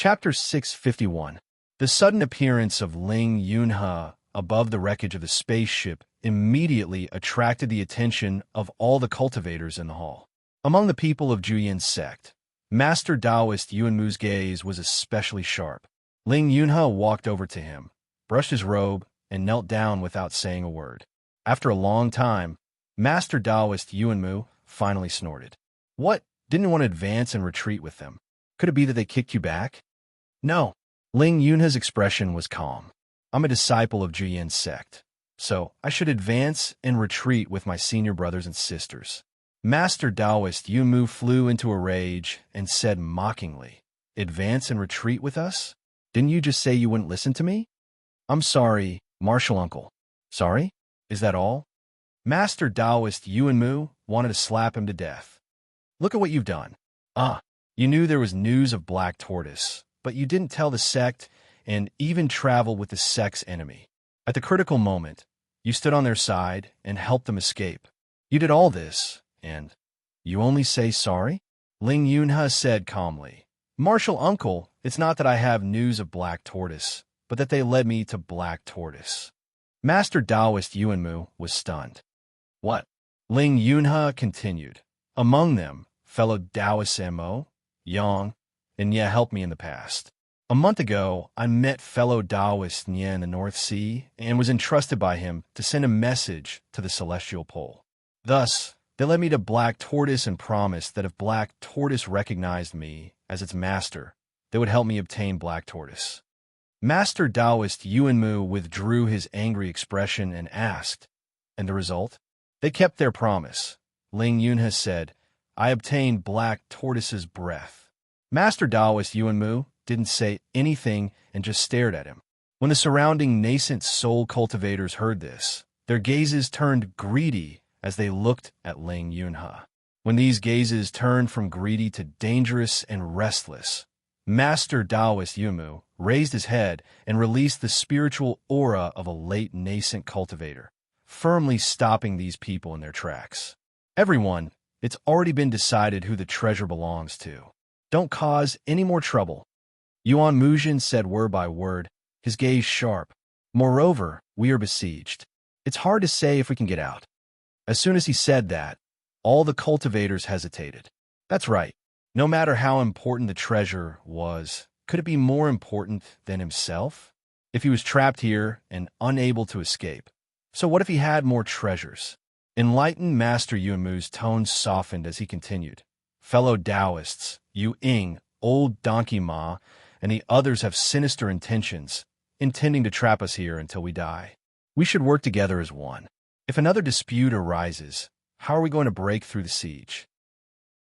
Chapter 651. The sudden appearance of Ling Yunhe above the wreckage of the spaceship immediately attracted the attention of all the cultivators in the hall. Among the people of Zhuyin's sect, Master Taoist Yuanmu's gaze was especially sharp. Ling Yunhe walked over to him, brushed his robe, and knelt down without saying a word. After a long time, Master Taoist Yuanmu finally snorted. What? Didn't want to advance and retreat with them? Could it be that they kicked you back? No. Ling Yunhe's expression was calm. I'm a disciple of Zhuyin's sect, so I should advance and retreat with my senior brothers and sisters. Master Taoist Yuanmu flew into a rage and said mockingly, Advance and retreat with us? Didn't you just say you wouldn't listen to me? I'm sorry, martial uncle. Sorry? Is that all? Master Taoist Yuanmu wanted to slap him to death. Look at what you've done. You knew there was news of Black Tortoise, but you didn't tell the sect and even travel with the sect's enemy. At the critical moment, you stood on their side and helped them escape. You did all this, and you only say sorry? Ling Yunhe said calmly. Martial uncle, it's not that I have news of Black Tortoise, but that they led me to Black Tortoise. Master Taoist Yuanmu was stunned. What? Ling Yunhe continued. Among them, fellow Taoist Mo, Yang, and Nye helped me in the past. A month ago, I met fellow Taoist Nye in the North Sea and was entrusted by him to send a message to the Celestial Pole. Thus, they led me to Black Tortoise and promised that if Black Tortoise recognized me as its master, they would help me obtain Black Tortoise. Master Taoist Yuanmu withdrew his angry expression and asked, And the result? They kept their promise. Ling Yunhe said, I obtained Black Tortoise's breath. Master Taoist Yuanmu didn't say anything and just stared at him. When the surrounding nascent soul cultivators heard this, their gazes turned greedy as they looked at Ling Yunhe. When these gazes turned from greedy to dangerous and restless, Master Taoist Yuanmu raised his head and released the spiritual aura of a late nascent cultivator, firmly stopping these people in their tracks. Everyone, it's already been decided who the treasure belongs to. Don't cause any more trouble. Yuan Muzhin said word by word, his gaze sharp. Moreover, we are besieged. It's hard to say if we can get out. As soon as he said that, all the cultivators hesitated. That's right. No matter how important the treasure was, could it be more important than himself? If he was trapped here and unable to escape. So what if he had more treasures? Enlightened Master Yuanmu's tone softened as he continued. Fellow Taoists, Yu Ying, Old Donkey Ma, and the others have sinister intentions, intending to trap us here until we die. We should work together as one. If another dispute arises, how are we going to break through the siege?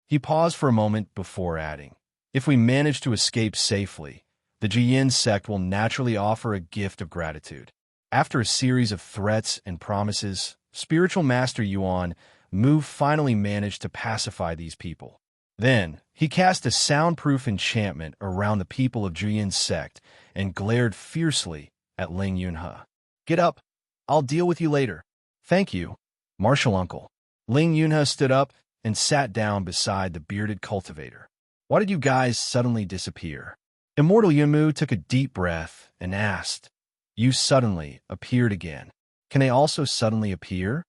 He paused for a moment before adding, If we manage to escape safely, the Zhuyin sect will naturally offer a gift of gratitude. After a series of threats and promises, Spiritual Master Yuan Mu finally managed to pacify these people. Then, he cast a soundproof enchantment around the people of Zhuyin's sect and glared fiercely at Ling Yunhe. Get up. I'll deal with you later. Thank you, martial uncle. Ling Yunhe stood up and sat down beside the bearded cultivator. Why did you guys suddenly disappear? Immortal Yuanmu took a deep breath and asked, You suddenly appeared again. Can they also suddenly appear?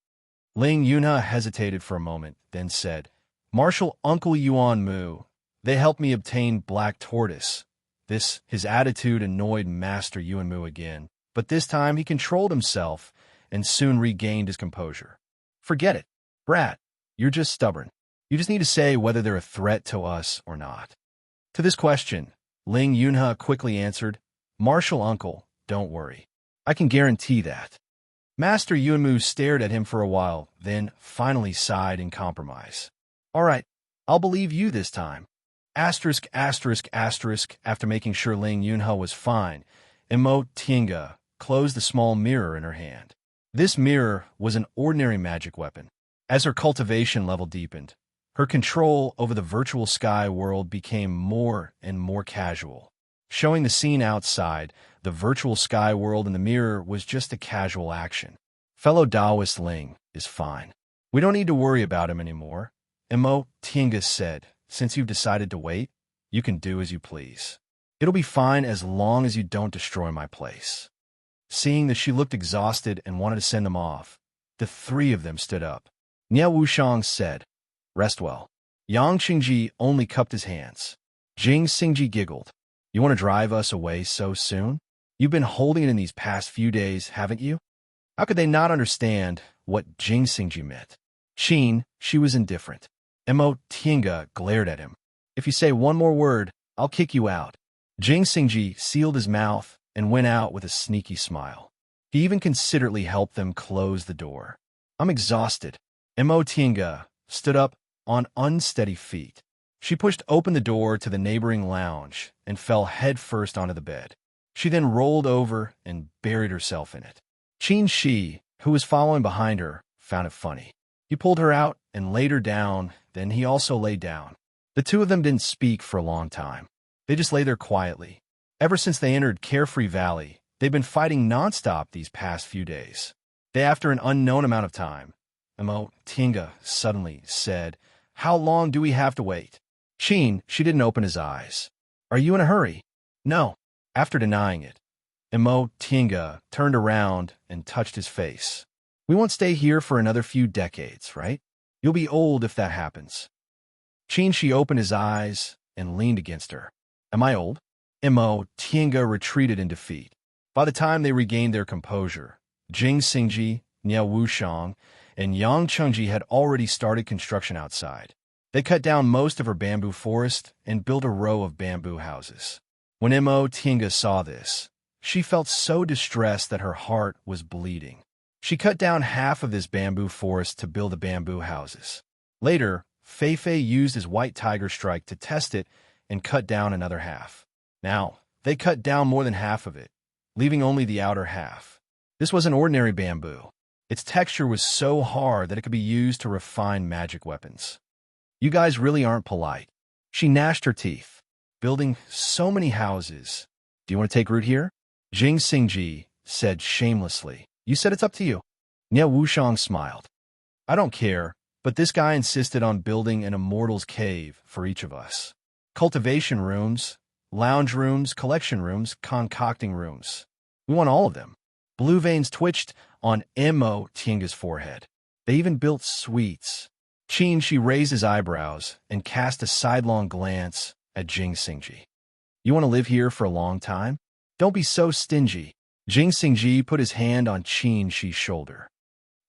Ling Yunhe hesitated for a moment, then said, Martial Uncle Yuan Mu, they helped me obtain Black Tortoise. His attitude annoyed Master Yuanmu again, but this time he controlled himself and soon regained his composure. Forget it, brat. You're just stubborn. You just need to say whether they're a threat to us or not. To this question, Ling Yunhe quickly answered, Martial Uncle, don't worry. I can guarantee that. Master Yuanmu stared at him for a while, then finally sighed in compromise. All right, I'll believe you this time. After making sure Ling Yunhe was fine, Imo Tiange closed the small mirror in her hand. This mirror was an ordinary magic weapon. As her cultivation level deepened, her control over the virtual sky world became more and more casual. Showing the scene outside, the virtual sky world in the mirror was just a casual action. Fellow Taoist Ling is fine. We don't need to worry about him anymore. Imo Tiange said, Since you've decided to wait, you can do as you please. It'll be fine as long as you don't destroy my place. Seeing that she looked exhausted and wanted to send them off, the three of them stood up. Niao Wushang said, "Rest well." Yang Qingji only cupped his hands. Jing Xingji giggled. "You want to drive us away so soon? You've been holding it in these past few days, haven't you?" How could they not understand what Jing Xingji meant? Qin, she was indifferent. Mo Tiange glared at him. "If you say one more word, I'll kick you out." Jing Xingji sealed his mouth and went out with a sneaky smile. He even considerately helped them close the door. "I'm exhausted." Mo Tiange stood up on unsteady feet. She pushed open the door to the neighboring lounge and fell headfirst onto the bed. She then rolled over and buried herself in it. Qin Shi, who was following behind her, found it funny. He pulled her out and laid her down, then he also lay down. The two of them didn't speak for a long time. They just lay there quietly. Ever since they entered Carefree Valley, they've been fighting nonstop these past few days. After an unknown amount of time, Mo Tiange suddenly said, "How long do we have to wait?" Qin, she didn't open his eyes. "Are you in a hurry?" "No." After denying it, Mo Tiange turned around and touched his face. "We won't stay here for another few decades, right? You'll be old if that happens." Qin Shi opened his eyes and leaned against her. "Am I old?" Mo Tiange retreated in defeat. By the time they regained their composure, Jing Xingji, Niao Wushang, and Yang Chengji had already started construction outside. They cut down most of her bamboo forest and built a row of bamboo houses. When Mo Tiange saw this, she felt so distressed that her heart was bleeding. She cut down half of this bamboo forest to build the bamboo houses. Later, Fei Fei used his white tiger strike to test it and cut down another half. Now, they cut down more than half of it, leaving only the outer half. This wasn't ordinary bamboo. Its texture was so hard that it could be used to refine magic weapons. "You guys really aren't polite." She gnashed her teeth. "Building so many houses. Do you want to take root here?" Jing Xingji said shamelessly. "You said it's up to you." Niao Wushang smiled. "I don't care, but this guy insisted on building an immortal's cave for each of us. Cultivation rooms, lounge rooms, collection rooms, concocting rooms. We want all of them." Blue veins twitched on Mo Tiange's forehead. "They even built suites." Qin Shi raised his eyebrows and cast a sidelong glance at Jing Xingji. "You want to live here for a long time? Don't be so stingy." Jing Xingji put his hand on Qin Shi's shoulder.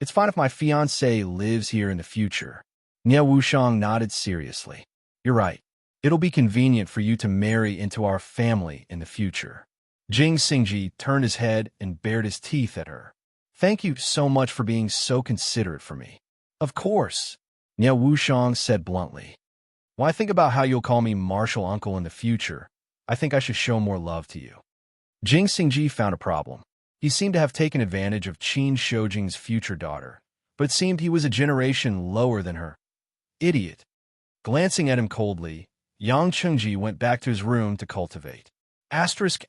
"It's fine if my fiancée lives here in the future." Niao Wushang nodded seriously. "You're right. It'll be convenient for you to marry into our family in the future." Jing Xingji turned his head and bared his teeth at her. "Thank you so much for being so considerate for me." "Of course," Niao Wushang said bluntly. "When I think about how you'll call me Martial Uncle in the future, I think I should show more love to you." Jing Xingji found a problem. He seemed to have taken advantage of Qin Shoujing's future daughter, but it seemed he was a generation lower than her. Idiot. Glancing at him coldly, Yang Chengji went back to his room to cultivate. Inside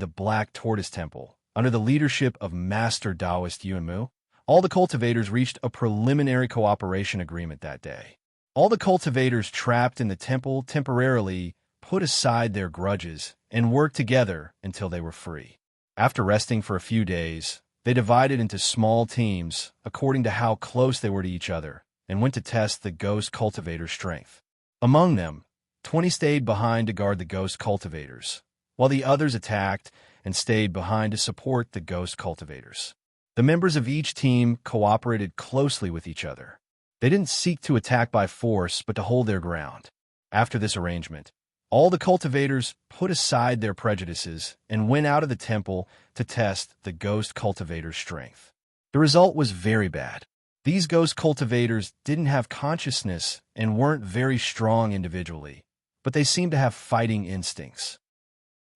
the Black Tortoise Temple, under the leadership of Master Taoist Yuanmu, all the cultivators reached a preliminary cooperation agreement that day. All the cultivators trapped in the temple temporarily put aside their grudges and worked together until they were free. After resting for a few days, they divided into small teams according to how close they were to each other and went to test the ghost cultivator's strength. Among them, 20 stayed behind to guard the ghost cultivators, while the others attacked and stayed behind to support the ghost cultivators. The members of each team cooperated closely with each other. They didn't seek to attack by force, but to hold their ground. After this arrangement, all the cultivators put aside their prejudices and went out of the temple to test the ghost cultivator's strength. The result was very bad. These ghost cultivators didn't have consciousness and weren't very strong individually, but they seemed to have fighting instincts.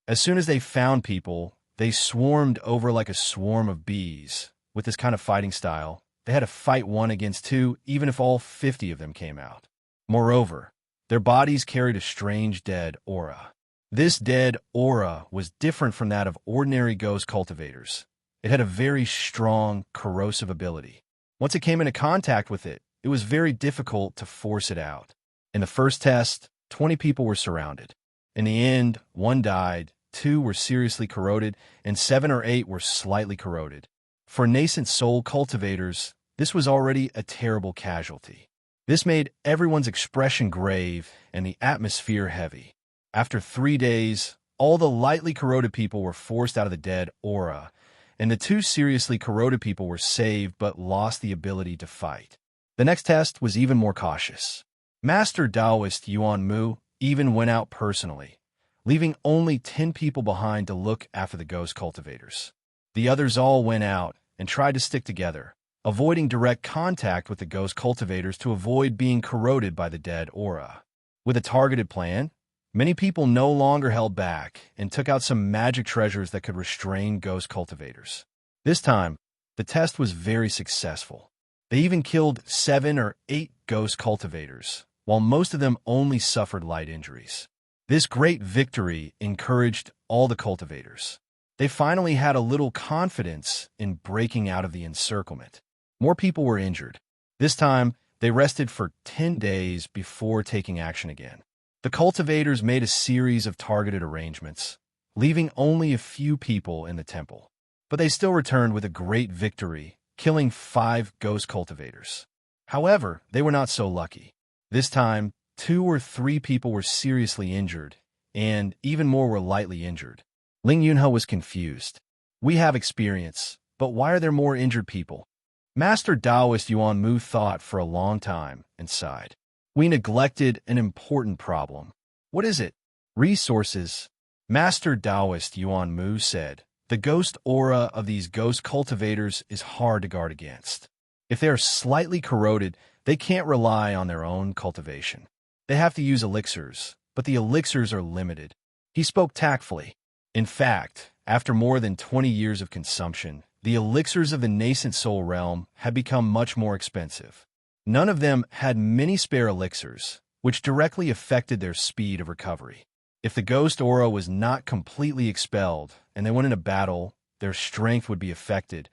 As soon as they found people, they swarmed over like a swarm of bees. With this kind of fighting style, they had to fight 1 against 2, even if all 50 of them came out. Moreover, their bodies carried a strange dead aura. This dead aura was different from that of ordinary ghost cultivators. It had a very strong, corrosive ability. Once it came into contact with it, it was very difficult to force it out. In the first test, 20 people were surrounded. In the end, 1 died, 2 were seriously corroded, and 7 or 8 were slightly corroded. For nascent soul cultivators, this was already a terrible casualty. This made everyone's expression grave and the atmosphere heavy. After 3 days, all the lightly corroded people were forced out of the dead aura, and the 2 seriously corroded people were saved but lost the ability to fight. The next test was even more cautious. Master Taoist Yuan Mu even went out personally, leaving only 10 people behind to look after the ghost cultivators. The others all went out and tried to stick together, avoiding direct contact with the ghost cultivators to avoid being corroded by the dead aura. With a targeted plan, many people no longer held back and took out some magic treasures that could restrain ghost cultivators. This time, the test was very successful. They even killed 7 or 8 ghost cultivators, while most of them only suffered light injuries. This great victory encouraged all the cultivators. They finally had a little confidence in breaking out of the encirclement. More people were injured. This time, they rested for 10 days before taking action again. The cultivators made a series of targeted arrangements, leaving only a few people in the temple. But they still returned with a great victory, killing 5 ghost cultivators. However, they were not so lucky. This time, 2 or 3 people were seriously injured, and even more were lightly injured. Ling Yunhe was confused. We have experience, but why are there more injured people? Master Taoist Yuan Mu thought for a long time and sighed. We neglected an important problem. What is it? Resources. Master Taoist Yuan Mu said, the ghost aura of these ghost cultivators is hard to guard against. If they are slightly corroded, they can't rely on their own cultivation. They have to use elixirs, but the elixirs are limited. He spoke tactfully. In fact, after more than 20 years of consumption, the elixirs of the nascent soul realm had become much more expensive. None of them had many spare elixirs, which directly affected their speed of recovery. If the ghost aura was not completely expelled and they went into battle, their strength would be affected,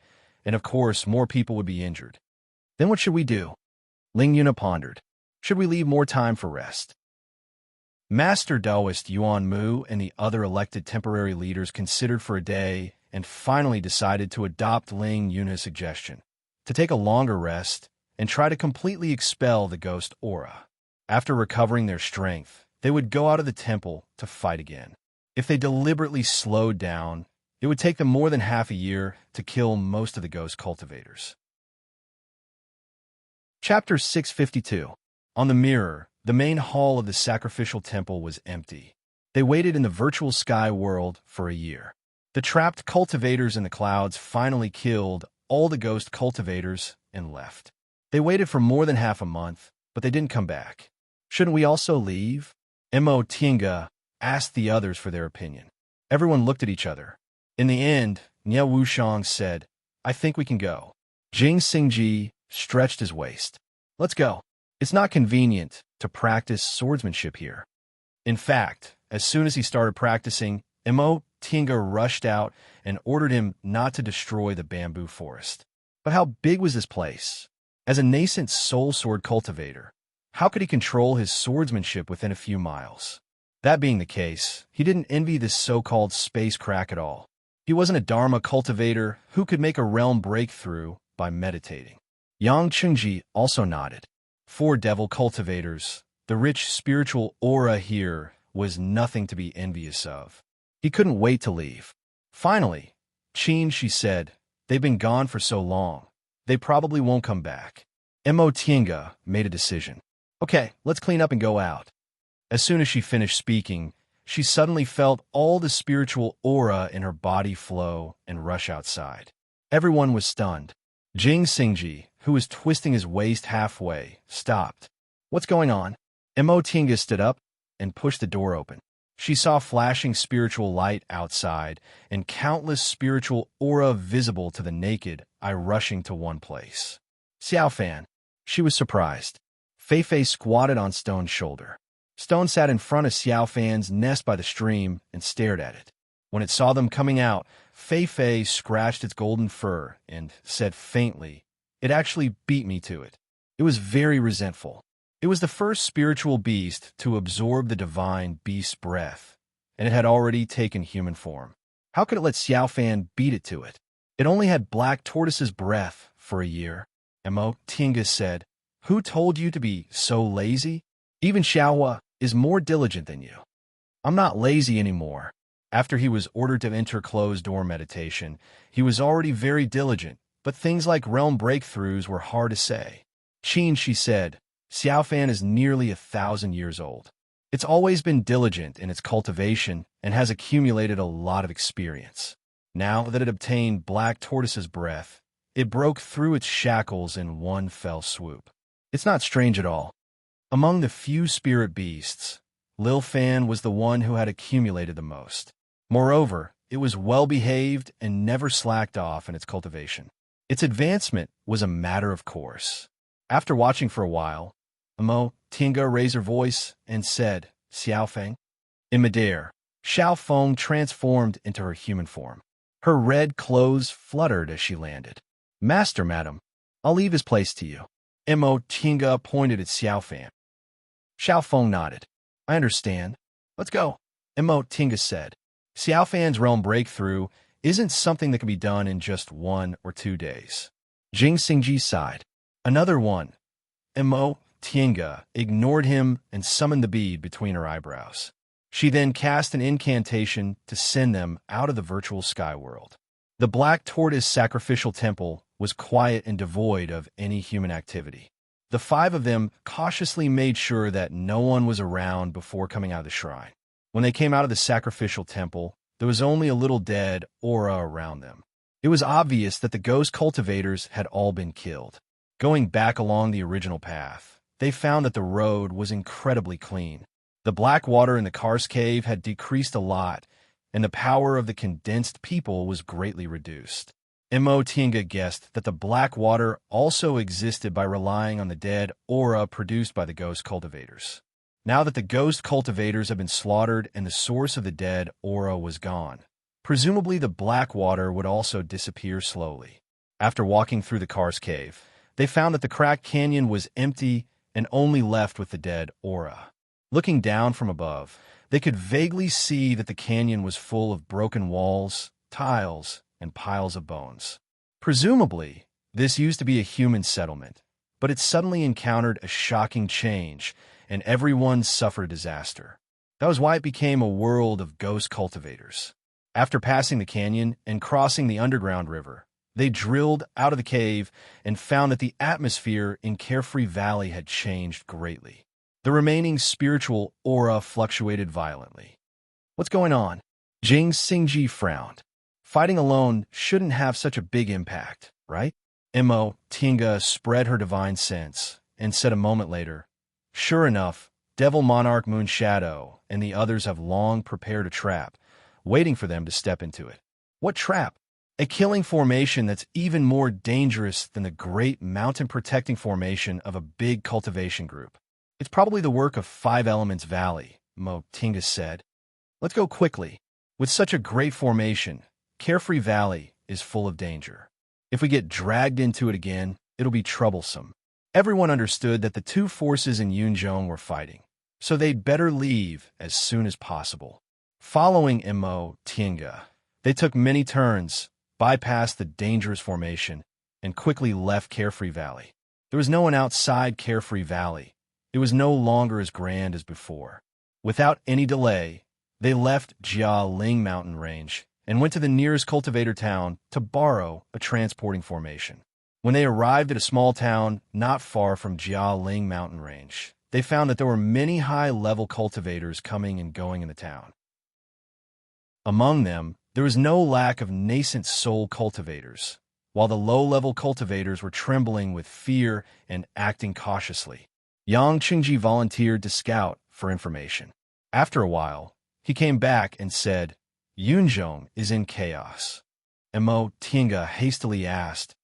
and of course, more people would be injured. Then what should we do? Ling Yunhe pondered. Should we leave more time for rest? Master Taoist Yuan Mu and the other elected temporary leaders considered for a day and finally decided to adopt Ling Yunhe's suggestion, to take a longer rest and try to completely expel the ghost aura. After recovering their strength, they would go out of the temple to fight again. If they deliberately slowed down, it would take them more than half a year to kill most of the ghost cultivators. Chapter 652. On the mirror, the main hall of the sacrificial temple was empty. They waited in the virtual sky world for a year. The trapped cultivators in the clouds finally killed all the ghost cultivators and left. They waited for more than half a month, but they didn't come back. Shouldn't we also leave? Mo Tinga asked the others for their opinion. Everyone looked at each other. In the end, Nie Wushang said, I think we can go. Jing Xingji stretched his waist. Let's go. It's not convenient to practice swordsmanship here. In fact, as soon as he started practicing, Mo Tinga rushed out and ordered him not to destroy the bamboo forest. But how big was this place? As a nascent soul sword cultivator, how could he control his swordsmanship within a few miles? That being the case, he didn't envy this so-called space crack at all. He wasn't a Dharma cultivator who could make a realm breakthrough by meditating. Yang Chengji also nodded. 4 devil cultivators, the rich spiritual aura here was nothing to be envious of. He couldn't wait to leave. Finally, Qin, she said, they've been gone for so long. They probably won't come back. Mo Tinga made a decision. Okay, let's clean up and go out. As soon as she finished speaking, she suddenly felt all the spiritual aura in her body flow and rush outside. Everyone was stunned. Jing Xingji, who was twisting his waist halfway, stopped. What's going on? Mo Tinga stood up and pushed the door open. She saw flashing spiritual light outside and countless spiritual aura visible to the naked eye rushing to one place. Xiao Fan. She was surprised. Fei Fei squatted on Stone's shoulder. Stone sat in front of Xiao Fan's nest by the stream and stared at it. When it saw them coming out, Fei Fei scratched its golden fur and said faintly, "It actually beat me to it." It was very resentful. It was the first spiritual beast to absorb the divine beast's breath, and it had already taken human form. How could it let Xiaofan beat it to it? It only had black tortoise's breath for a year. Mo Tinga said, "Who told you to be so lazy? Even Xiaohua is more diligent than you." "I'm not lazy anymore." After he was ordered to enter closed-door meditation, he was already very diligent, but things like realm breakthroughs were hard to say. "Qin," she said, "Xiaofan is nearly 1,000 years old. It's always been diligent in its cultivation and has accumulated a lot of experience. Now that it obtained Black Tortoise's breath, it broke through its shackles in one fell swoop. It's not strange at all. Among the few spirit beasts, Lil Fan was the one who had accumulated the most. Moreover, it was well-behaved and never slacked off in its cultivation. Its advancement was a matter of course. After watching for a while, Mo Tinga raised her voice and said, "Xiaofeng." In midair, Xiaofeng transformed into her human form. Her red clothes fluttered as she landed. "Master, madam, I'll leave his place to you." Mo Tinga pointed at Xiaofan. Xiaofeng nodded. "I understand. Let's go," Mo Tinga said. Xiaofan's realm breakthrough isn't something that can be done in just 1 or 2 days. Jing Xingji sighed. "Another one." Mo Tinga ignored him and summoned the bead between her eyebrows. She then cast an incantation to send them out of the virtual sky world. The Black Tortoise sacrificial temple was quiet and devoid of any human activity. The 5 of them cautiously made sure that no one was around before coming out of the shrine. When they came out of the sacrificial temple, there was only a little dead aura around them. It was obvious that the ghost cultivators had all been killed. Going back along the original path, they found that the road was incredibly clean. The black water in the Karst cave had decreased a lot, and the power of the condensed people was greatly reduced. Mo Tinga guessed that the black water also existed by relying on the dead aura produced by the ghost cultivators. Now that the ghost cultivators had been slaughtered and the source of the dead aura was gone, presumably the black water would also disappear slowly. After walking through the Karst cave, they found that the cracked canyon was empty and only left with the dead aura. Looking down from above, they could vaguely see that the canyon was full of broken walls, tiles, and piles of bones. Presumably, this used to be a human settlement, but it suddenly encountered a shocking change, and everyone suffered disaster. That was why it became a world of ghost cultivators. After passing the canyon and crossing the underground river, they drilled out of the cave and found that the atmosphere in Carefree Valley had changed greatly. The remaining spiritual aura fluctuated violently. "What's going on?" Jing Xingji frowned. "Fighting alone shouldn't have such a big impact, right?" Mo Tinga spread her divine sense and said a moment later, "Sure enough, Devil Monarch Moonshadow and the others have long prepared a trap, waiting for them to step into it." "What trap?" "A killing formation that's even more dangerous than the great mountain-protecting formation of a big cultivation group. It's probably the work of 5 Elements Valley," Mo Tinga said. "Let's go quickly. With such a great formation, Carefree Valley is full of danger. If we get dragged into it again, it'll be troublesome." Everyone understood that the 2 forces in Yunzhong were fighting, so they'd better leave as soon as possible. Following Mo Tinga, they took many turns, bypassed the dangerous formation, and quickly left Carefree Valley. There was no one outside Carefree Valley. It was no longer as grand as before. Without any delay, they left Jialing mountain range and went to the nearest cultivator town to borrow a transporting formation. When they arrived at a small town not far from Jialing mountain range, they found that there were many high-level cultivators coming and going in the town. Among them, there was no lack of nascent soul cultivators, while the low-level cultivators were trembling with fear and acting cautiously. Yang Qingji volunteered to scout for information. After a while, he came back and said, "Yunzhong is in chaos." Mo Tinga hastily asked,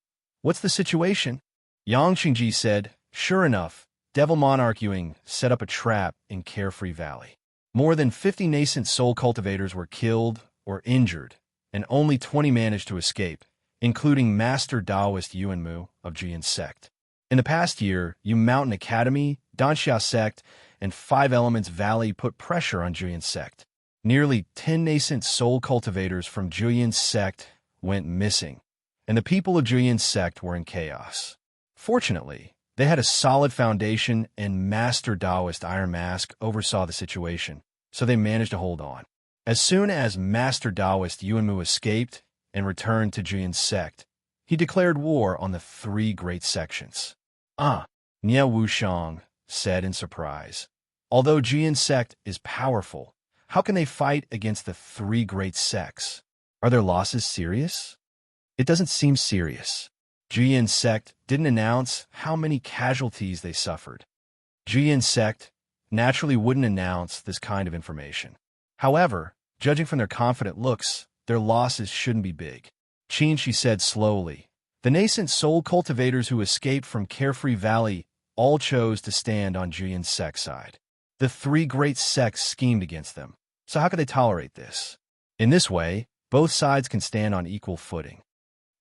"What's the situation?" Yang Qingji said, "Sure enough, Devil Monarch Yuing set up a trap in Carefree Valley. More than 50 nascent soul cultivators were killed or injured, and only 20 managed to escape, including Master Taoist Yuanmu of Jian Sect. In the past year, Yu Mountain Academy, Danxia sect, and Five Elements Valley put pressure on Julian's sect. Nearly 10 nascent soul cultivators from Julian's sect went missing, and the people of Julian's sect were in chaos. Fortunately, they had a solid foundation, and Master Taoist Iron Mask oversaw the situation, so they managed to hold on. As soon as Master Taoist Yuanmu escaped and returned to Julian's sect, he declared war on the three great sections. Nie Wuxiang said in surprise. Although Julian's sect is powerful, how can they fight against the three great sects? Are their losses serious? It doesn't seem serious. Julian's sect didn't announce how many casualties they suffered. Julian's sect naturally wouldn't announce this kind of information. However, judging from their confident looks, their losses shouldn't be big. She said slowly. The nascent soul cultivators who escaped from Carefree Valley all chose to stand on Julian's sect's side. The three great sects schemed against them, so how could they tolerate this? In this way, both sides can stand on equal footing.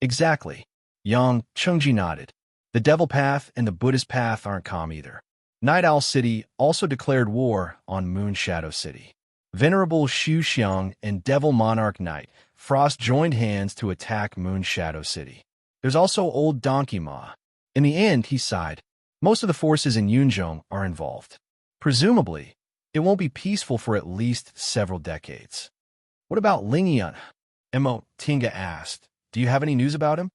Exactly. Yang Chengji nodded. The Devil Path and the Buddhist Path aren't calm either. Night Owl City also declared war on Moon Shadow City. Venerable Xu Xiang and Devil Monarch Knight Frost joined hands to attack Moon Shadow City. There's also Old Donkey Ma. In the end, he sighed. Most of the forces in Yunzhong are involved. Presumably, it won't be peaceful for at least several decades. What about Lingyun? Mo Tinga asked. Do you have any news about him?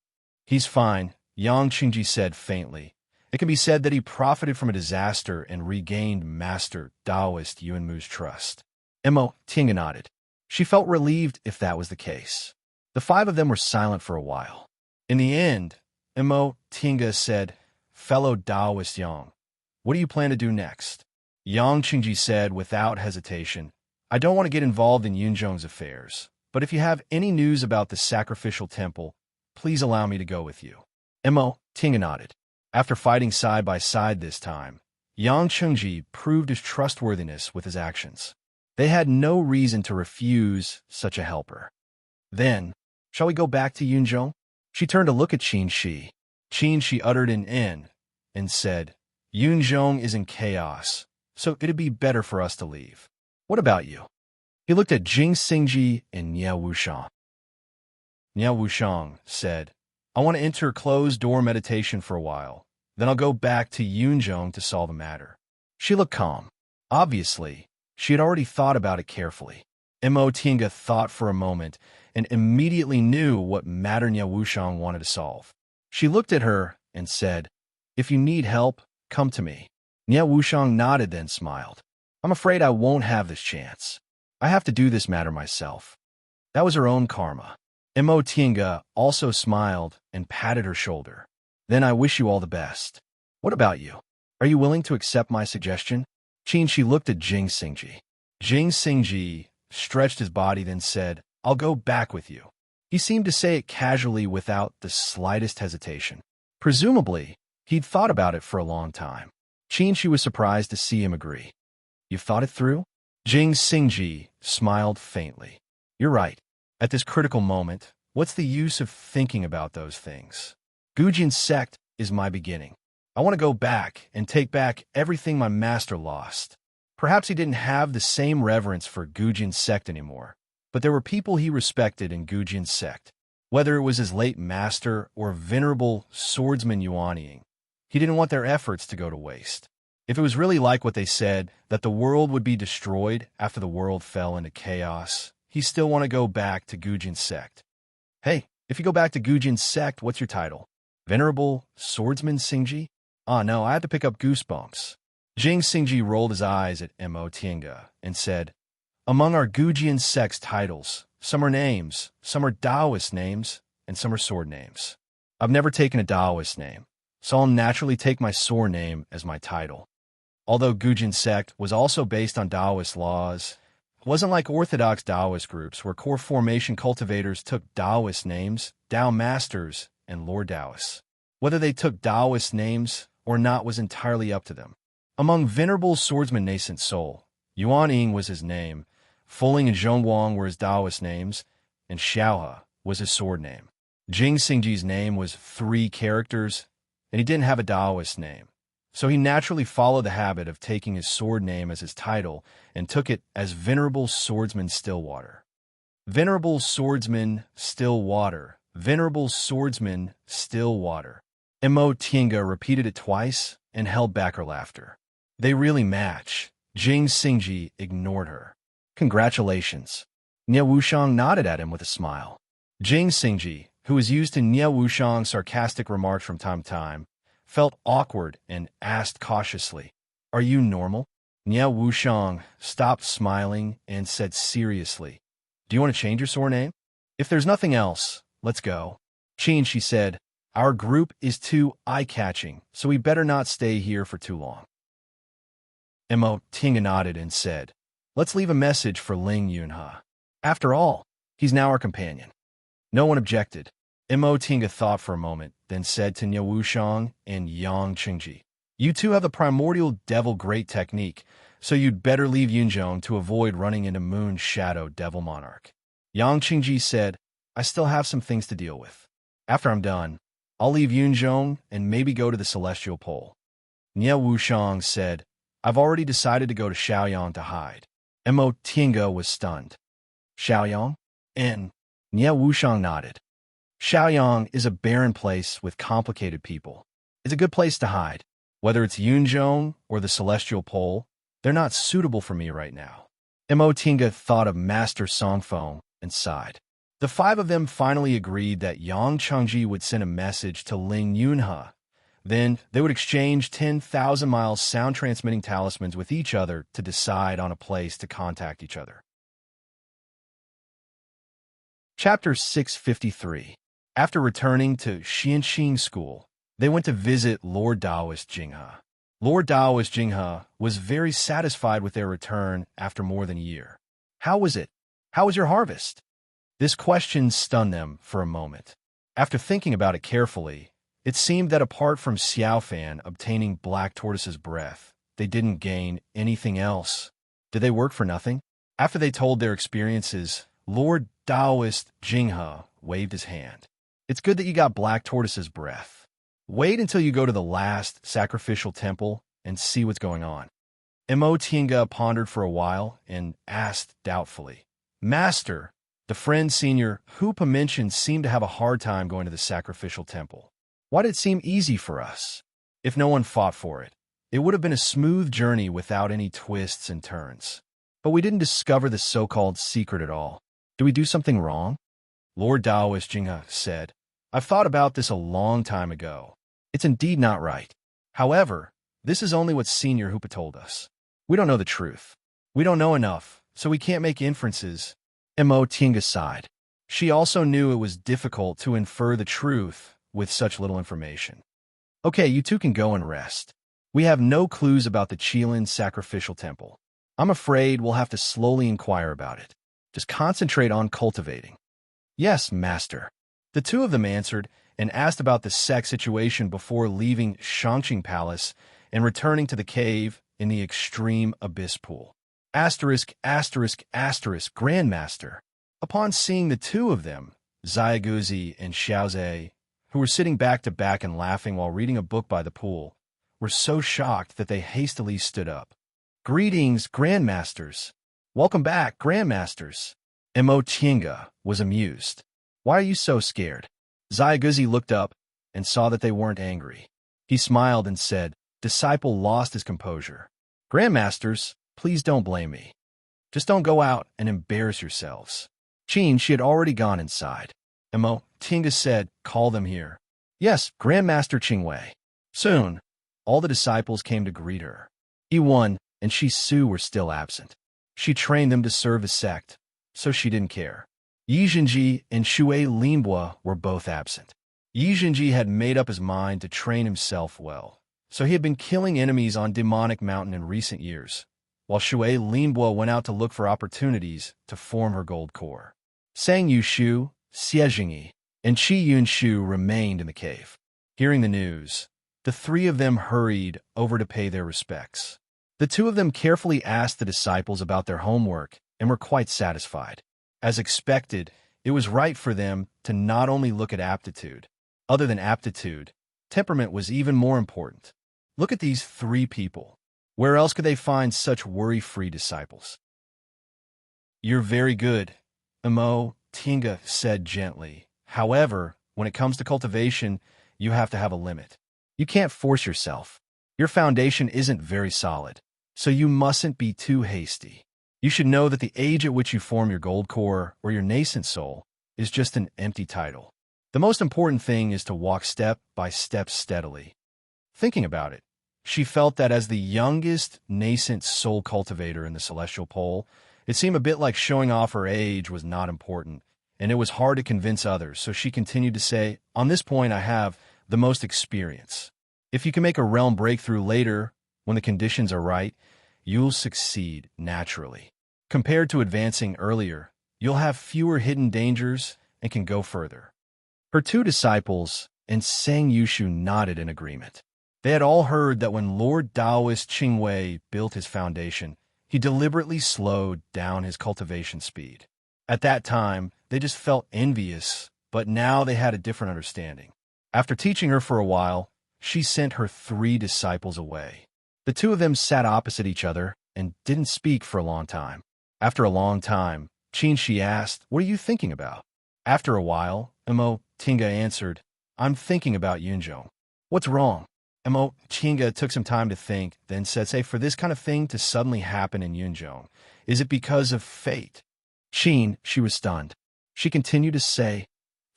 He's fine, Yang Qingji said faintly. It can be said that he profited from a disaster and regained Master Taoist Yuanmu's trust. Mo Tinga nodded. She felt relieved if that was the case. The five of them were silent for a while. In the end, Mo Tinga said, Fellow Taoist Yang, what do you plan to do next? Yang Qingji said without hesitation, I don't want to get involved in Yunzhong's affairs, but if you have any news about the sacrificial temple, please allow me to go with you. Mo Tinga nodded. After fighting side by side this time, Yang Chengji proved his trustworthiness with his actions. They had no reason to refuse such a helper. Then, shall we go back to Yunzhong? She turned to look at Qin Shi. Qin Shi uttered an N and said, Yunzhong is in chaos, so it'd be better for us to leave. What about you? He looked at Jing Xingji and Nie Wuxiang. Nie Wuxiang said, I want to enter closed-door meditation for a while. Then I'll go back to Yunzhong to solve the matter. She looked calm. Obviously, she had already thought about it carefully. Mo Tinga thought for a moment and immediately knew what matter Nie Wuxiang wanted to solve. She looked at her and said, If you need help, come to me. Nie Wuxiang nodded then smiled. I'm afraid I won't have this chance. I have to do this matter myself. That was her own karma. Mo Tinga also smiled and patted her shoulder. Then I wish you all the best. What about you? Are you willing to accept my suggestion? Qin Shi looked at Jing Xingji. Jing Xingji stretched his body then said, I'll go back with you. He seemed to say it casually without the slightest hesitation. Presumably, he'd thought about it for a long time. Qin Shi was surprised to see him agree. You've thought it through? Jing Xingji smiled faintly. You're right. At this critical moment, what's the use of thinking about those things? Gujin's sect is my beginning. I want to go back and take back everything my master lost. Perhaps he didn't have the same reverence for Gujin's sect anymore, but there were people he respected in Gujin's sect. Whether it was his late master or venerable swordsman Yuanying, he didn't want their efforts to go to waste. If it was really like what they said, that the world would be destroyed after the world fell into chaos, he still want to go back to Gujin's sect. Hey, if you go back to Gujin's sect, what's your title? Venerable Swordsman Xingji? No, I had to pick up goosebumps. Jing Xingji rolled his eyes at Mo Tinga and said, Among our Gujin sect's titles, some are names, some are Taoist names, and some are sword names. I've never taken a Taoist name, so I'll naturally take my sword name as my title. Although Gujin sect was also based on Taoist laws, it wasn't like orthodox Taoist groups where core formation cultivators took Taoist names, Tao masters, and Lord Taoists. Whether they took Taoist names or not was entirely up to them. Among Venerable Swordsman Nascent Soul, Yuan Ying was his name, Fuling and Zhongguang were his Taoist names, and Xiaohe was his sword name. Jing Xingji's name was 3 characters, and he didn't have a Taoist name, so he naturally followed the habit of taking his sword name as his title and took it as Venerable Swordsman Stillwater. Venerable Swordsman Stillwater. Venerable Swordsman Stillwater. Mo Tinga repeated it twice and held back her laughter. They really match. Jing Xingji ignored her. Congratulations. Nie Wuxiang nodded at him with a smile. Jing Xingji, who was used to Nie Wuxiang's sarcastic remarks from time to time, felt awkward and asked cautiously, "Are you normal?" Nie Wuxiang stopped smiling and said seriously, "Do you want to change your sword name? If there's nothing else, let's go." "Qin," she said, "our group is too eye-catching, so we better not stay here for too long." Mo Tinga nodded and said, "Let's leave a message for Ling Yunhe. After all, he's now our companion." No one objected. Mo Tinga thought for a moment, then said to Nie Wuxiang and Yang Qingji, "You two have the primordial devil great technique, so you'd better leave Yunzhong to avoid running into Moon's shadow devil monarch." Yang Qingji said, "I still have some things to deal with. After I'm done, I'll leave Yunzhong and maybe go to the celestial pole." Nie Wuxiang said, "I've already decided to go to Shaoyang to hide." Mo Tinga was stunned. "Shaoyang?" And Nie Wuxiang nodded. "Shaoyang is a barren place with complicated people. It's a good place to hide. Whether it's Yunzhong or the celestial pole, they're not suitable for me right now." Mo Tinga thought of Master Songfeng and sighed. The five of them finally agreed that Yang Chengji would send a message to Ling Yunhe. Then they would exchange 10,000-mile sound-transmitting talismans with each other to decide on a place to contact each other. Chapter 653. After returning to Xianxing School, they went to visit Lord Taoist Jinghe. Lord Taoist Jinghe was very satisfied with their return after more than a year. "How was it? How was your harvest?" This question stunned them for a moment. After thinking about it carefully, it seemed that apart from Xiaofan obtaining Black Tortoise's breath, they didn't gain anything else. Did they work for nothing? After they told their experiences, Lord Taoist Jinghe waved his hand. "It's good that you got Black Tortoise's breath. Wait until you go to the last sacrificial temple and see what's going on." Mo Tinga pondered for a while and asked doubtfully, "Master, the friend Senior Hoopa mentioned seemed to have a hard time going to the sacrificial temple. Why did it seem easy for us? If no one fought for it, it would have been a smooth journey without any twists and turns. But we didn't discover the so-called secret at all. Did we do something wrong?" Lord Taoist Jinghe said, "I've thought about this a long time ago. It's indeed not right. However, this is only what Senior Hoopa told us. We don't know the truth. We don't know enough, so we can't make inferences." Mo Tinga sighed. She also knew it was difficult to infer the truth with such little information. "Okay, you two can go and rest. We have no clues about the Qilin sacrificial temple. I'm afraid we'll have to slowly inquire about it. Just concentrate on cultivating." "Yes, Master." The two of them answered and asked about the sex situation before leaving Shangqing Palace and returning to the cave in the extreme abyss pool. Asterisk, asterisk, asterisk, Grandmaster. Upon seeing the two of them, Xiaoguzi and Xiaozhe, who were sitting back to back and laughing while reading a book by the pool, were so shocked that they hastily stood up. "Greetings, Grandmasters. Welcome back, Grandmasters." Mo Tinga was amused. "Why are you so scared?" Xiaoguzi looked up and saw that they weren't angry. He smiled and said, "Disciple lost his composure. Grandmasters, please don't blame me. Just don't go out and embarrass yourselves." Qin, she had already gone inside. Mo Tinga said, "Call them here." "Yes, Grandmaster Qingwei." Soon, all the disciples came to greet her. Yi1 and Shi Su were still absent. She trained them to serve his sect, so she didn't care. Yi Zhenji and Shui Linbua were both absent. Yi Zhenji had made up his mind to train himself well, so he had been killing enemies on Demonic Mountain in recent years, while Shui Linbua went out to look for opportunities to form her gold core. Sang Yushu, Xie Jingyi, and Qi Yunshu remained in the cave. Hearing the news, the three of them hurried over to pay their respects. The two of them carefully asked the disciples about their homework and were quite satisfied. As expected, it was right for them to not only look at aptitude. Other than aptitude, temperament was even more important. Look at these three people. Where else could they find such worry-free disciples? You're very good, Imo, Tinga said gently. However, when it comes to cultivation, you have to have a limit. You can't force yourself. Your foundation isn't very solid, so you mustn't be too hasty. You should know that the age at which you form your gold core or your nascent soul is just an empty title. The most important thing is to walk step by step steadily. Thinking about it, she felt that as the youngest nascent soul cultivator in the celestial pole, it seemed a bit like showing off her age was not important, and it was hard to convince others, so she continued to say, on this point I have the most experience. If you can make a realm breakthrough later, when the conditions are right, you'll succeed naturally. Compared to advancing earlier, you'll have fewer hidden dangers and can go further. Her two disciples and Sang Yushu nodded in agreement. They had all heard that when Lord Taoist Qingwei built his foundation, he deliberately slowed down his cultivation speed. At that time, they just felt envious, but now they had a different understanding. After teaching her for a while, she sent her three disciples away. The two of them sat opposite each other and didn't speak for a long time. After a long time, Qinshi asked, "What are you thinking about?" After a while, Imo Tinga answered, "I'm thinking about Yunzhong." "What's wrong?" Imo Tinga took some time to think, then said, "Say, for this kind of thing to suddenly happen in Yunzhong, is it because of fate?" She was stunned. She continued to say,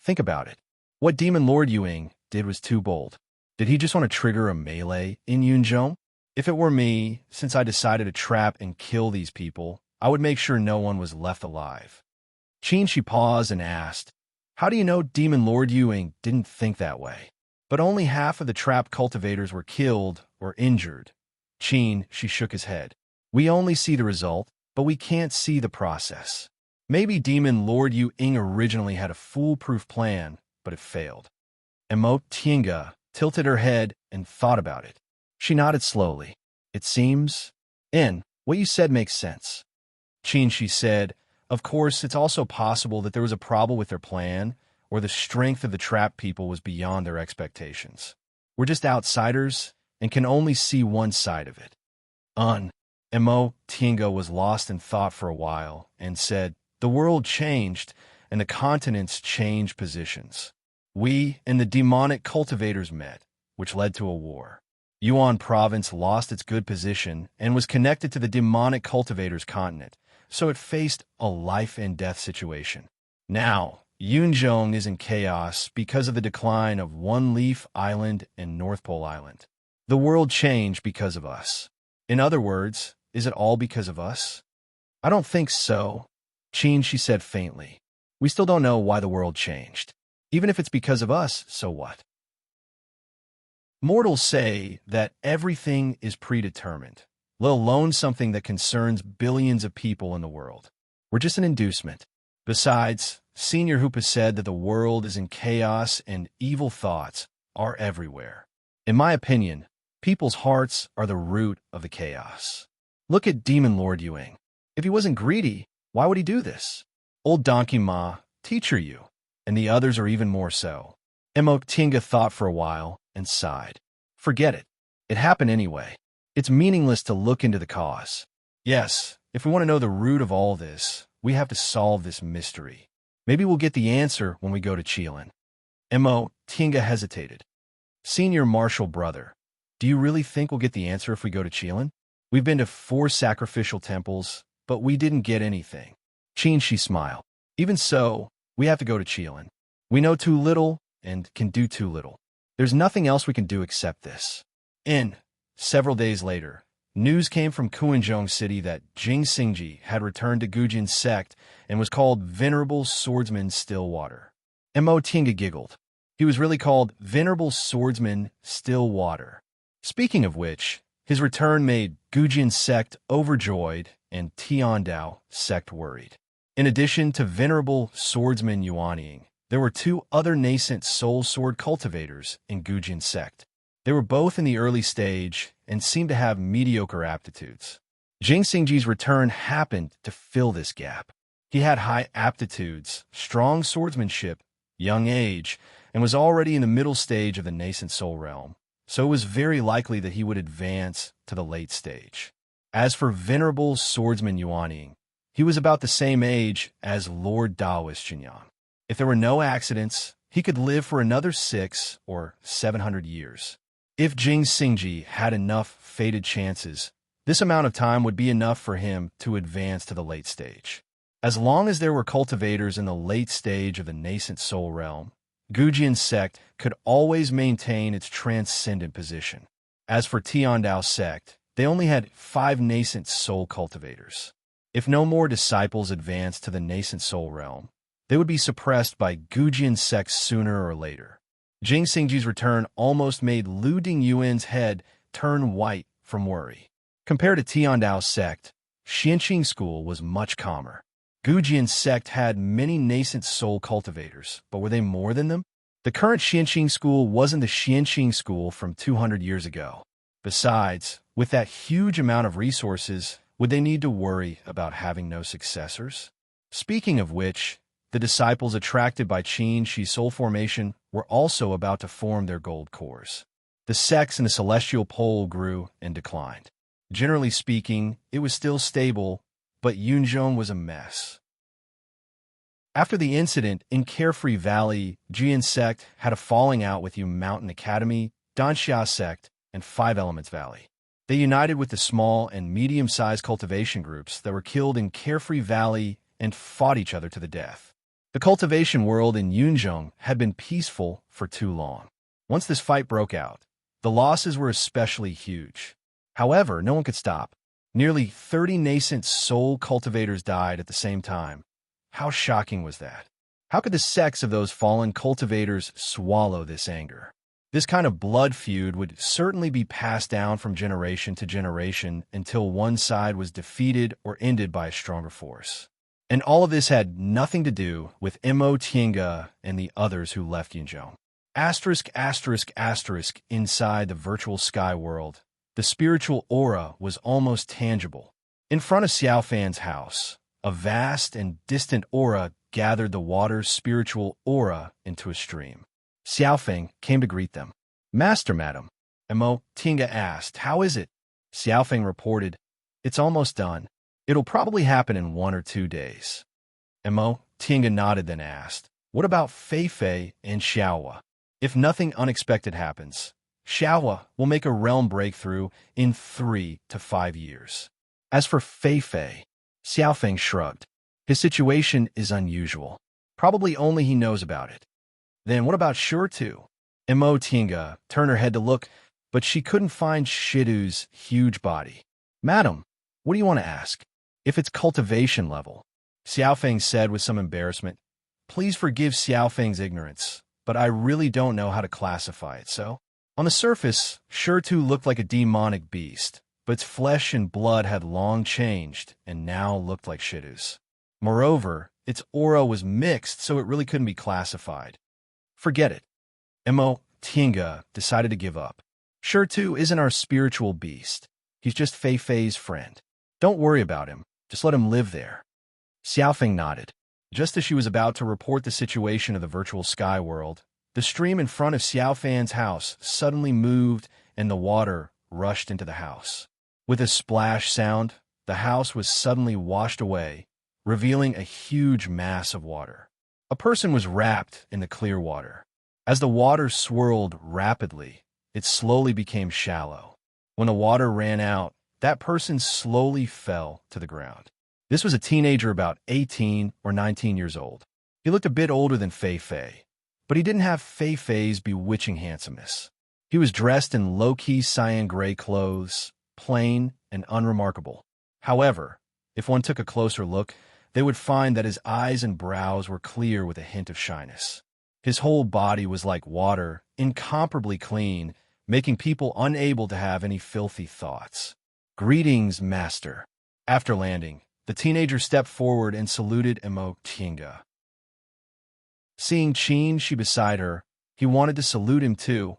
"Think about it. What Demon Lord Yuing did was too bold. Did he just want to trigger a melee in Yunzhong? If it were me, since I decided to trap and kill these people, I would make sure no one was left alive." She paused and asked, "How do you know Demon Lord Yuing didn't think that way?" "But only half of the trapped cultivators were killed or injured." She shook his head. "We only see the result, but we can't see the process. Maybe Demon Lord Yuing originally had a foolproof plan, but it failed." Imo Tinga tilted her head and thought about it. She nodded slowly. "It seems, what you said makes sense." She said, "Of course, it's also possible that there was a problem with their plan, or the strength of the trapped people was beyond their expectations. We're just outsiders and can only see one side of it." Imo Tinga was lost in thought for a while and said, "The world changed and the continents changed positions. We and the demonic cultivators met, which led to a war. Yuan province lost its good position and was connected to the demonic cultivators' continent, so it faced a life-and-death situation. Now, Yunzhong is in chaos because of the decline of One Leaf Island and North Pole Island. The world changed because of us. In other words, is it all because of us?" "I don't think so," she said faintly. "We still don't know why the world changed. Even if it's because of us, so what?" Mortals say that everything is predetermined, let alone something that concerns billions of people in the world. We're just an inducement. Besides, Senior Hoop has said that the world is in chaos and evil thoughts are everywhere. In my opinion, people's hearts are the root of the chaos. Look at Demon Lord Yuing. If he wasn't greedy, why would he do this? Old Donkey Ma, teacher you, and the others are even more so. Imo Tinga thought for a while and sighed. "Forget it. It happened anyway. It's meaningless to look into the cause. Yes, if we want to know the root of all this, we have to solve this mystery. Maybe we'll get the answer when we go to Qilin." Imo Tinga hesitated. "Senior Marshal Brother, do you really think we'll get the answer if we go to Qilin? We've been to 4 sacrificial temples, but we didn't get anything." She smiled. "Even so, we have to go to Qilin. We know too little and can do too little. There's nothing else we can do except this." Several days later, news came from Kuanzhong City that Jing Xingji had returned to Gujin's sect and was called Venerable Swordsman Stillwater. Imo Tinga giggled. He was really called Venerable Swordsman Stillwater. Speaking of which, his return made Gujin sect overjoyed and Tiandao sect worried. In addition to Venerable Swordsman Yuanying, there were 2 other nascent soul sword cultivators in Gujin sect. They were both in the early stage and seemed to have mediocre aptitudes. Jing Xingji's return happened to fill this gap. He had high aptitudes, strong swordsmanship, young age, and was already in the middle stage of the nascent soul realm, so it was very likely that he would advance to the late stage. As for venerable swordsman Yuanying, he was about the same age as Lord Daoist Jinyang. If there were no accidents, he could live for another 600 or 700 years. If Jing Xingji had enough fated chances, this amount of time would be enough for him to advance to the late stage. As long as there were cultivators in the late stage of the nascent soul realm, Gujian's sect could always maintain its transcendent position. As for Tiandao's sect, they only had 5 nascent soul cultivators. If no more disciples advanced to the nascent soul realm, they would be suppressed by Gujian's sect sooner or later. Jing Xingji's return almost made Lu Dingyuan's head turn white from worry. Compared to Tiandao's sect, Xianqing school was much calmer. Gujian's sect had many nascent soul cultivators, but were they more than them? The current Xianqing school wasn't the Xianqing school from 200 years ago. Besides, with that huge amount of resources, would they need to worry about having no successors? Speaking of which, the disciples attracted by Qin Shi's soul formation were also about to form their gold cores. The sects in the celestial pole grew and declined. Generally speaking, it was still stable, but Yunzhong was a mess. After the incident in Carefree Valley, Jian's sect had a falling out with Yu Mountain Academy, Danxia sect, and Five Elements Valley. They united with the small and medium-sized cultivation groups that were killed in Carefree Valley and fought each other to the death. The cultivation world in Yunzhong had been peaceful for too long. Once this fight broke out, the losses were especially huge. However, no one could stop. Nearly 30 nascent soul cultivators died at the same time. How shocking was that? How could the sects of those fallen cultivators swallow this anger? This kind of blood feud would certainly be passed down from generation to generation until one side was defeated or ended by a stronger force. And all of this had nothing to do with Mo Tiange and the others who left Yunzhong. ***** Inside the virtual sky world, the spiritual aura was almost tangible. In front of Xiaofan's house, a vast and distant aura gathered the water's spiritual aura into a stream. Xiaofang came to greet them. "Master, madam," Mo Tiange asked, "how is it?" Xiaofang reported, "It's almost done. It'll probably happen in 1 or 2 days." Mo Tiange nodded, then asked, "What about Fei Fei and Xiaowa? If nothing unexpected happens, Xiaowa will make a realm breakthrough in 3 to 5 years. As for Fei Fei," Xiaofang shrugged. "His situation is unusual. Probably only he knows about it." "Then what about Shurtu?" Mo Tiange turned her head to look, but she couldn't find Shidu's huge body. "Madam, what do you want to ask?" "If it's cultivation level," Xiaofang said with some embarrassment. "Please forgive Xiaofang's ignorance, but I really don't know how to classify it, so..." On the surface, Shurtu looked like a demonic beast, but its flesh and blood had long changed and now looked like Shidu's. Moreover, its aura was mixed, so it really couldn't be classified. "Forget it." Mo Tiange decided to give up. "Shurtu isn't our spiritual beast. He's just Fei Fei's friend. Don't worry about him. Just let him live there." Xiaofang nodded. Just as she was about to report the situation of the virtual sky world, the stream in front of Xiaofan's house suddenly moved and the water rushed into the house. With a splash sound, the house was suddenly washed away, revealing a huge mass of water. A person was wrapped in the clear water. As the water swirled rapidly, it slowly became shallow. When the water ran out, that person slowly fell to the ground. This was a teenager about 18 or 19 years old. He looked a bit older than Fei Fei, but he didn't have Fei Fei's bewitching handsomeness. He was dressed in low-key cyan-gray clothes, plain and unremarkable. However, if one took a closer look, they would find that his eyes and brows were clear with a hint of shyness. His whole body was like water, incomparably clean, making people unable to have any filthy thoughts. "Greetings, master." After landing, the teenager stepped forward and saluted Mo Tiange. Seeing Qin Shi beside her, he wanted to salute him too,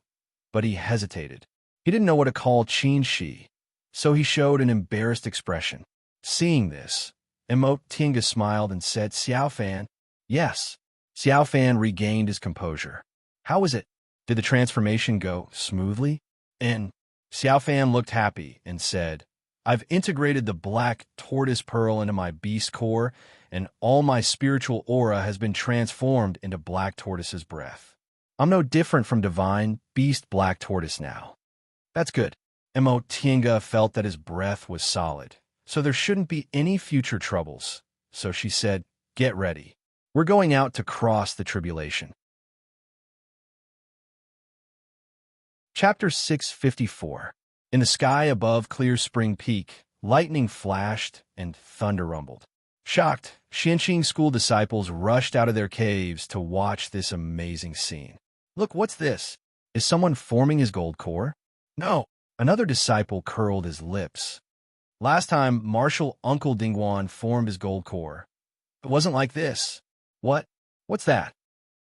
but he hesitated. He didn't know what to call Qin Shi, so he showed an embarrassed expression. Seeing this, Mo Tiange smiled and said, "Xiaofan." "Yes." Xiaofan regained his composure. "How was it? Did the transformation go smoothly?" And Xiaofan looked happy and said, I've integrated the black tortoise pearl into my beast core, and all my spiritual aura has been transformed into black tortoise's breath. I'm no different from divine beast black tortoise now. That's good. Mo Tiange felt that his breath was solid, so there shouldn't be any future troubles. So she said, get ready. We're going out to cross the tribulation. Chapter 654. In the sky above Clear Spring Peak, lightning flashed and thunder rumbled. Shocked, Xianqing school disciples rushed out of their caves to watch this amazing scene. Look, what's this? Is someone forming his gold core? No. Another disciple curled his lips. Last time, Marshal Uncle Dingguan formed his gold core. It wasn't like this. What? What's that?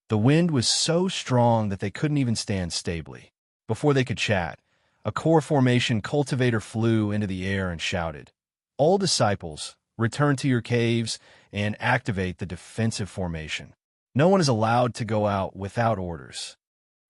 The wind was so strong that they couldn't even stand stably. Before they could chat, a core formation cultivator flew into the air and shouted, all disciples, return to your caves and activate the defensive formation. No one is allowed to go out without orders.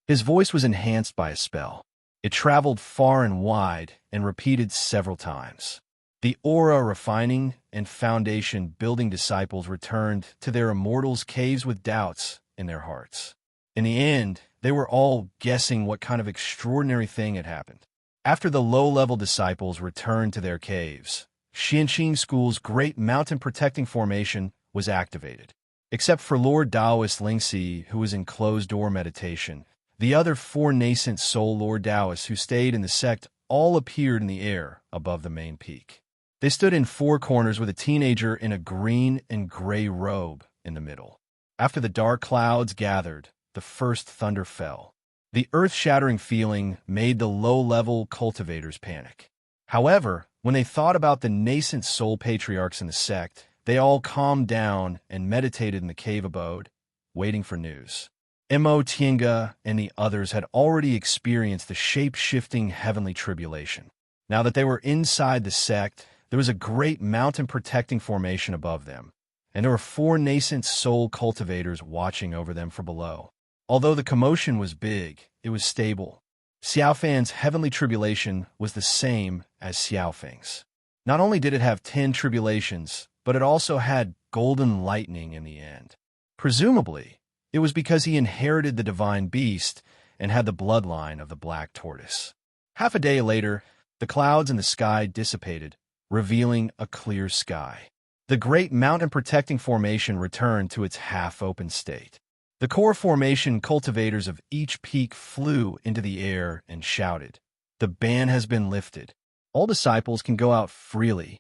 His voice was enhanced by a spell. It traveled far and wide and repeated several times. The aura refining and foundation building disciples returned to their immortals' caves with doubts in their hearts. In the end, they were all guessing what kind of extraordinary thing had happened. After the low-level disciples returned to their caves, Xianqing School's great mountain protecting formation was activated. Except for Lord Taoist Lingxi, who was in closed-door meditation, the other 4 nascent soul Lord Taoists who stayed in the sect all appeared in the air above the main peak. They stood in 4 corners with a teenager in a green and gray robe in the middle. After the dark clouds gathered, the first thunder fell. The earth-shattering feeling made the low-level cultivators panic. However, when they thought about the nascent soul patriarchs in the sect, they all calmed down and meditated in the cave abode, waiting for news. Mo Tiange and the others had already experienced the shape-shifting heavenly tribulation. Now that they were inside the sect, there was a great mountain-protecting formation above them, and there were 4 nascent soul cultivators watching over them from below. Although the commotion was big, it was stable. Xiaofan's heavenly tribulation was the same as Xiaofeng's. Not only did it have 10 tribulations, but it also had golden lightning in the end. Presumably, it was because he inherited the divine beast and had the bloodline of the black tortoise. Half a day later, the clouds in the sky dissipated, revealing a clear sky. The great mountain-protecting formation returned to its half-open state. The core formation cultivators of each peak flew into the air and shouted, "The ban has been lifted. All disciples can go out freely."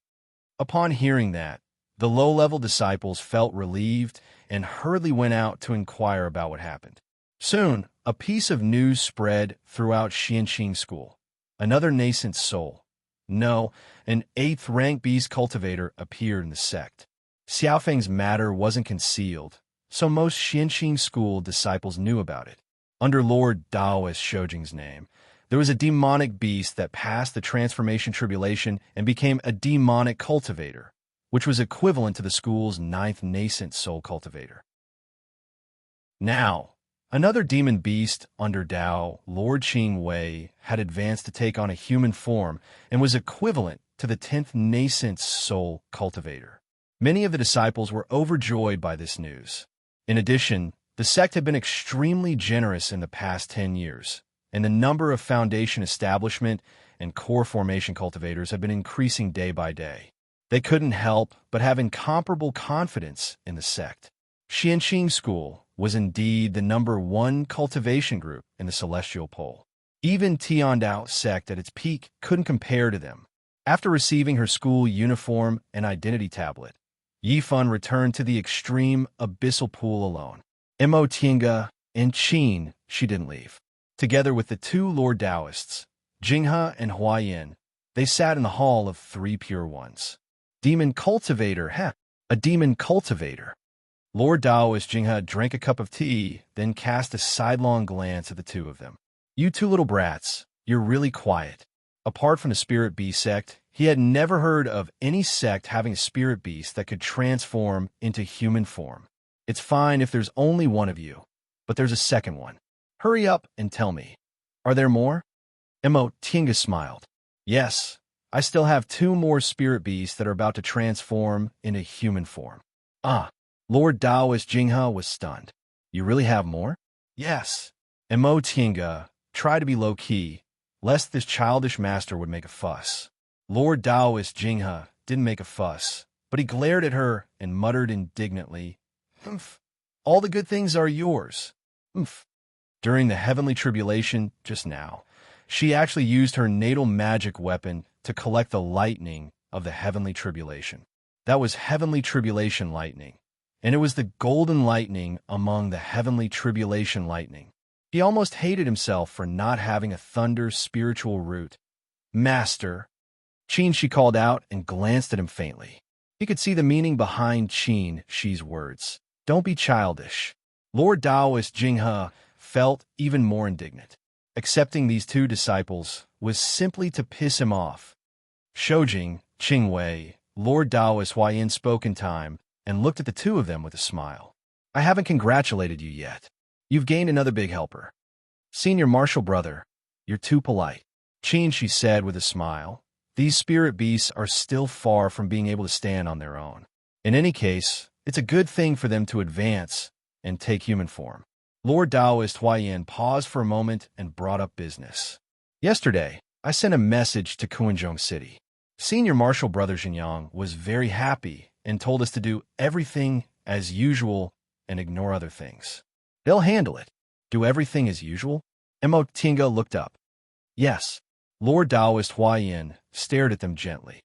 Upon hearing that, the low-level disciples felt relieved and hurriedly went out to inquire about what happened. Soon, a piece of news spread throughout Xianqing School. Another nascent soul, no, an 8th-rank beast cultivator appeared in the sect. Xiaofeng's matter wasn't concealed, so most Xianqing School disciples knew about it. Under Lord Taoist Shoujing's name, there was a demonic beast that passed the transformation tribulation and became a demonic cultivator, which was equivalent to the school's 9th nascent soul cultivator. Now, another demon beast under Tao, Lord Qing Wei, had advanced to take on a human form and was equivalent to the 10th nascent soul cultivator. Many of the disciples were overjoyed by this news. In addition, the sect had been extremely generous in the past 10 years, and the number of foundation establishment and core formation cultivators had been increasing day by day. They couldn't help but have incomparable confidence in the sect. Xianqing School was indeed the #1 cultivation group in the Celestial Pole. Even Tiandao sect at its peak couldn't compare to them. After receiving her school uniform and identity tablet, Yifan returned to the extreme abyssal pool alone. Mo Tiange and Qin she didn't leave. Together with the 2 Lord Taoists, Jinghe and Huayan, they sat in the hall of 3 pure ones. Demon cultivator, a demon cultivator. Lord Taoist Jinghe drank a cup of tea, then cast a sidelong glance at the 2 of them. You 2 little brats, you're really quiet. Apart from the spirit beast sect, he had never heard of any sect having a spirit beast that could transform into human form. It's fine if there's only one of you, but there's a second one. Hurry up and tell me. Are there more? Tinga smiled. Yes, I still have 2 more spirit beasts that are about to transform into human form. Ah, Lord Taoist Jinghe was stunned. You really have more? Yes. Tinga tried to be low-key, lest this childish master would make a fuss. Lord Taoist Jinghe didn't make a fuss, but he glared at her and muttered indignantly, "Humph, all the good things are yours. Humph." During the heavenly tribulation just now, she actually used her natal magic weapon to collect the lightning of the heavenly tribulation. That was heavenly tribulation lightning, and it was the golden lightning among the heavenly tribulation lightning. He almost hated himself for not having a thunder spiritual root. Master, Qin, she called out and glanced at him faintly. He could see the meaning behind She's words. Don't be childish. Lord Taoist Jinghe felt even more indignant. Accepting these 2 disciples was simply to piss him off. Shoujing, Qingwei, Lord Taoist Huayan spoke in time and looked at the 2 of them with a smile. I haven't congratulated you yet. You've gained another big helper. Senior Martial Brother, you're too polite. Qin, she said with a smile. These spirit beasts are still far from being able to stand on their own. In any case, it's a good thing for them to advance and take human form. Lord Taoist Huayan paused for a moment and brought up business. Yesterday, I sent a message to Kuanzhong City. Senior Martial Brother Xinyang was very happy and told us to do everything as usual and ignore other things. They'll handle it. Do everything as usual? Tinga looked up. Yes. Lord Taoist Huayan stared at them gently.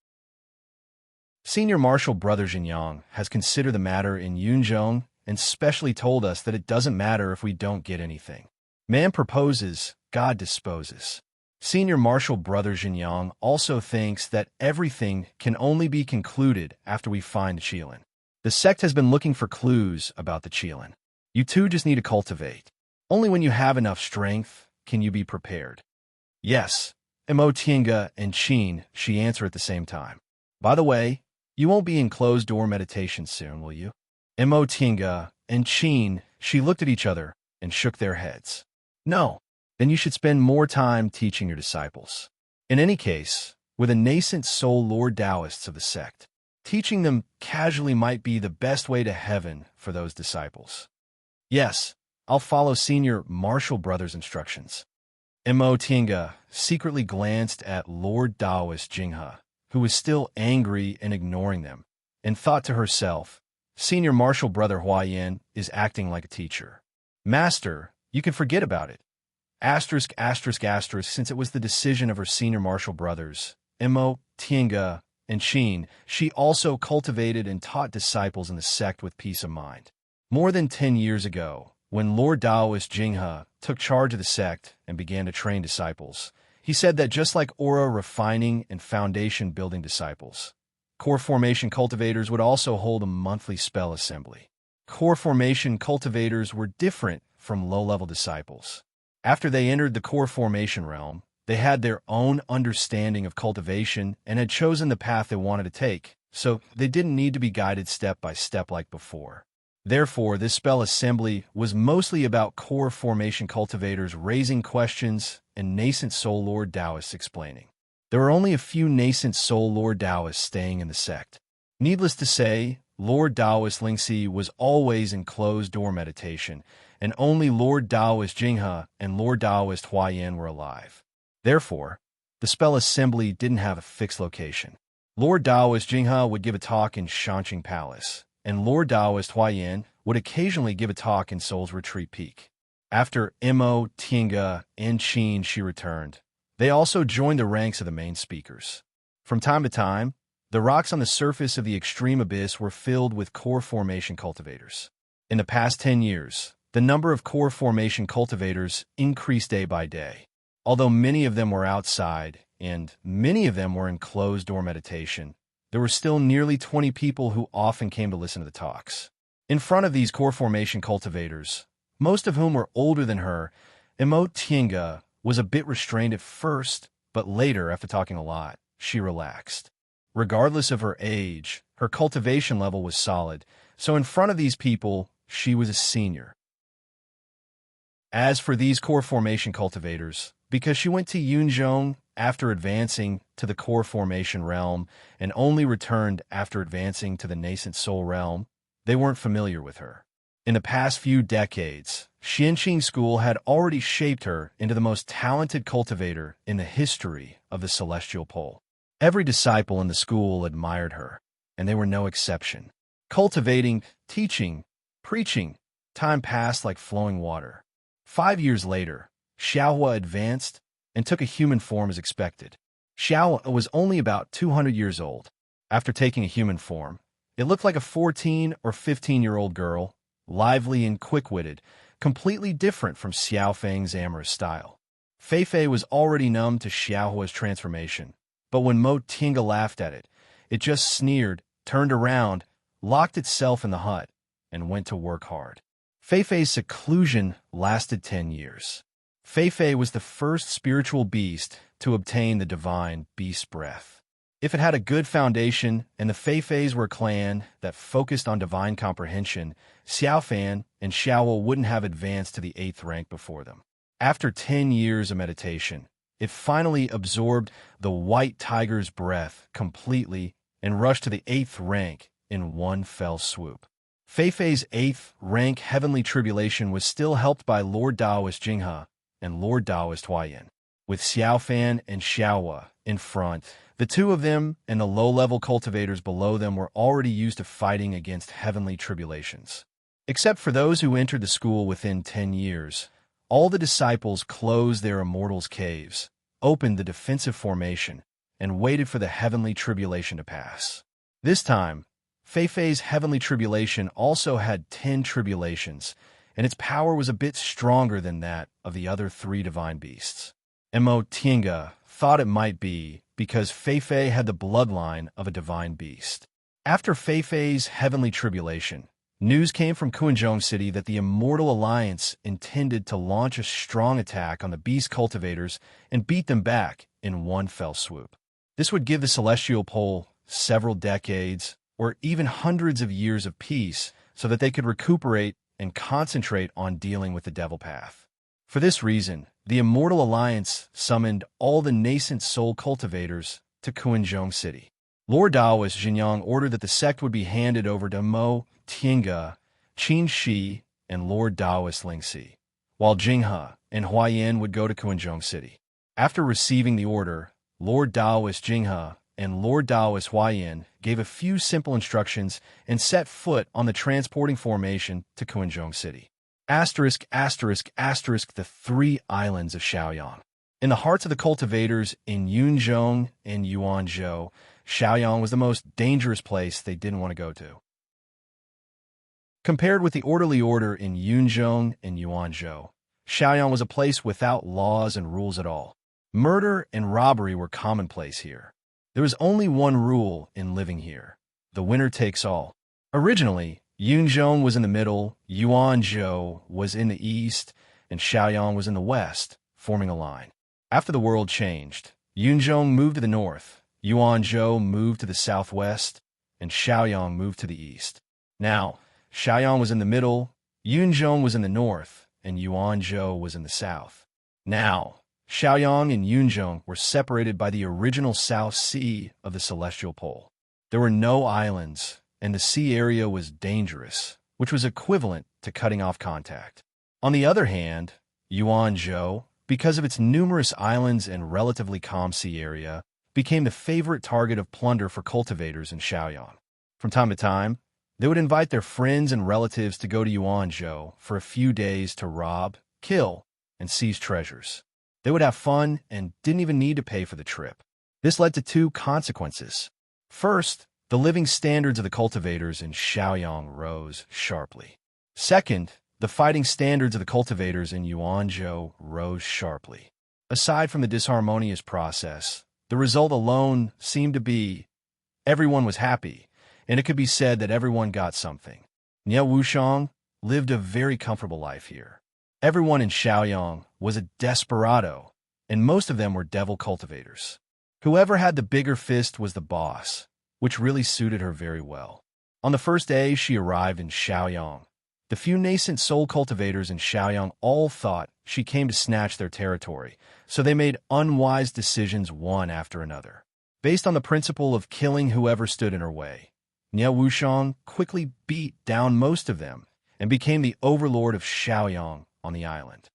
Senior Martial Brother Xinyang has considered the matter in Yunzhong and specially told us that it doesn't matter if we don't get anything. Man proposes, God disposes. Senior Martial Brother Xinyang also thinks that everything can only be concluded after we find the Qilin. The sect has been looking for clues about the Qilin. You 2 just need to cultivate. Only when you have enough strength can you be prepared. Yes, Tinga and Qin, she answered at the same time. By the way, you won't be in closed-door meditation soon, will you? Tinga and Qin, she looked at each other and shook their heads. No, then you should spend more time teaching your disciples. In any case, with a nascent soul Lord Taoists of the sect, teaching them casually might be the best way to heaven for those disciples. Yes, I'll follow Senior Martial Brother's instructions. Tinga secretly glanced at Lord Taoist Jinghe, who was still angry and ignoring them, and thought to herself, Senior Martial Brother Huayan is acting like a teacher. Master, you can forget about it. Asterisk, asterisk, asterisk, since it was the decision of her Senior Martial Brothers, Tinga and Qin, she also cultivated and taught disciples in the sect with peace of mind. More than 10 years ago, when Lord Taoist Jinghe took charge of the sect and began to train disciples, he said that just like aura refining and foundation building disciples, core formation cultivators would also hold a monthly spell assembly. Core formation cultivators were different from low-level disciples. After they entered the core formation realm, they had their own understanding of cultivation and had chosen the path they wanted to take, so they didn't need to be guided step by step like before. Therefore, this spell assembly was mostly about core formation cultivators raising questions and nascent Soul Lord Taoists explaining. There were only a few nascent Soul Lord Taoists staying in the sect. Needless to say, Lord Taoist Lingxi was always in closed-door meditation, and only Lord Taoist Jinghe and Lord Taoist Huayan were alive. Therefore, the spell assembly didn't have a fixed location. Lord Taoist Jinghe would give a talk in Shanqing Palace, and Lord Taoist Huayan would occasionally give a talk in Soul's Retreat Peak. After Tinga and Qin she returned, they also joined the ranks of the main speakers. From time to time, the rocks on the surface of the extreme abyss were filled with core formation cultivators. In the past 10 years, the number of core formation cultivators increased day by day. Although many of them were outside, and many of them were in closed-door meditation, there were still nearly 20 people who often came to listen to the talks. In front of these core formation cultivators, most of whom were older than her, Tinga was a bit restrained at first, but later, after talking a lot, she relaxed. Regardless of her age, her cultivation level was solid, so in front of these people, she was a senior. As for these core formation cultivators, because she went to Yunzhong after advancing to the core formation realm and only returned after advancing to the nascent soul realm, they weren't familiar with her. In the past few decades, Xianqing School had already shaped her into the most talented cultivator in the history of the Celestial Pole. Every disciple in the school admired her, and they were no exception. Cultivating, teaching, preaching, time passed like flowing water. 5 years later, Xiaohua advanced and took a human form as expected. Xiaohua was only about 200 years old. After taking a human form, it looked like a 14 or 15-year-old girl, lively and quick-witted, completely different from Xiaofeng's amorous style. Feifei was already numb to Xiaohua's transformation, but when Mo Tinga laughed at it, it just sneered, turned around, locked itself in the hut, and went to work hard. Feifei's seclusion lasted 10 years. Feifei was the first spiritual beast to obtain the divine beast breath. If it had a good foundation and the Feifeis were a clan that focused on divine comprehension, Xiaofan and Xiaohua wouldn't have advanced to the 8th rank before them. After 10 years of meditation, it finally absorbed the white tiger's breath completely and rushed to the 8th rank in one fell swoop. Feifei's 8th rank heavenly tribulation was still helped by Lord Taoist Jinghe and Lord Taoist Huayan. With Xiaofan and Xiaohua in front, the two of them and the low-level cultivators below them were already used to fighting against heavenly tribulations. Except for those who entered the school within 10 years, all the disciples closed their immortals' caves, opened the defensive formation, and waited for the heavenly tribulation to pass. This time, Feifei's heavenly tribulation also had 10 tribulations, and its power was a bit stronger than that of the other 3 divine beasts. Mo Tinga thought it might be because Feifei had the bloodline of a divine beast. After Feifei's heavenly tribulation, news came from Kuanzhong City that the Immortal Alliance intended to launch a strong attack on the beast cultivators and beat them back in one fell swoop. This would give the Celestial Pole several decades or even hundreds of years of peace so that they could recuperate and concentrate on dealing with the devil path. For this reason, the Immortal Alliance summoned all the nascent soul cultivators to Kuanzhong City. Lord Taoist Jinyang ordered that the sect would be handed over to Mo Tinga, Qin Shi, and Lord Taoist Lingxi, while Jinghe and Huayan would go to Kuanzhong City. After receiving the order, Lord Taoist Jinghe and Lord Taoist Huayan gave a few simple instructions and set foot on the transporting formation to Kuanzhong City. Asterisk, asterisk, asterisk, the 3 islands of Shaoyang. In the hearts of the cultivators in Yunzhong and Yuanzhou, Shaoyang was the most dangerous place they didn't want to go to. Compared with the orderly order in Yunzhong and Yuanzhou, Shaoyang was a place without laws and rules at all. Murder and robbery were commonplace here. There was only one rule in living here: the winner takes all. Originally, Yunzhong was in the middle, Yuanzhou was in the east, and Shaoyang was in the west, forming a line. After the world changed, Yunzhong moved to the north, Yuanzhou moved to the southwest, and Shaoyang moved to the east. Now, Shaoyang was in the middle, Yunzhong was in the north, and Yuanzhou was in the south. Now, Shaoyang and Yunzhong were separated by the original South Sea of the Celestial Pole. There were no islands, and the sea area was dangerous, which was equivalent to cutting off contact. On the other hand, Yuanzhou, because of its numerous islands and relatively calm sea area, became the favorite target of plunder for cultivators in Shaoyang. From time to time, they would invite their friends and relatives to go to Yuanzhou for a few days to rob, kill, and seize treasures. They would have fun and didn't even need to pay for the trip. This led to 2 consequences. First, the living standards of the cultivators in Shaoyang rose sharply. Second, the fighting standards of the cultivators in Yuanzhou rose sharply. Aside from the disharmonious process, the result alone seemed to be everyone was happy, and it could be said that everyone got something. Nie Wushang lived a very comfortable life here. Everyone in Shaoyang was a desperado, and most of them were devil cultivators. Whoever had the bigger fist was the boss, which really suited her very well. On the first day she arrived in Shaoyang, the few nascent soul cultivators in Shaoyang all thought she came to snatch their territory, so they made unwise decisions one after another. Based on the principle of killing whoever stood in her way, Niao Wuxiang quickly beat down most of them and became the overlord of Shaoyang on the island.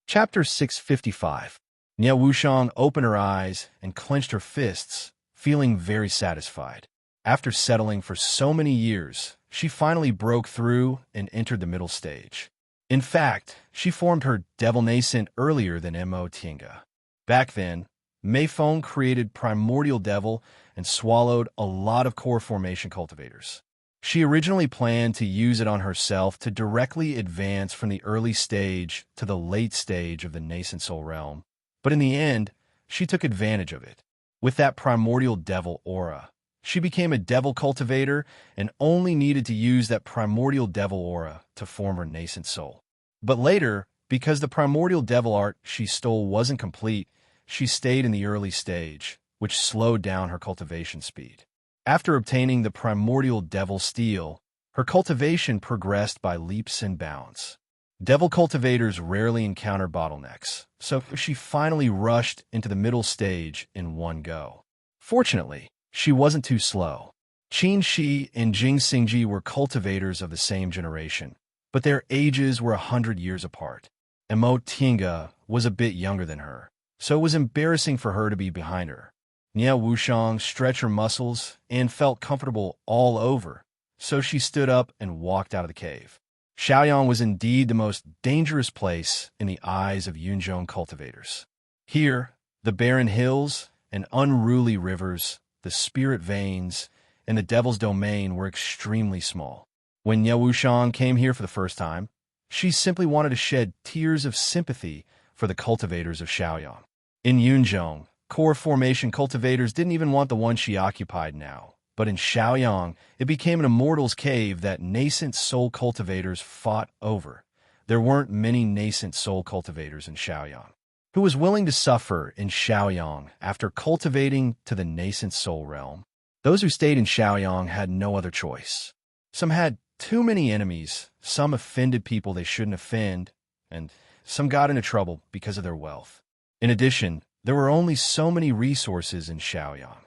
Chapter 655. Niao Wuxiang opened her eyes and clenched her fists, feeling very satisfied. After settling for so many years, she finally broke through and entered the middle stage. In fact, she formed her devil nascent earlier than Mo Tinga. Back then, Mei Feng created primordial devil and swallowed a lot of core formation cultivators. She originally planned to use it on herself to directly advance from the early stage to the late stage of the nascent soul realm, but in the end, she took advantage of it. With that primordial devil aura, she became a devil cultivator and only needed to use that primordial devil aura to form her nascent soul. But later, because the primordial devil art she stole wasn't complete, she stayed in the early stage, which slowed down her cultivation speed. After obtaining the primordial devil steel, her cultivation progressed by leaps and bounds. Devil cultivators rarely encounter bottlenecks, so she finally rushed into the middle stage in one go. Fortunately, she wasn't too slow. Qin Shi and Jing Xingji were cultivators of the same generation, but their ages were 100 years apart. And Mo Tinga was a bit younger than her, so it was embarrassing for her to be behind her. Niao Wuxiang stretched her muscles and felt comfortable all over, so she stood up and walked out of the cave. Shaoyang was indeed the most dangerous place in the eyes of Yunzhong cultivators. Here, the barren hills and unruly rivers, the spirit veins, and the devil's domain were extremely small. When Niao Wuxiang came here for the first time, she simply wanted to shed tears of sympathy for the cultivators of Shaoyang. In Yunzhong, core formation cultivators didn't even want the one she occupied now, but in Shaoyang, it became an immortal's cave that nascent soul cultivators fought over. There weren't many nascent soul cultivators in Shaoyang. Who was willing to suffer in Shaoyang after cultivating to the nascent soul realm? Those who stayed in Shaoyang had no other choice. Some had too many enemies, some offended people they shouldn't offend, and some got into trouble because of their wealth. In addition, there were only so many resources in Shaoyang.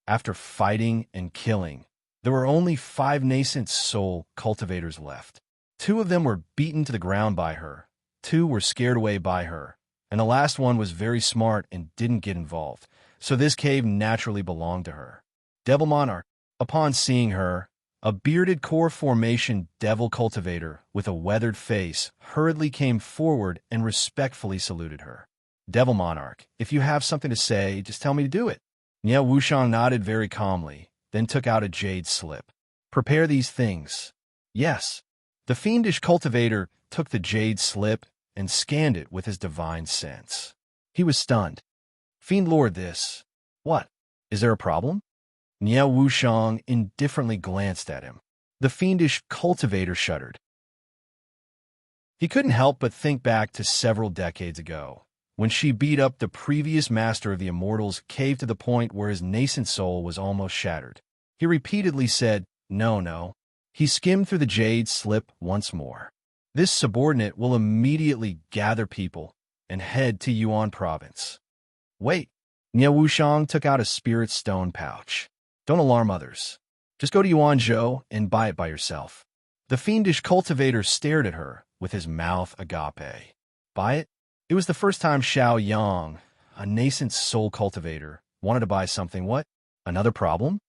After fighting and killing, there were only 5 nascent soul cultivators left. 2 of them were beaten to the ground by her, 2 were scared away by her, and the last one was very smart and didn't get involved, so this cave naturally belonged to her. Devil Monarch. Upon seeing her, a bearded core formation devil cultivator with a weathered face hurriedly came forward and respectfully saluted her. Devil Monarch, if you have something to say, just tell me to do it. Niao Wuxiang nodded very calmly, then took out a jade slip. Prepare these things. Yes. The fiendish cultivator took the jade slip and scanned it with his divine sense. He was stunned. Fiend Lord, this. What? Is there a problem? Niao Wuxiang indifferently glanced at him. The fiendish cultivator shuddered. He couldn't help but think back to several decades ago, when she beat up the previous master of the Immortals' cave to the point where his nascent soul was almost shattered. He repeatedly said, "No, no." He skimmed through the jade slip once more. This subordinate will immediately gather people and head to Yuan province. Wait. Niao Wuxiang took out a spirit stone pouch. Don't alarm others. Just go to Yuanzhou and buy it by yourself. The fiendish cultivator stared at her with his mouth agape. Buy it? It was the first time Xiao Yang, a nascent soul cultivator, wanted to buy something. What? Another problem?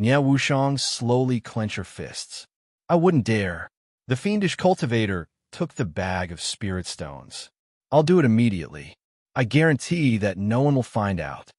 Niao Wuxiang slowly clenched her fists. I wouldn't dare. The fiendish cultivator took the bag of spirit stones. I'll do it immediately. I guarantee that no one will find out.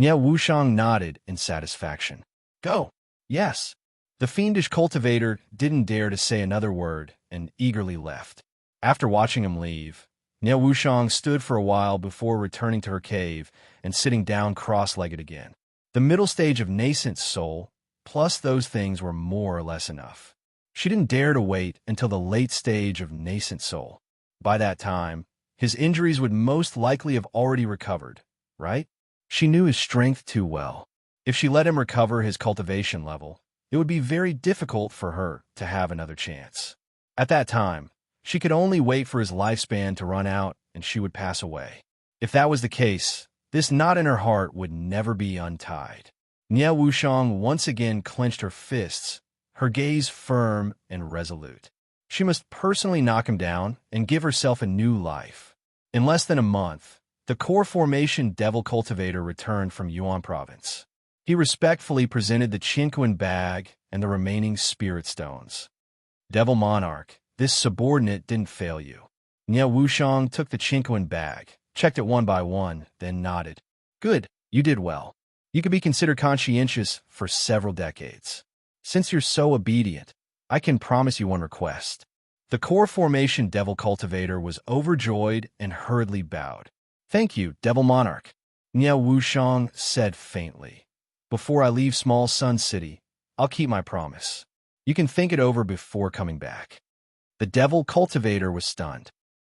Niao Wuxiang nodded in satisfaction. Go. Yes. The fiendish cultivator didn't dare to say another word and eagerly left. After watching him leave, Niao Wuxiang stood for a while before returning to her cave and sitting down cross-legged again. The middle stage of nascent soul, plus those things were more or less enough. She didn't dare to wait until the late stage of nascent soul. By that time, his injuries would most likely have already recovered, right? She knew his strength too well. If she let him recover his cultivation level, it would be very difficult for her to have another chance. At that time, she could only wait for his lifespan to run out and she would pass away. If that was the case, this knot in her heart would never be untied. Niao Wushang once again clenched her fists, her gaze firm and resolute. She must personally knock him down and give herself a new life. In less than a month, the core formation devil cultivator returned from Yuan province. He respectfully presented the Qinquan bag and the remaining spirit stones. Devil Monarch, this subordinate didn't fail you. Niao Wushang took the Qinquan bag, checked it one by one, then nodded. Good, you did well. You could be considered conscientious for several decades. Since you're so obedient, I can promise you one request. The core formation devil cultivator was overjoyed and hurriedly bowed. Thank you, Devil Monarch, Niao Wushang said faintly. Before I leave Small Sun City, I'll keep my promise. You can think it over before coming back. The devil cultivator was stunned.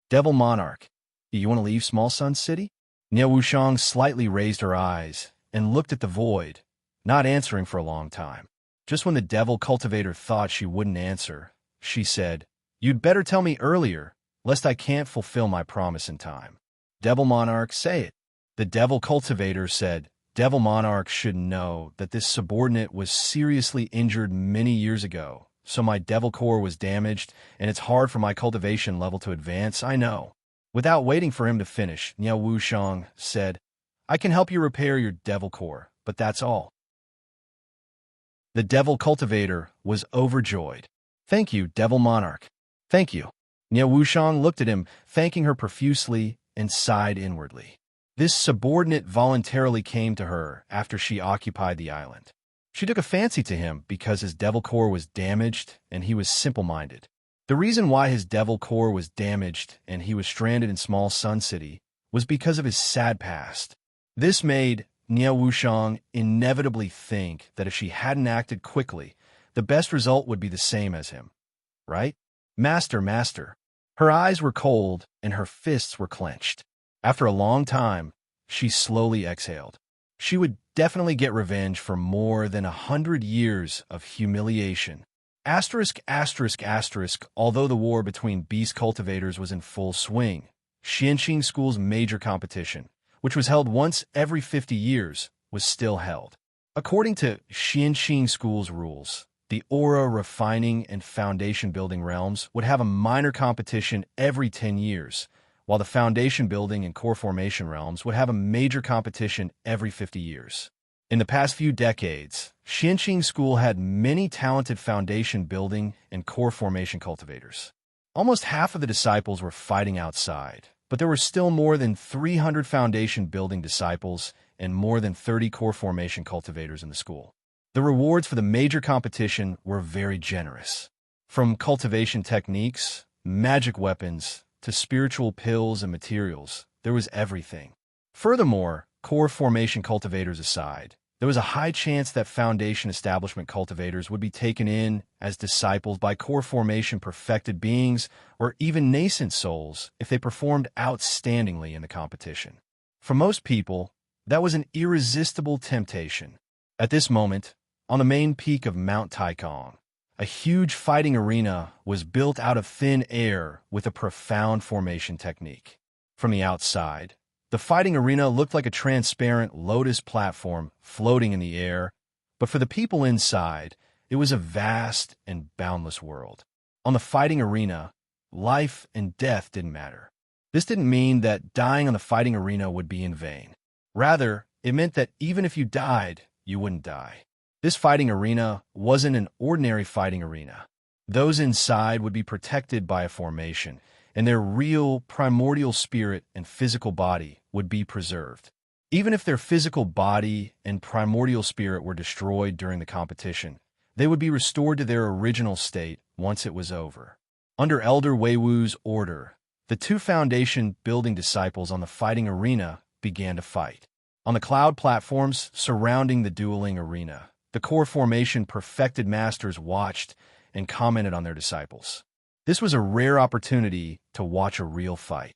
Devil Monarch, do you want to leave Small Sun City? Niao Wushang slightly raised her eyes and looked at the void, not answering for a long time. Just when the devil cultivator thought she wouldn't answer, she said, You'd better tell me earlier, lest I can't fulfill my promise in time. Devil Monarch, say it. The devil cultivator said, Devil Monarch should know that this subordinate was seriously injured many years ago, so my devil core was damaged, and it's hard for my cultivation level to advance, I know. Without waiting for him to finish, Niao Wushang said, I can help you repair your devil core, but that's all. The devil cultivator was overjoyed. Thank you, Devil Monarch. Thank you. Niao Wushang looked at him, thanking her profusely, and sighed inwardly. This subordinate voluntarily came to her after she occupied the island. She took a fancy to him because his devil core was damaged and he was simple-minded. The reason why his devil core was damaged and he was stranded in Small Sun City was because of his sad past. This made Niao Wushang inevitably think that if she hadn't acted quickly, the best result would be the same as him. Right? Master, master. Her eyes were cold and her fists were clenched. After a long time, she slowly exhaled. She would definitely get revenge for more than 100 years of humiliation. Asterisk, asterisk, asterisk, although the war between beast cultivators was in full swing, Xianxing School's major competition, which was held once every 50 years, was still held. According to Xianxing School's rules, the aura refining and foundation building realms would have a minor competition every 10 years, while the foundation building and core formation realms would have a major competition every 50 years. In the past few decades, Xianxing School had many talented foundation building and core formation cultivators. Almost half of the disciples were fighting outside, but there were still more than 300 foundation building disciples and more than 30 core formation cultivators in the school. The rewards for the major competition were very generous. From cultivation techniques, magic weapons, to spiritual pills and materials, there was everything. Furthermore, core formation cultivators aside, there was a high chance that foundation establishment cultivators would be taken in as disciples by core formation perfected beings or even nascent souls if they performed outstandingly in the competition. For most people, that was an irresistible temptation. At this moment, on the main peak of Mount Taikong, a huge fighting arena was built out of thin air with a profound formation technique. From the outside, the fighting arena looked like a transparent lotus platform floating in the air, but for the people inside, it was a vast and boundless world. On the fighting arena, life and death didn't matter. This didn't mean that dying on the fighting arena would be in vain. Rather, it meant that even if you died, you wouldn't die. This fighting arena wasn't an ordinary fighting arena. Those inside would be protected by a formation, and their real primordial spirit and physical body would be preserved. Even if their physical body and primordial spirit were destroyed during the competition, they would be restored to their original state once it was over. Under Elder Weiwu's order, the two foundation building disciples on the fighting arena began to fight. On the cloud platforms surrounding the dueling arena, the core formation perfected masters watched and commented on their disciples. This was a rare opportunity to watch a real fight.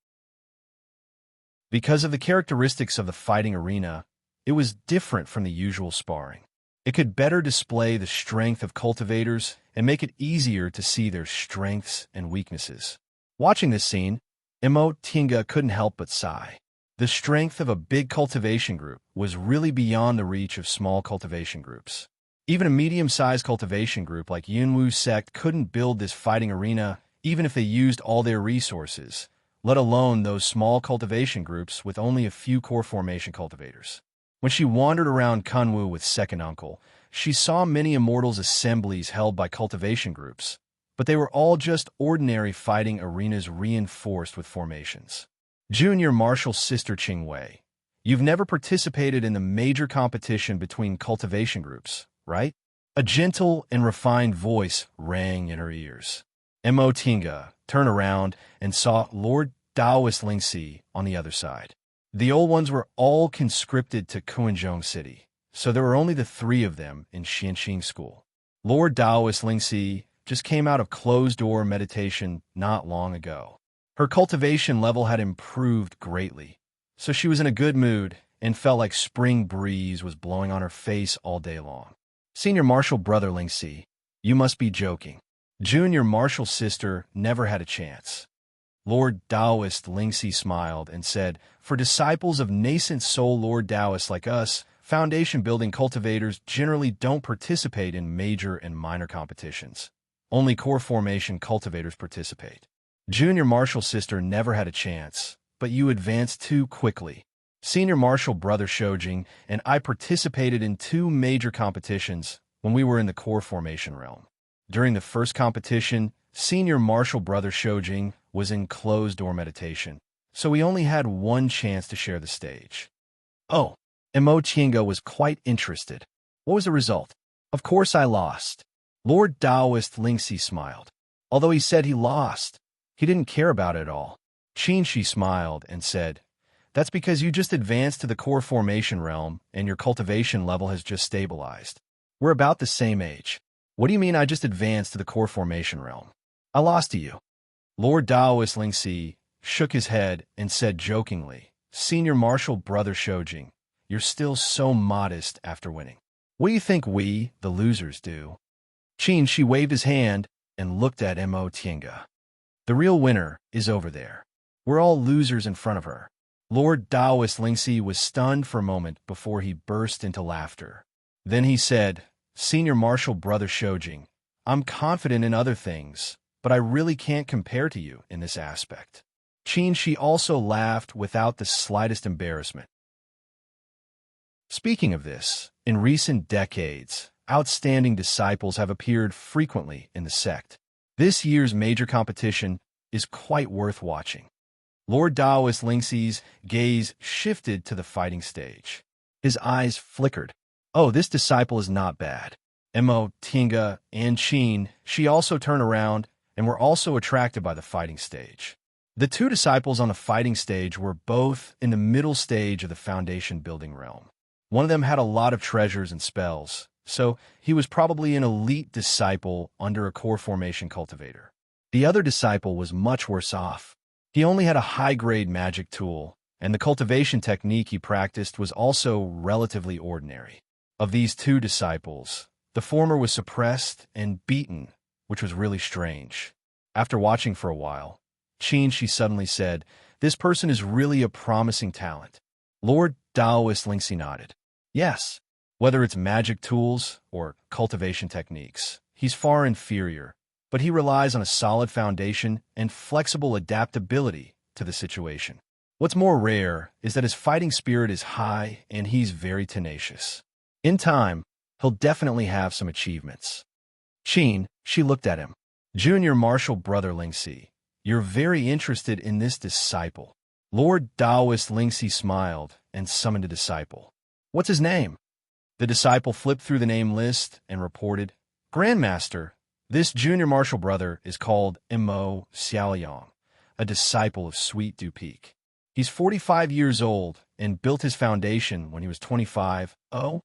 Because of the characteristics of the fighting arena, it was different from the usual sparring. It could better display the strength of cultivators and make it easier to see their strengths and weaknesses. Watching this scene, Tinga couldn't help but sigh. The strength of a big cultivation group was really beyond the reach of small cultivation groups. Even a medium-sized cultivation group like Yunwu sect couldn't build this fighting arena even if they used all their resources, let alone those small cultivation groups with only a few core formation cultivators. When she wandered around Kunwu with Second Uncle, she saw many immortals assemblies held by cultivation groups, but they were all just ordinary fighting arenas reinforced with formations. Junior Marshal Sister Qingwei, you've never participated in the major competition between cultivation groups, right? A gentle and refined voice rang in her ears. Tinga turned around and saw Lord Daoist Lingxi on the other side. The old ones were all conscripted to Kuanzhong City, so there were only the three of them in Xianxing School. Lord Daoist Lingxi just came out of closed-door meditation not long ago. Her cultivation level had improved greatly, so she was in a good mood and felt like spring breeze was blowing on her face all day long. Senior Marshal Brother Lingxi, you must be joking. Junior Marshal Sister never had a chance. Lord Daoist Lingxi smiled and said, for disciples of nascent soul Lord Daoist like us, foundation-building cultivators generally don't participate in major and minor competitions. Only core formation cultivators participate. Junior Marshal Sister never had a chance, but you advanced too quickly. Senior Marshal Brother Shoujing and I participated in 2 major competitions when we were in the core formation realm. During the first competition, Senior Marshal Brother Shoujing was in closed-door meditation, so we only had 1 chance to share the stage. Oh, Tinga was quite interested. What was the result? Of course I lost. Lord Daoist Lingxi smiled. Although he said he lost, he didn't care about it at all. Qinshi smiled and said, that's because you just advanced to the core formation realm and your cultivation level has just stabilized. We're about the same age. What do you mean I just advanced to the core formation realm? I lost to you. Lord Daoist Lingxi shook his head and said jokingly, Senior Marshal Brother Shoujing, you're still so modest after winning. What do you think we, the losers, do? Qinshi waved his hand and looked at Tinga. The real winner is over there. We're all losers in front of her. Lord Daoist Lingxi was stunned for a moment before he burst into laughter. Then he said, Senior Marshal Brother Shoujing, I'm confident in other things, but I really can't compare to you in this aspect. Qinshi also laughed without the slightest embarrassment. Speaking of this, in recent decades, outstanding disciples have appeared frequently in the sect. This year's major competition is quite worth watching. Lord Daoist Lingxi's gaze shifted to the fighting stage. His eyes flickered. Oh, this disciple is not bad. Tinga and Qin, she also turned around and were also attracted by the fighting stage. The 2 disciples on the fighting stage were both in the middle stage of the foundation building realm. One of them had a lot of treasures and spells, so he was probably an elite disciple under a core formation cultivator. The other disciple was much worse off. He only had a high-grade magic tool, and the cultivation technique he practiced was also relatively ordinary. Of these 2 disciples, the former was suppressed and beaten, which was really strange. After watching for a while, she suddenly said, this person is really a promising talent. Lord Daoist Lingxi nodded. Yes, whether it's magic tools or cultivation techniques, he's far inferior, but he relies on a solid foundation and flexible adaptability to the situation. What's more rare is that his fighting spirit is high and he's very tenacious. In time, he'll definitely have some achievements. Qin, she looked at him. Junior Marshal Brother Lingxi, you're very interested in this disciple. Lord Daoist Lingxi smiled and summoned a disciple. What's his name? The disciple flipped through the name list and reported, Grandmaster, this junior martial brother is called Mo Xiaoyang, a disciple of Sweet Du Peak. He's 45 years old and built his foundation when he was 25. Oh?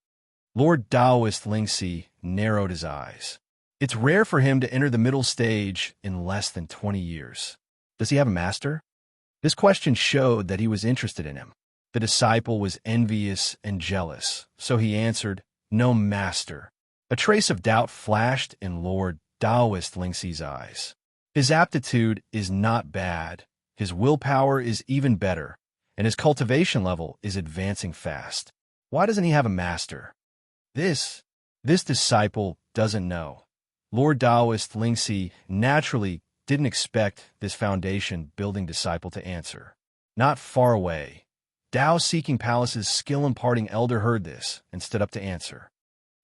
Lord Daoist Lingxi narrowed his eyes. It's rare for him to enter the middle stage in less than 20 years. Does he have a master? This question showed that he was interested in him. The disciple was envious and jealous, so he answered, No master. A trace of doubt flashed in Lord Taoist Lingxi's eyes. His aptitude is not bad, his willpower is even better, and his cultivation level is advancing fast. Why doesn't he have a master? This disciple doesn't know. Lord Taoist Lingxi naturally didn't expect this foundation-building disciple to answer. Not far away, Tao-seeking palace's skill-imparting elder heard this and stood up to answer.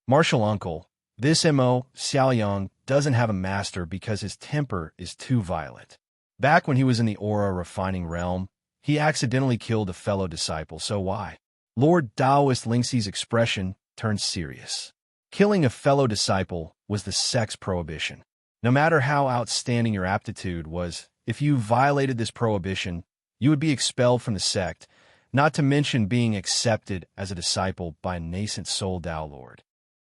Martial uncle, this Mo Xiaoyang doesn't have a master because his temper is too violent. Back when he was in the aura refining realm, he accidentally killed a fellow disciple, so why? Lord Taoist Lingxi's expression turned serious. Killing a fellow disciple was the sect's prohibition. No matter how outstanding your aptitude was, if you violated this prohibition, you would be expelled from the sect, not to mention being accepted as a disciple by a nascent soul Tao Lord.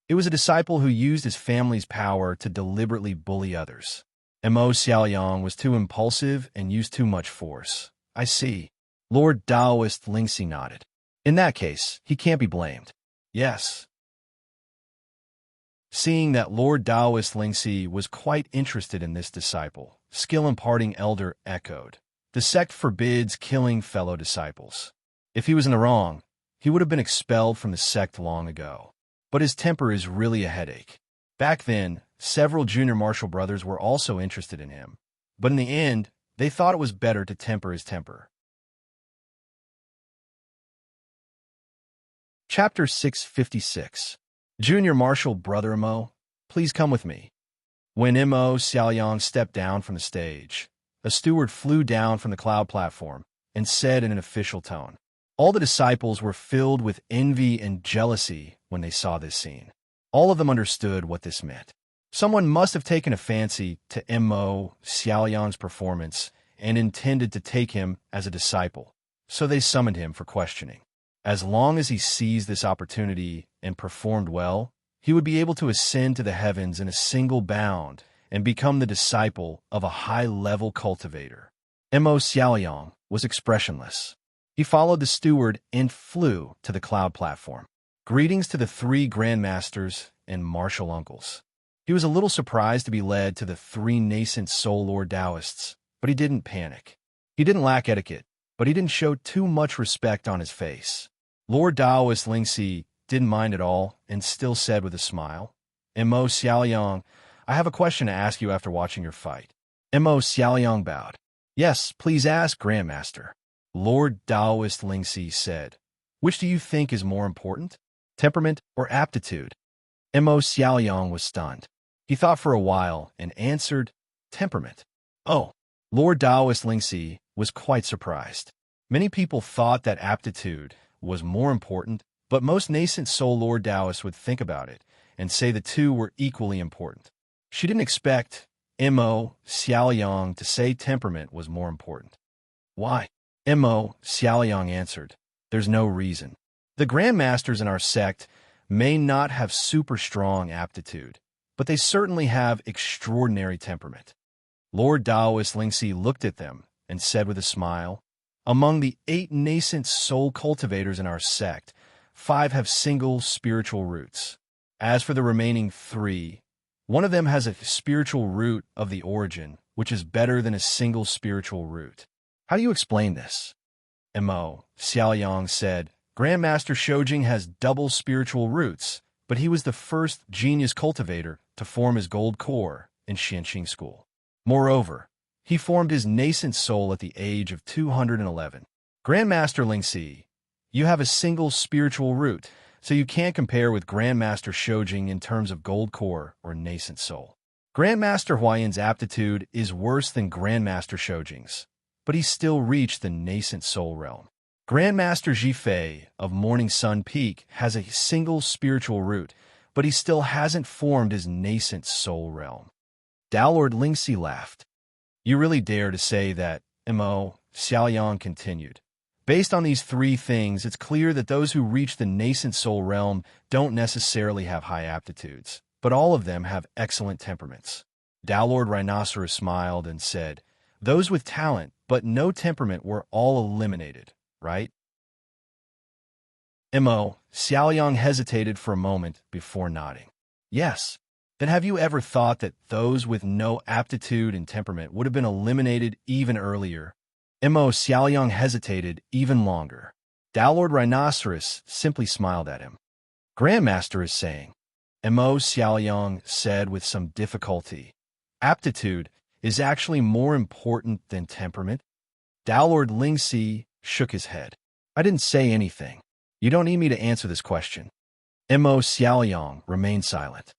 It was a disciple who used his family's power to deliberately bully others. Mo Xiaoyang was too impulsive and used too much force. I see. Lord Taoist Lingxi nodded. In that case, he can't be blamed. Yes. Seeing that Lord Taoist Lingxi was quite interested in this disciple, skill-imparting elder echoed. The sect forbids killing fellow disciples. If he was in the wrong, he would have been expelled from the sect long ago. But his temper is really a headache. Back then, several junior martial brothers were also interested in him. But in the end, they thought it was better to temper his temper. Chapter 656. Junior Martial Brother Mo, please come with me. When Mo Xiaoyang stepped down from the stage, a steward flew down from the cloud platform and said in an official tone. All the disciples were filled with envy and jealousy when they saw this scene. All of them understood what this meant. Someone must have taken a fancy to Mo Xiaoyang's performance and intended to take him as a disciple, so they summoned him for questioning. As long as he seized this opportunity and performed well, he would be able to ascend to the heavens in a single bound and become the disciple of a high-level cultivator. Mo Xiaoyang was expressionless. He followed the steward and flew to the cloud platform. Greetings to the three grandmasters and martial uncles. He was a little surprised to be led to the three nascent soul lord Taoists, but he didn't panic. He didn't lack etiquette, but he didn't show too much respect on his face. Lord Taoist Lingxi didn't mind at all and still said with a smile, Mo Xiaoyang, I have a question to ask you after watching your fight. Mo Xiaoyang bowed. Yes, please ask, Grandmaster. Lord Taoist Lingxi said, which do you think is more important, temperament or aptitude? Mo Xiaoyang was stunned. He thought for a while and answered, temperament. Oh, Lord Taoist Lingxi was quite surprised. Many people thought that aptitude was more important, but most nascent soul lord Taoists would think about it and say the two were equally important. She didn't expect Mo Xiaoyang to say temperament was more important. Why? Mo Xiaoyang answered, there's no reason. The grandmasters in our sect may not have super strong aptitude, but they certainly have extraordinary temperament. Lord Taoist Lingxi looked at them and said with a smile, among the 8 nascent soul cultivators in our sect, 5 have single spiritual roots. As for the remaining 3, one of them has a spiritual root of the origin, which is better than a single spiritual root. How do you explain this? Mo Xiaoyang said, Grandmaster Shoujing has double spiritual roots, but he was the first genius cultivator to form his gold core in Xianxing School. Moreover, he formed his nascent soul at the age of 211. Grandmaster Lingxi, you have a single spiritual root, so you can't compare with Grandmaster Shoujing in terms of gold core or nascent soul. Grandmaster Huayan's aptitude is worse than Grandmaster Shoujing's, but he still reached the nascent soul realm. Grandmaster Zhifei of Morning Sun Peak has a single spiritual root, but he still hasn't formed his nascent soul realm. Tao Lord Lingxi laughed. You really dare to say that, Mo Xiaoyang continued. Based on these 3 things, it's clear that those who reach the nascent soul realm don't necessarily have high aptitudes, but all of them have excellent temperaments. Tao Lord Rhinoceros smiled and said, those with talent but no temperament were all eliminated, right? Mo Xiaoyang hesitated for a moment before nodding. Yes. Then have you ever thought that those with no aptitude and temperament would have been eliminated even earlier? Mo Xiaoyang hesitated even longer. Lord Rhinoceros simply smiled at him. Grandmaster is saying, Mo Xiaoyang said with some difficulty, aptitude is actually more important than temperament? Lord Lingxi shook his head. I didn't say anything. You don't need me to answer this question. Mo Xiaoyang remained silent.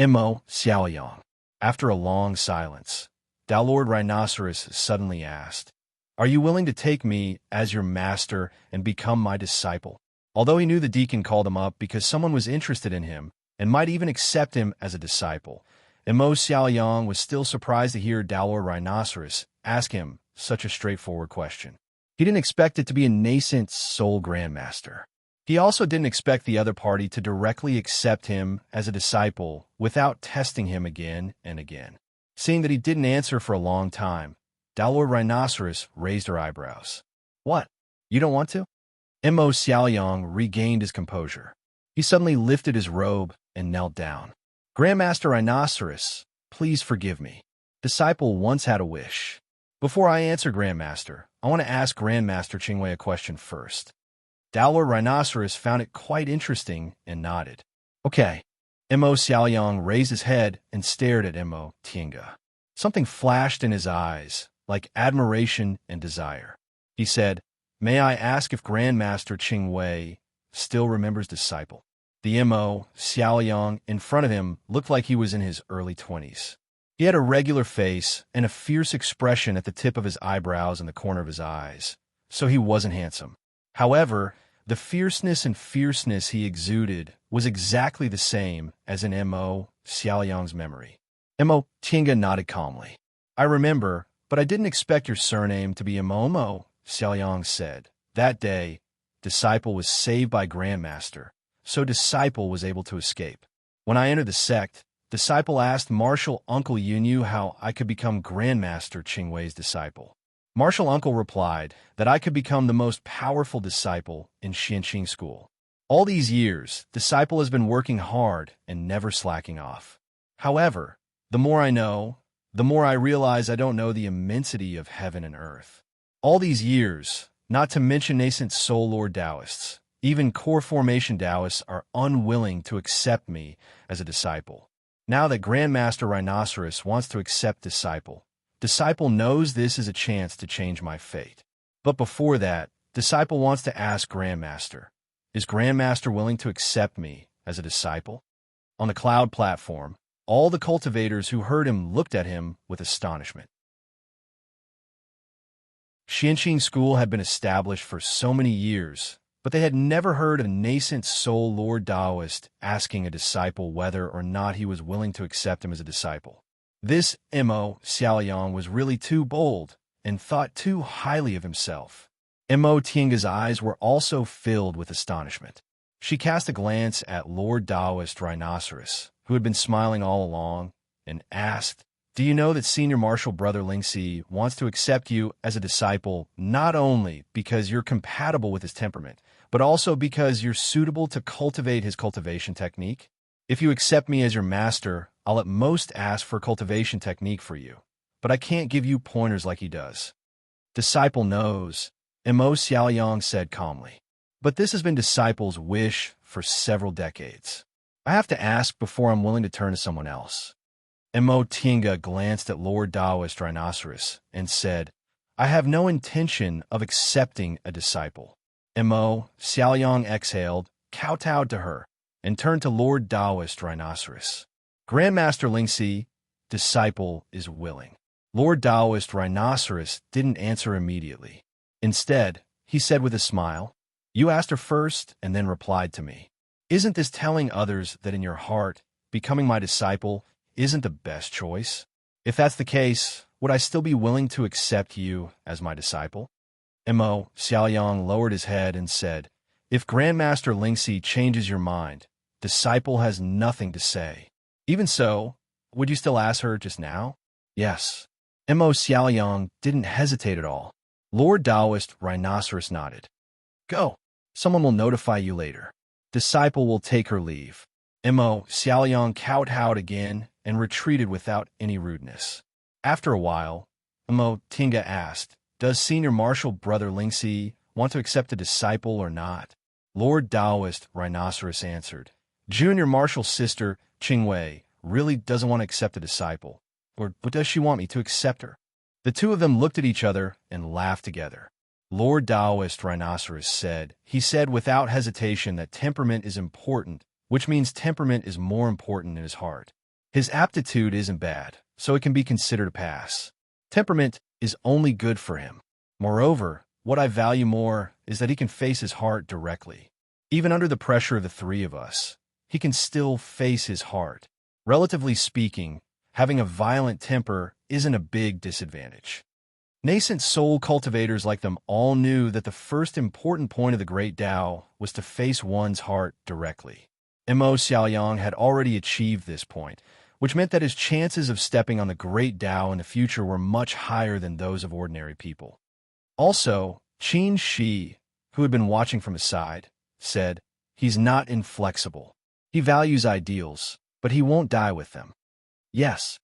Mo Xiaoyang. After a long silence, Lord Rhinoceros suddenly asked, Are you willing to take me as your master and become my disciple? Although he knew the deacon called him up because someone was interested in him and might even accept him as a disciple, Mo Xiaoyang was still surprised to hear Lord Rhinoceros ask him such a straightforward question. He didn't expect it to be a nascent soul grandmaster. He also didn't expect the other party to directly accept him as a disciple without testing him again and again. Seeing that he didn't answer for a long time, Lord Rhinoceros raised her eyebrows. What? You don't want to? Mo Xiaoyang regained his composure. He suddenly lifted his robe and knelt down. Grandmaster Rhinoceros, please forgive me. Disciple once had a wish. Before I answer Grandmaster, I want to ask Grandmaster Qingwei a question first. Lord Rhinoceros found it quite interesting and nodded. Okay. Mo Xiaoyang raised his head and stared at Mo Tiange. Something flashed in his eyes, like admiration and desire. He said, May I ask if Grandmaster Qingwei still remembers disciple? The Mo Xiaoyang in front of him looked like he was in his early 20s. He had a regular face and a fierce expression at the tip of his eyebrows and the corner of his eyes, so he wasn't handsome. However, the fierceness he exuded was exactly the same as in Mo Xiaoyang's memory. Mo Tiange nodded calmly. I remember, but I didn't expect your surname to be Mo Xiaoyang said. That day, Disciple was saved by Grandmaster, so Disciple was able to escape. When I entered the sect, Disciple asked Martial Uncle Yunyu how I could become Grandmaster Qingwei's disciple. Martial Uncle replied that I could become the most powerful disciple in Xianqing School. All these years, Disciple has been working hard and never slacking off. However, the more I know, the more I realize I don't know the immensity of heaven and earth. All these years, not to mention nascent Soul Lord Taoists, even core formation Taoists are unwilling to accept me as a disciple. Now that Grandmaster Rhinoceros wants to accept Disciple, Disciple knows this is a chance to change my fate. But before that, Disciple wants to ask Grandmaster, is Grandmaster willing to accept me as a disciple? On the cloud platform, all the cultivators who heard him looked at him with astonishment. Xianqing School had been established for so many years, but they had never heard of a nascent Soul Lord Taoist asking a disciple whether or not he was willing to accept him as a disciple. This Mo Xiaoyang was really too bold and thought too highly of himself. Mo Tiange's eyes were also filled with astonishment. She cast a glance at Lord Taoist Rhinoceros, who had been smiling all along, and asked, Do you know that Senior Martial Brother Lingxi wants to accept you as a disciple not only because you're compatible with his temperament, but also because you're suitable to cultivate his cultivation technique? If you accept me as your master, I'll at most ask for cultivation technique for you, but I can't give you pointers like he does. Disciple knows, Mo Xiaoyang said calmly. But this has been Disciple's wish for several decades. I have to ask before I'm willing to turn to someone else. Mo Tiange glanced at Lord Taoist Rhinoceros and said, I have no intention of accepting a disciple. Mo Xiaoyang exhaled, kowtowed to her, and turned to Lord Taoist Rhinoceros. Grandmaster Lingxi, disciple is willing. Lord Taoist Rhinoceros didn't answer immediately. Instead, he said with a smile, You asked her first and then replied to me. Isn't this telling others that in your heart, becoming my disciple isn't the best choice? If that's the case, would I still be willing to accept you as my disciple? Mo Xiaoyang lowered his head and said, If Grandmaster Lingxi changes your mind, disciple has nothing to say. Even so, would you still ask her just now? Yes. Mo Xiaoyang didn't hesitate at all. Lord Taoist Rhinoceros nodded. Go. Someone will notify you later. Disciple will take her leave. Mo Xiaoliang kowtowed again and retreated without any rudeness. After a while, Mo Tinga asked, "Does Senior Marshal Brother Lingxi want to accept a disciple or not?" Lord Taoist Rhinoceros answered, "Junior Marshal's sister, Qingwei, really doesn't want to accept a disciple. Or does she want me to accept her?" The two of them looked at each other and laughed together. Lord Taoist Rhinoceros said, without hesitation that temperament is important, which means temperament is more important than his heart. His aptitude isn't bad, so it can be considered a pass. Temperament is only good for him. Moreover, what I value more is that he can face his heart directly. Even under the pressure of the three of us, he can still face his heart. Relatively speaking, having a violent temper isn't a big disadvantage. Nascent soul cultivators like them all knew that the first important point of the Great Tao was to face one's heart directly. Mo Xiaoyang had already achieved this point, which meant that his chances of stepping on the Great Tao in the future were much higher than those of ordinary people. Also, Qin Shi, who had been watching from his side, said, "He's not inflexible. He values ideals, but he won't die with them." Yes.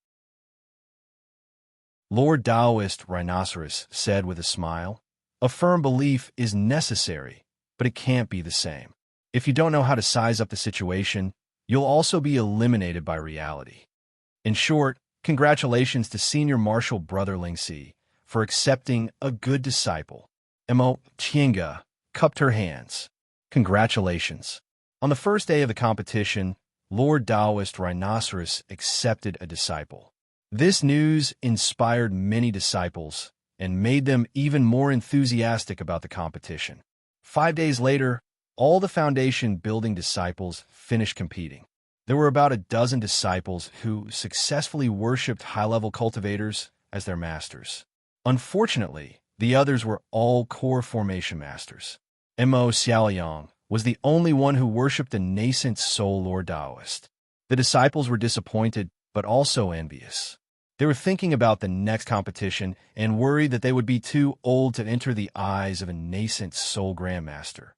Lord Taoist Rhinoceros said with a smile, "A firm belief is necessary, but it can't be the same. If you don't know how to size up the situation, you'll also be eliminated by reality." In short, congratulations to Senior Marshal Brother Lingxi for accepting a good disciple. Mo Tiange cupped her hands. Congratulations. On the first day of the competition, Lord Taoist Rhinoceros accepted a disciple. This news inspired many disciples and made them even more enthusiastic about the competition. 5 days later, all the foundation building disciples finished competing. There were about a dozen disciples who successfully worshipped high-level cultivators as their masters. Unfortunately, the others were all core formation masters. Mo Xiaoliang was the only one who worshipped the nascent soul Lord Taoist. The disciples were disappointed, but also envious. They were thinking about the next competition and worried that they would be too old to enter the eyes of a nascent soul grandmaster.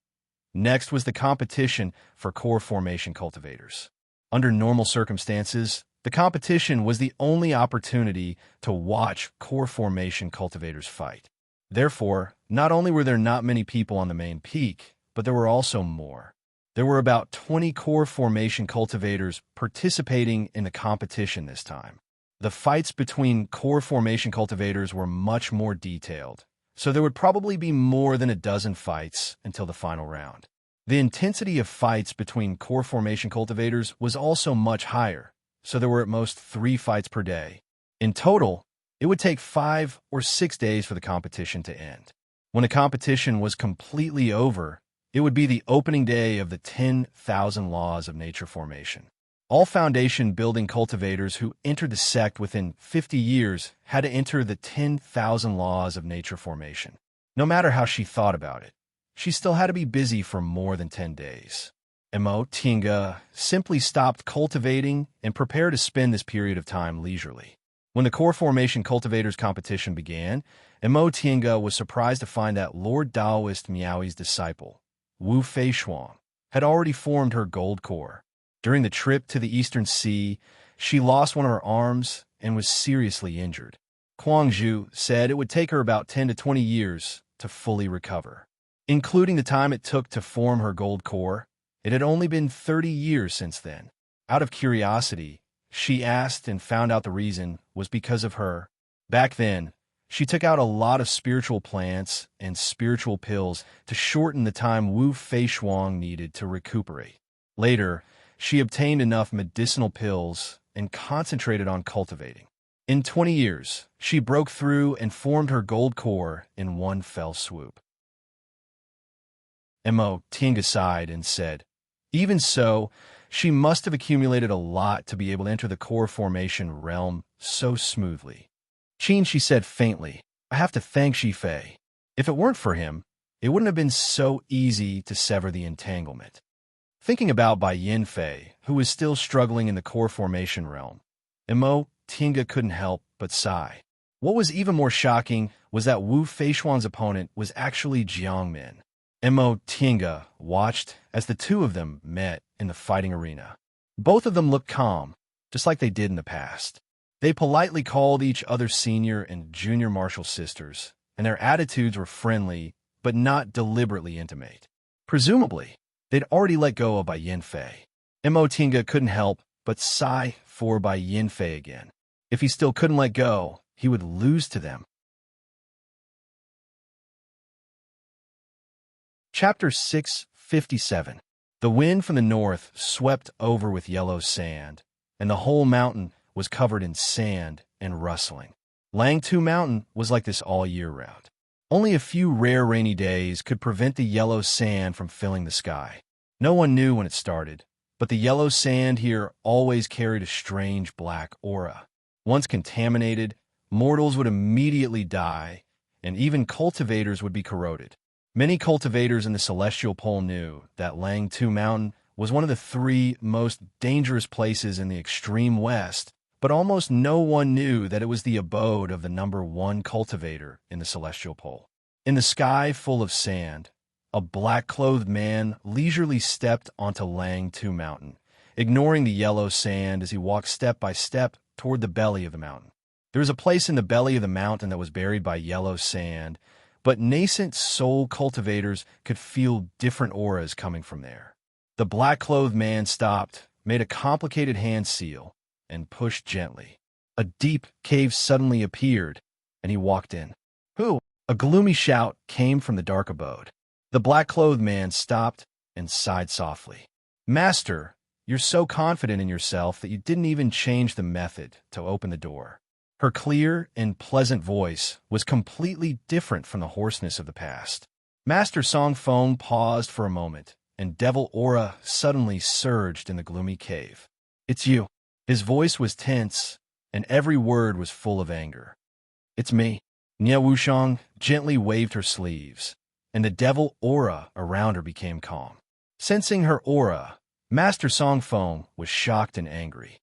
Next was the competition for core formation cultivators. Under normal circumstances, the competition was the only opportunity to watch core formation cultivators fight. Therefore, not only were there not many people on the main peak, but there were also more. There were about 20 core formation cultivators participating in the competition this time. The fights between core formation cultivators were much more detailed, so there would probably be more than a dozen fights until the final round. The intensity of fights between core formation cultivators was also much higher, so there were at most 3 fights per day. In total, it would take 5 or 6 days for the competition to end. When the competition was completely over, it would be the opening day of the 10,000 Laws of Nature Formation. All foundation building cultivators who entered the sect within 50 years had to enter the 10,000 Laws of Nature Formation. No matter how she thought about it, she still had to be busy for more than 10 days. Mo Tinga simply stopped cultivating and prepared to spend this period of time leisurely. When the core formation cultivators competition began, Mo Tinga was surprised to find that Lord Taoist Miaoi's disciple, Wu Feishuang, had already formed her gold core. During the trip to the Eastern Sea, she lost one of her arms and was seriously injured. Guangzhou said it would take her about 10 to 20 years to fully recover. Including the time it took to form her gold core, it had only been 30 years since then. Out of curiosity, she asked and found out the reason was because of her. Back then, she took out a lot of spiritual plants and spiritual pills to shorten the time Wu Feishuang needed to recuperate. Later, she obtained enough medicinal pills and concentrated on cultivating. In 20 years, she broke through and formed her gold core in one fell swoop. Mo Tinga sighed and said, "Even so, she must have accumulated a lot to be able to enter the core formation realm so smoothly." Qin, she said faintly, "I have to thank Shi Fei. If it weren't for him, it wouldn't have been so easy to sever the entanglement." Thinking about Bai Yinfei, who was still struggling in the core formation realm, Mo Tinga couldn't help but sigh. What was even more shocking was that Wu Feishuang's opponent was actually Jiangmin. Mo Tinga watched as the two of them met in the fighting arena. Both of them looked calm, just like they did in the past. They politely called each other senior and junior martial sisters, and their attitudes were friendly, but not deliberately intimate. Presumably, they'd already let go of Bai Yinfei. Motinga couldn't help but sigh for Bai Yinfei again. If he still couldn't let go, he would lose to them. Chapter 657. The wind from the north swept over with yellow sand, and the whole mountain was covered in sand and rustling. Langtu Mountain was like this all year round. Only a few rare rainy days could prevent the yellow sand from filling the sky. No one knew when it started, but the yellow sand here always carried a strange black aura. Once contaminated, mortals would immediately die, and even cultivators would be corroded. Many cultivators in the Celestial Pole knew that Langtu Mountain was one of the 3 most dangerous places in the extreme west, but almost no one knew that it was the abode of the number 1 cultivator in the Celestial Pole. In the sky full of sand, a black-clothed man leisurely stepped onto Langtu Mountain, ignoring the yellow sand as he walked step by step toward the belly of the mountain. There was a place in the belly of the mountain that was buried by yellow sand, but nascent soul cultivators could feel different auras coming from there. The black-clothed man stopped, made a complicated hand seal, and pushed gently. A deep cave suddenly appeared, and he walked in. "Who?" A gloomy shout came from the dark abode. The black-clothed man stopped and sighed softly. "Master, you're so confident in yourself that you didn't even change the method to open the door." Her clear and pleasant voice was completely different from the hoarseness of the past. Master Song Feng paused for a moment, and devil aura suddenly surged in the gloomy cave. "It's you." His voice was tense, and every word was full of anger. "It's me." Nia Wushang gently waved her sleeves, and the devil aura around her became calm. Sensing her aura, Master Song Feng was shocked and angry.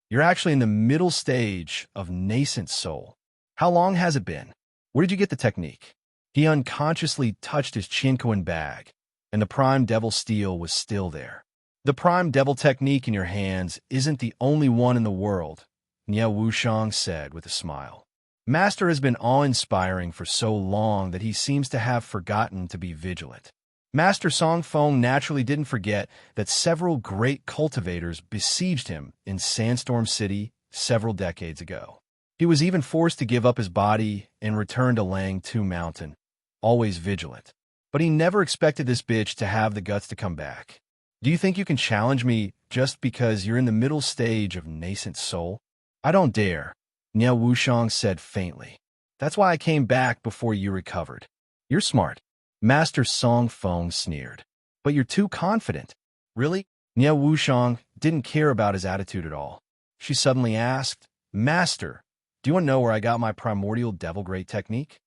"You're actually in the middle stage of nascent soul. How long has it been? Where did you get the technique?" He unconsciously touched his Qinkuan bag, and the prime devil steel was still there. "The prime devil technique in your hands isn't the only one in the world," Nia Wushang said with a smile. "Master has been awe-inspiring for so long that he seems to have forgotten to be vigilant." Master Song Feng naturally didn't forget that several great cultivators besieged him in Sandstorm City several decades ago. He was even forced to give up his body and return to Langtu Mountain, always vigilant. But he never expected this bitch to have the guts to come back. "Do you think you can challenge me just because you're in the middle stage of nascent soul?" "I don't dare," Nia Wushang said faintly. "That's why I came back before you recovered." "You're smart," Master Song Feng sneered. "But you're too confident." "Really?" Nia Wushang didn't care about his attitude at all. She suddenly asked, "Master, do you want to know where I got my primordial devil great technique?"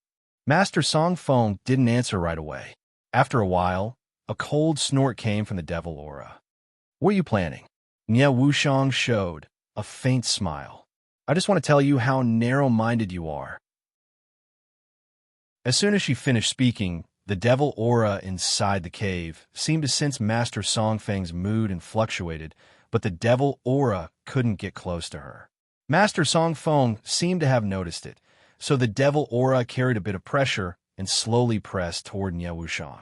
Master Song Feng didn't answer right away. After a while, a cold snort came from the devil aura. "What are you planning?" Nia Wushang showed a faint smile. "I just want to tell you how narrow-minded you are." As soon as she finished speaking, the devil aura inside the cave seemed to sense Master Song Feng's mood and fluctuated, but the devil aura couldn't get close to her. Master Song Feng seemed to have noticed it, so the devil aura carried a bit of pressure and slowly pressed toward Nia Wushang.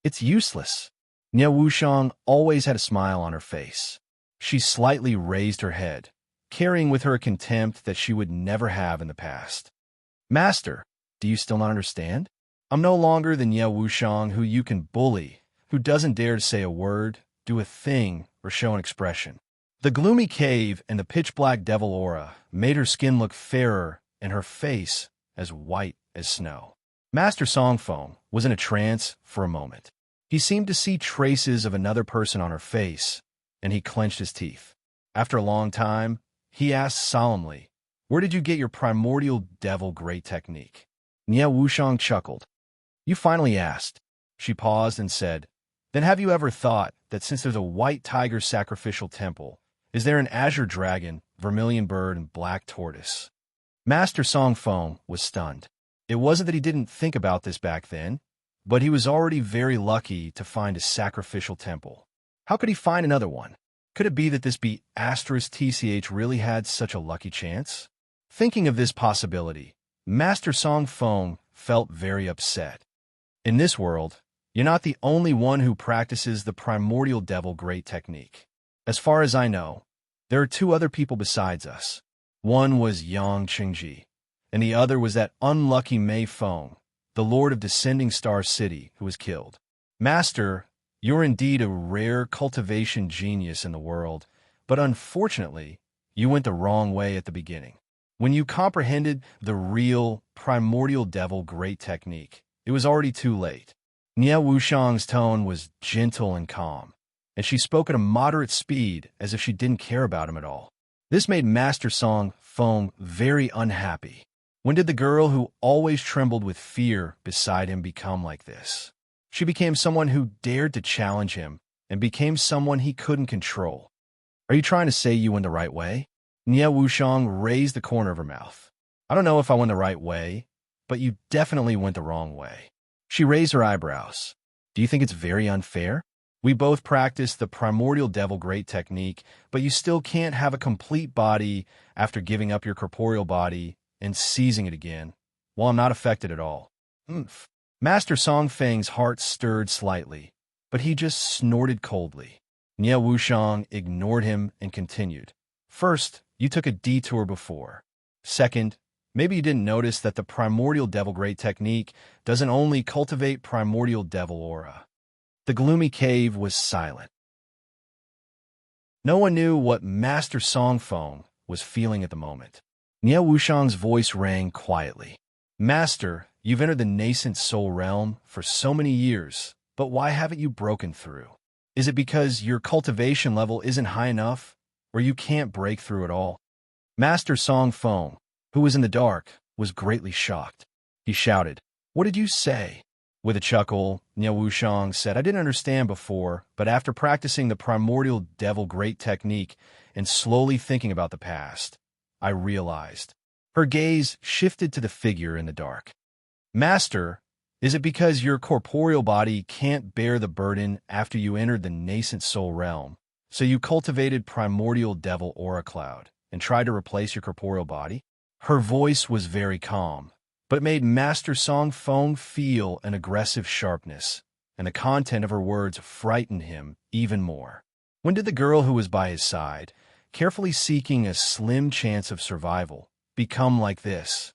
"It's useless." Nia Wushang always had a smile on her face. She slightly raised her head, carrying with her a contempt that she would never have in the past. "Master, do you still not understand? I'm no longer the Nia Wushang who you can bully, who doesn't dare to say a word, do a thing, or show an expression." The gloomy cave and the pitch-black devil aura made her skin look fairer and her face as white as snow. Master Song Feng was in a trance for a moment. He seemed to see traces of another person on her face, and he clenched his teeth. After a long time, he asked solemnly, "Where did you get your primordial devil great technique?" Nia Wushang chuckled. "You finally asked." She paused and said, "Then have you ever thought that since there's a white tiger sacrificial temple, is there an azure dragon, vermilion bird, and black tortoise?" Master Song Feng was stunned. It wasn't that he didn't think about this back then, but he was already very lucky to find a sacrificial temple. How could he find another one? Could it be that this be asterisk TCH really had such a lucky chance? Thinking of this possibility, Master Song Feng felt very upset. In this world, you're not the only one who practices the primordial devil great technique. As far as I know, there are two other people besides us. One was Yang Qingji, and the other was that unlucky Mei Feng, the lord of Descending Star City, who was killed. Master, you're indeed a rare cultivation genius in the world, but unfortunately, you went the wrong way at the beginning. When you comprehended the real primordial devil great technique, it was already too late. Nie Wuxiang's tone was gentle and calm, and she spoke at a moderate speed as if she didn't care about him at all. This made Master Song Feng very unhappy. When did the girl who always trembled with fear beside him become like this? She became someone who dared to challenge him and became someone he couldn't control. Are you trying to say you went the right way? Nie Wuxiang raised the corner of her mouth. I don't know if I went the right way, but you definitely went the wrong way. She raised her eyebrows. Do you think it's very unfair? We both practice the primordial devil great technique, but you still can't have a complete body after giving up your corporeal body and seizing it again, while I'm not affected at all. Oomph. Master Song Feng's heart stirred slightly, but he just snorted coldly. Nie Wuxiang ignored him and continued. First, you took a detour before. Second, maybe you didn't notice that the primordial devil great technique doesn't only cultivate primordial devil aura. The gloomy cave was silent. No one knew what Master Song Feng was feeling at the moment. Nie Wuxiang's voice rang quietly. Master, you've entered the nascent soul realm for so many years, but why haven't you broken through? Is it because your cultivation level isn't high enough, or you can't break through at all? Master Song Feng, who was in the dark, was greatly shocked. He shouted, What did you say? With a chuckle, Nie Wuxiang said, I didn't understand before, but after practicing the primordial devil great technique and slowly thinking about the past, I realized. Her gaze shifted to the figure in the dark. Master, is it because your corporeal body can't bear the burden after you entered the nascent soul realm, so you cultivated primordial devil aura cloud and tried to replace your corporeal body? Her voice was very calm, but it made Master Song Feng feel an aggressive sharpness, and the content of her words frightened him even more. When did the girl who was by his side, carefully seeking a slim chance of survival, become like this?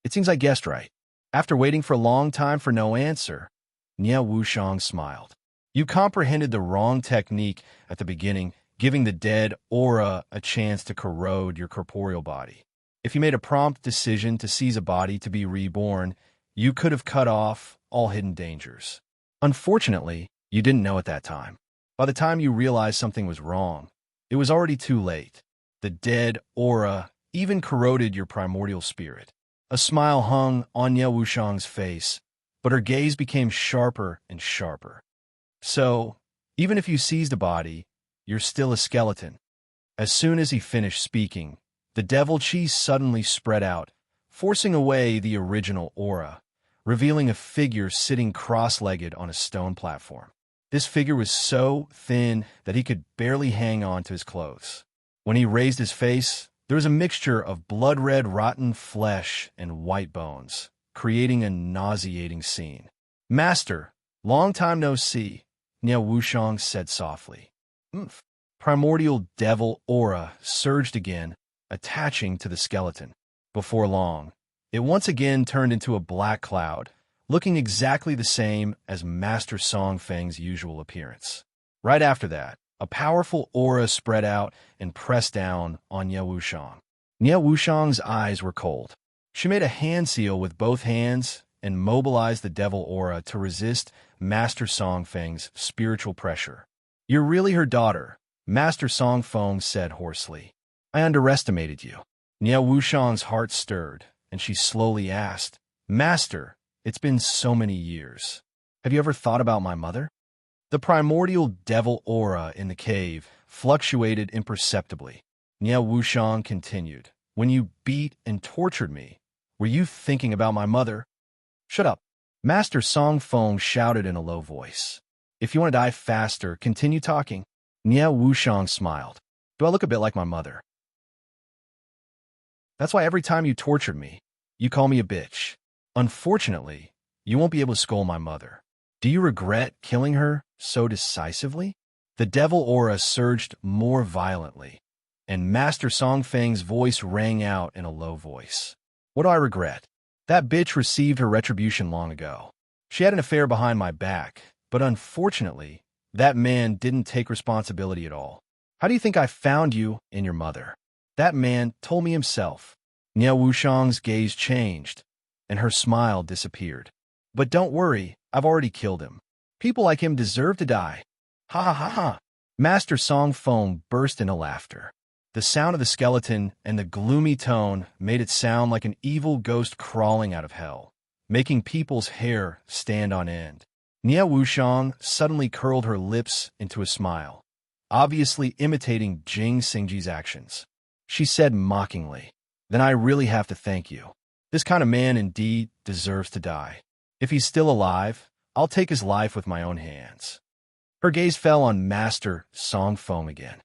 It seems I guessed right. After waiting for a long time for no answer, Nie Wuxiang smiled. You comprehended the wrong technique at the beginning, giving the dead aura a chance to corrode your corporeal body. If you made a prompt decision to seize a body to be reborn, you could have cut off all hidden dangers. Unfortunately, you didn't know at that time. By the time you realized something was wrong, it was already too late. The dead aura even corroded your primordial spirit. A smile hung on Nie Wuxiang's face, but her gaze became sharper and sharper. So, even if you seized a body, you're still a skeleton. As soon as he finished speaking, the devil chi suddenly spread out, forcing away the original aura, revealing a figure sitting cross-legged on a stone platform. This figure was so thin that he could barely hang on to his clothes. When he raised his face, there was a mixture of blood-red rotten flesh and white bones, creating a nauseating scene. Master, long time no see, Nie Wuxiang said softly. Oomph. Primordial devil aura surged again, attaching to the skeleton. Before long, it once again turned into a black cloud, looking exactly the same as Master Song Feng's usual appearance. Right after that, a powerful aura spread out and pressed down on Nie Wuxiang. Nie Wuxiang's eyes were cold. She made a hand seal with both hands and mobilized the devil aura to resist Master Song Feng's spiritual pressure. You're really her daughter, Master Song Feng said hoarsely. I underestimated you. Nie Wuxiang's heart stirred, and she slowly asked, Master, it's been so many years. Have you ever thought about my mother? The primordial devil aura in the cave fluctuated imperceptibly. Nie Wuxiang continued, When you beat and tortured me, were you thinking about my mother? Shut up. Master Song Feng shouted in a low voice. If you want to die faster, continue talking. Nie Wuxiang smiled. Do I look a bit like my mother? That's why every time you tortured me, you call me a bitch. Unfortunately, you won't be able to scold my mother. Do you regret killing her so decisively? The devil aura surged more violently, and Master Songfang's voice rang out in a low voice. What do I regret? That bitch received her retribution long ago. She had an affair behind my back, but unfortunately, that man didn't take responsibility at all. How do you think I found you and your mother? That man told me himself. Nie Wuxiang's gaze changed, and her smile disappeared. But don't worry, I've already killed him. People like him deserve to die. Ha ha ha ha. Master Songfeng burst into laughter. The sound of the skeleton and the gloomy tone made it sound like an evil ghost crawling out of hell, making people's hair stand on end. Nie Wuxiang suddenly curled her lips into a smile, obviously imitating Jing Xingji's actions. She said mockingly, "Then I really have to thank you. This kind of man indeed deserves to die. If he's still alive, I'll take his life with my own hands." Her gaze fell on Master Songfeng again.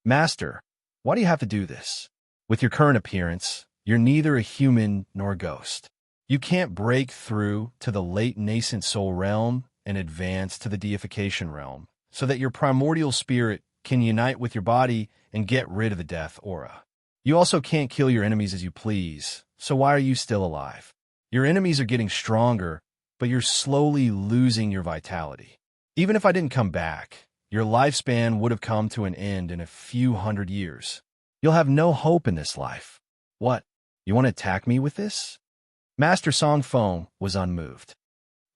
"Master, why do you have to do this? With your current appearance, you're neither a human nor a ghost. You can't break through to the late nascent soul realm and advance to the deification realm, so that your primordial spirit can unite with your body and get rid of the death aura. You also can't kill your enemies as you please, so why are you still alive? Your enemies are getting stronger, but you're slowly losing your vitality. Even if I didn't come back, your lifespan would have come to an end in a few hundred years. You'll have no hope in this life. What? You want to attack me with this?" Master Songfeng was unmoved.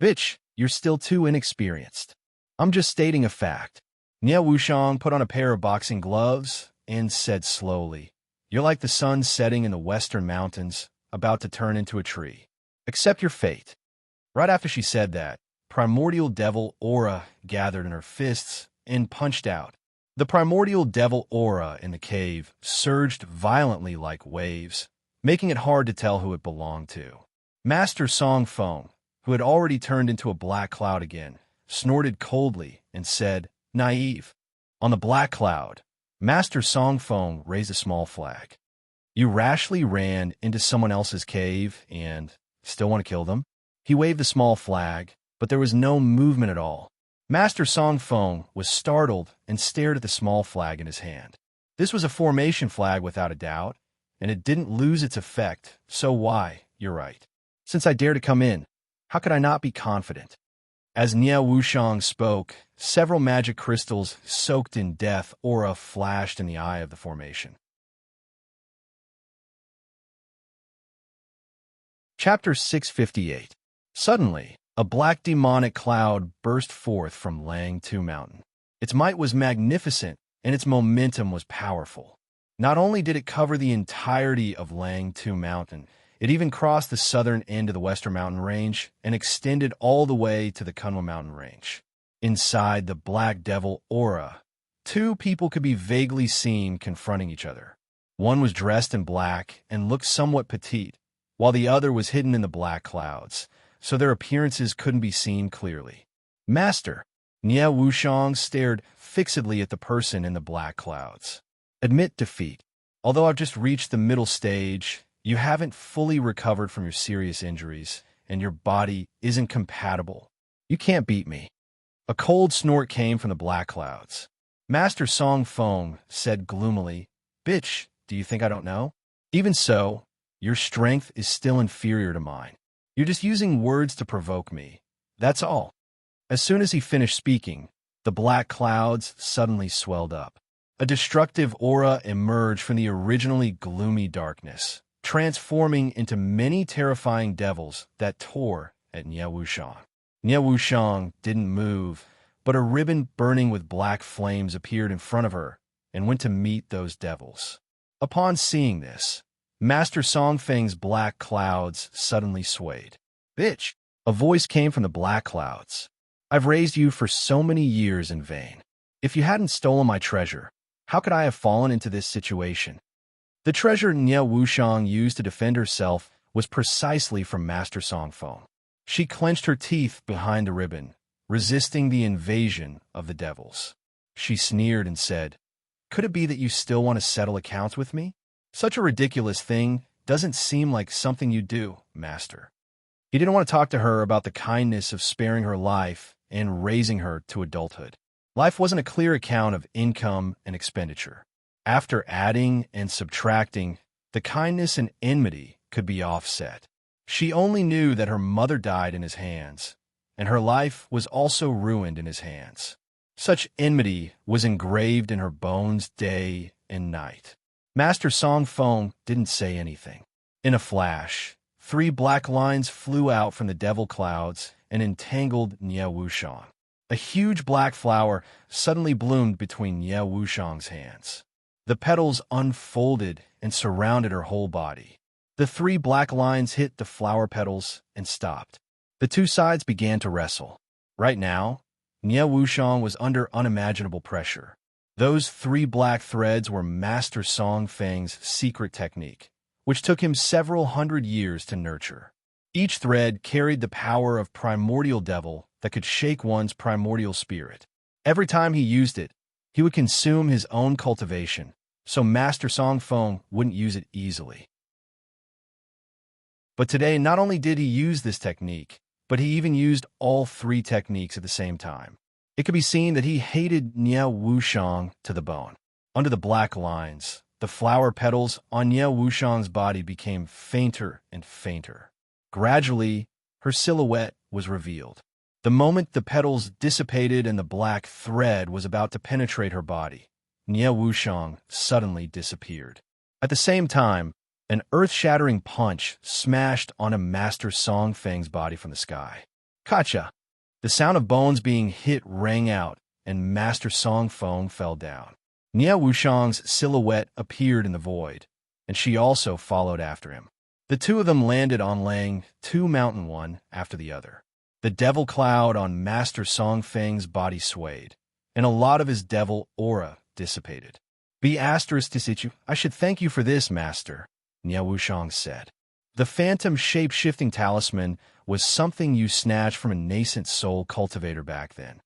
"Bitch, you're still too inexperienced. I'm just stating a fact." Nie Wuxiang put on a pair of boxing gloves and said slowly, "You're like the sun setting in the western mountains, about to turn into a tree. Accept your fate." Right after she said that, primordial devil aura gathered in her fists and punched out. The primordial devil aura in the cave surged violently like waves, making it hard to tell who it belonged to. Master Songfeng, who had already turned into a black cloud again, snorted coldly and said, "Naive." On the black cloud, Master Songfeng raised a small flag. "You rashly ran into someone else's cave and still want to kill them?" He waved the small flag, but there was no movement at all. Master Songfeng was startled and stared at the small flag in his hand. This was a formation flag without a doubt, and it didn't lose its effect, so why, you're right. Since I dare to come in, how could I not be confident? As Nie Wuxiang spoke, several magic crystals soaked in death aura flashed in the eye of the formation. Chapter 658. Suddenly, a black demonic cloud burst forth from Langtu Mountain. Its might was magnificent, and its momentum was powerful. Not only did it cover the entirety of Langtu Mountain, it even crossed the southern end of the Western Mountain Range and extended all the way to the Kunwa Mountain Range. Inside the Black Devil aura, two people could be vaguely seen confronting each other. One was dressed in black and looked somewhat petite, while the other was hidden in the black clouds, so their appearances couldn't be seen clearly. "Master," Nie Wuxiang stared fixedly at the person in the black clouds. "Admit defeat. Although I've just reached the middle stage, you haven't fully recovered from your serious injuries, and your body isn't compatible. You can't beat me." A cold snort came from the black clouds. Master Songfeng said gloomily, "Bitch, do you think I don't know? Even so, your strength is still inferior to mine. You're just using words to provoke me. That's all." As soon as he finished speaking, the black clouds suddenly swelled up. A destructive aura emerged from the originally gloomy darkness, transforming into many terrifying devils that tore at Nie Wuxiang. Nie Wuxiang didn't move, but a ribbon burning with black flames appeared in front of her and went to meet those devils. Upon seeing this, Master Songfeng's black clouds suddenly swayed. "Bitch!" A voice came from the black clouds. "I've raised you for so many years in vain. If you hadn't stolen my treasure, how could I have fallen into this situation?" The treasure Nie Wuxiang used to defend herself was precisely from Master Songfeng. She clenched her teeth behind the ribbon, resisting the invasion of the devils. She sneered and said, "Could it be that you still want to settle accounts with me? Such a ridiculous thing doesn't seem like something you do, master." He didn't want to talk to her about the kindness of sparing her life and raising her to adulthood. Life wasn't a clear account of income and expenditure. After adding and subtracting, the kindness and enmity could be offset. She only knew that her mother died in his hands, and her life was also ruined in his hands. Such enmity was engraved in her bones day and night. Master Song Feng didn't say anything. In a flash, 3 black lines flew out from the devil clouds and entangled Nie Wuxiang. A huge black flower suddenly bloomed between Nie Wuxiang's hands. The petals unfolded and surrounded her whole body. The 3 black lines hit the flower petals and stopped. The 2 sides began to wrestle. Right now, Nie Wuxiang was under unimaginable pressure. Those 3 black threads were Master Song Feng's secret technique, which took him several hundred years to nurture. Each thread carried the power of primordial devil that could shake one's primordial spirit. Every time he used it, he would consume his own cultivation, so Master Song Feng wouldn't use it easily. But today, not only did he use this technique, but he even used all 3 techniques at the same time. It could be seen that he hated Nie Wuxiang to the bone. Under the black lines, the flower petals on Nie Wuxiang's body became fainter and fainter. Gradually, her silhouette was revealed. The moment the petals dissipated and the black thread was about to penetrate her body, Nie Wuxiang suddenly disappeared. At the same time, an earth-shattering punch smashed on a Master Song Feng's body from the sky. Kacha! The sound of bones being hit rang out, and Master Song Feng fell down. Nie Wuxiang's silhouette appeared in the void, and she also followed after him. The 2 of them landed on laying 2 mountain one after the other. The devil cloud on Master Song Feng's body swayed, and a lot of his devil aura dissipated. "Be asterisk to situ. I should thank you for this, Master," Nie Wuxiang said. The phantom shape-shifting talisman was something you snatched from a nascent soul cultivator back then.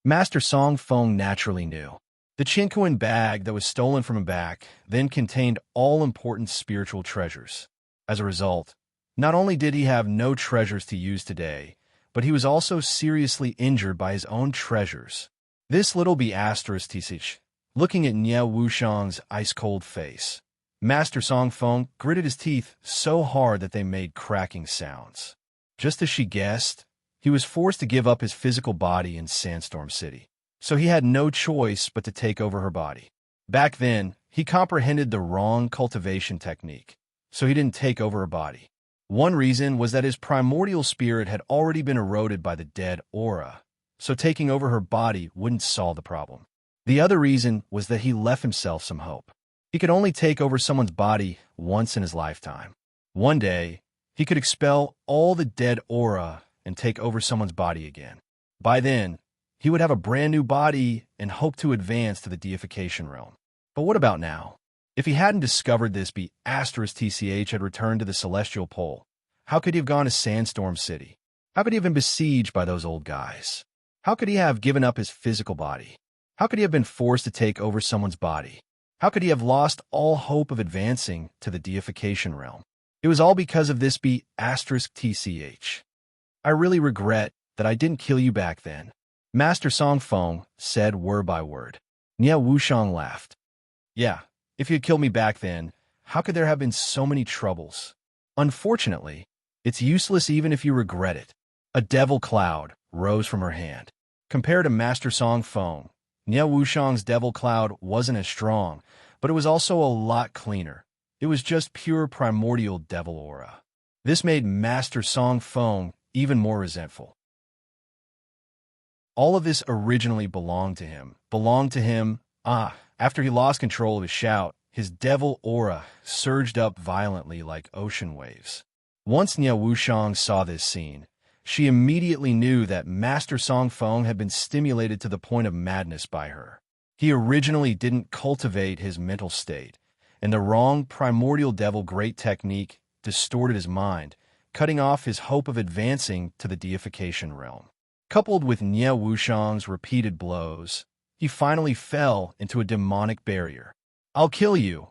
Master Song Feng naturally knew. The Qinkuan bag that was stolen from him back then contained all-important spiritual treasures. As a result, not only did he have no treasures to use today, but he was also seriously injured by his own treasures. This little be asterisk tsich, looking at Nie Wuxiang's ice-cold face. Master Song Feng gritted his teeth so hard that they made cracking sounds. Just as she guessed, he was forced to give up his physical body in Sandstorm City, so he had no choice but to take over her body. Back then, he comprehended the wrong cultivation technique, so he didn't take over her body. One reason was that his primordial spirit had already been eroded by the dead aura, so taking over her body wouldn't solve the problem. The other reason was that he left himself some hope. He could only take over someone's body once in his lifetime. One day, he could expel all the dead aura and take over someone's body again. By then, he would have a brand new body and hope to advance to the deification realm. But what about now? If he hadn't discovered this TCH had returned to the celestial pole, how could he have gone to Sandstorm City? How could he have been besieged by those old guys? How could he have given up his physical body? How could he have been forced to take over someone's body? How could he have lost all hope of advancing to the deification realm? It was all because of this TCH. I really regret that I didn't kill you back then, Master Song Feng said word by word. Nie Wuxiang laughed. Yeah, if you had killed me back then, how could there have been so many troubles? Unfortunately, it's useless even if you regret it. A devil cloud rose from her hand. Compared to Master Song Feng, Nie Wuxiang's devil cloud wasn't as strong, but it was also a lot cleaner. It was just pure primordial devil aura. This made Master Song Feng even more resentful. All of this originally belonged to him. After he lost control of his shout, his devil aura surged up violently like ocean waves. Once Nie Wuxiang saw this scene, she immediately knew that Master Song Feng had been stimulated to the point of madness by her. He originally didn't cultivate his mental state, and the wrong primordial devil great technique distorted his mind, cutting off his hope of advancing to the deification realm. Coupled with Nie Wuxiang's repeated blows, he finally fell into a demonic barrier. "I'll kill you."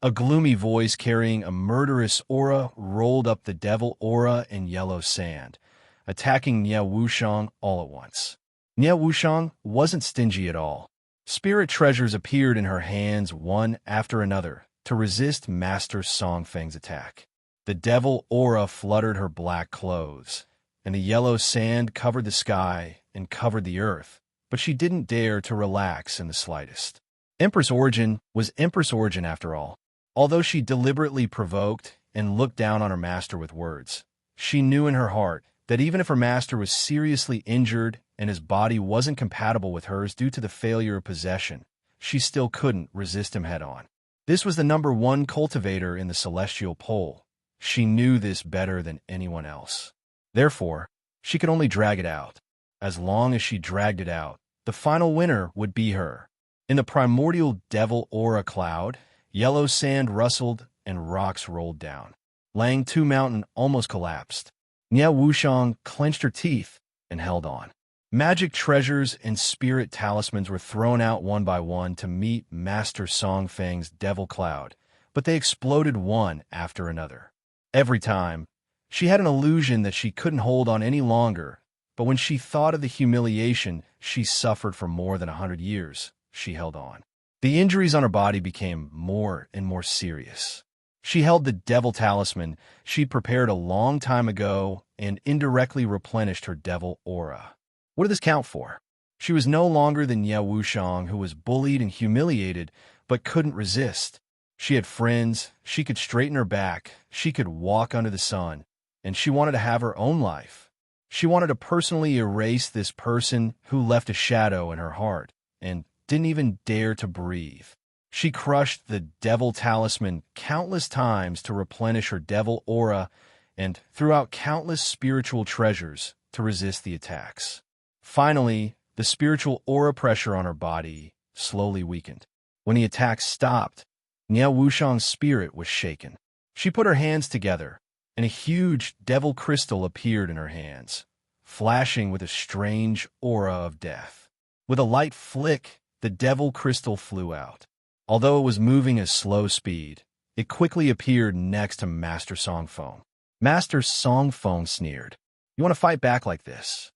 A gloomy voice carrying a murderous aura rolled up the devil aura in yellow sand, attacking Nie Wuxiang all at once. Nie Wuxiang wasn't stingy at all. Spirit treasures appeared in her hands one after another to resist Master Song Feng's attack. The devil aura fluttered her black clothes, and the yellow sand covered the sky and covered the earth, but she didn't dare to relax in the slightest. Empress Origin was Empress Origin after all. Although she deliberately provoked and looked down on her master with words, she knew in her heart that even if her master was seriously injured and his body wasn't compatible with hers due to the failure of possession, she still couldn't resist him head-on. This was the #1 cultivator in the Celestial Pole. She knew this better than anyone else. Therefore, she could only drag it out. As long as she dragged it out, the final winner would be her. In the primordial devil aura cloud, yellow sand rustled and rocks rolled down. Lang Tu Mountain almost collapsed. Nie Wuxiang clenched her teeth and held on. Magic treasures and spirit talismans were thrown out one by one to meet Master Song Feng's devil cloud, but they exploded one after another. Every time, she had an illusion that she couldn't hold on any longer, but when she thought of the humiliation she suffered for more than 100 years, she held on. The injuries on her body became more and more serious. She held the devil talisman she'd prepared a long time ago and indirectly replenished her devil aura. What did this count for? She was no longer the Nie Wuxiang who was bullied and humiliated but couldn't resist. She had friends, she could straighten her back, she could walk under the sun, and she wanted to have her own life. She wanted to personally erase this person who left a shadow in her heart and didn't even dare to breathe. She crushed the devil talisman countless times to replenish her devil aura and threw out countless spiritual treasures to resist the attacks. Finally, the spiritual aura pressure on her body slowly weakened. When the attacks stopped, Nie Wuxiang's spirit was shaken. She put her hands together, and a huge devil crystal appeared in her hands, flashing with a strange aura of death. With a light flick, the devil crystal flew out. Although it was moving at slow speed, it quickly appeared next to Master Song Feng. Master Song Feng sneered. "You want to fight back like this?"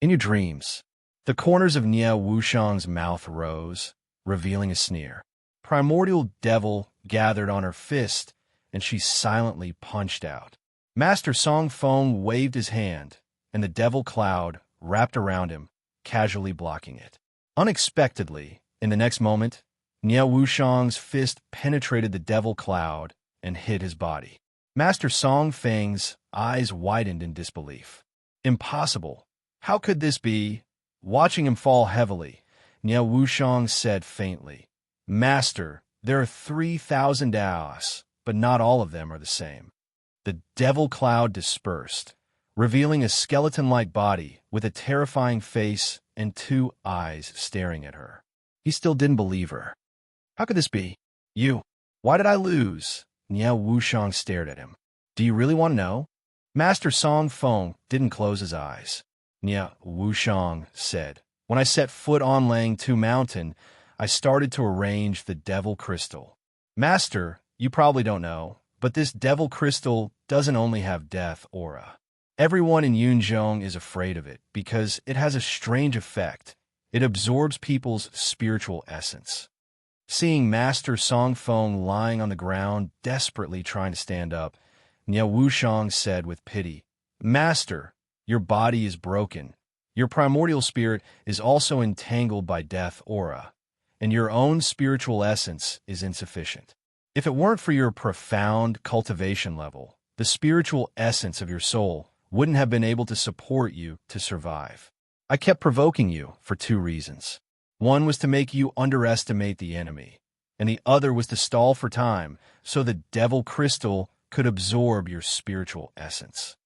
In your dreams, the corners of Nie Wuxiang's mouth rose, revealing a sneer. Primordial devil gathered on her fist, and she silently punched out. Master Song Feng waved his hand, and the devil cloud wrapped around him, casually blocking it. Unexpectedly, in the next moment, Nie Wuxiang's fist penetrated the devil cloud and hit his body. Master Song Feng's eyes widened in disbelief. Impossible. How could this be? Watching him fall heavily, Nie Wuxiang said faintly, "Master, there are 3,000 Daos, but not all of them are the same." The devil cloud dispersed, revealing a skeleton-like body with a terrifying face and 2 eyes staring at her. He still didn't believe her. "How could this be? You. Why did I lose?" Nie Wuxiang stared at him. "Do you really want to know?" Master Song Feng didn't close his eyes. Nie Wuxiang said, "When I set foot on Lang Tu Mountain, I started to arrange the devil crystal. Master, you probably don't know, but this devil crystal doesn't only have death aura. Everyone in Yunzhong is afraid of it because it has a strange effect. It absorbs people's spiritual essence." Seeing Master Song Feng lying on the ground, desperately trying to stand up, Nie Wuxiang said with pity, "Master, your body is broken. Your primordial spirit is also entangled by death aura, and your own spiritual essence is insufficient. If it weren't for your profound cultivation level, the spiritual essence of your soul wouldn't have been able to support you to survive. I kept provoking you for 2 reasons. One was to make you underestimate the enemy, and the other was to stall for time so the devil crystal could absorb your spiritual essence."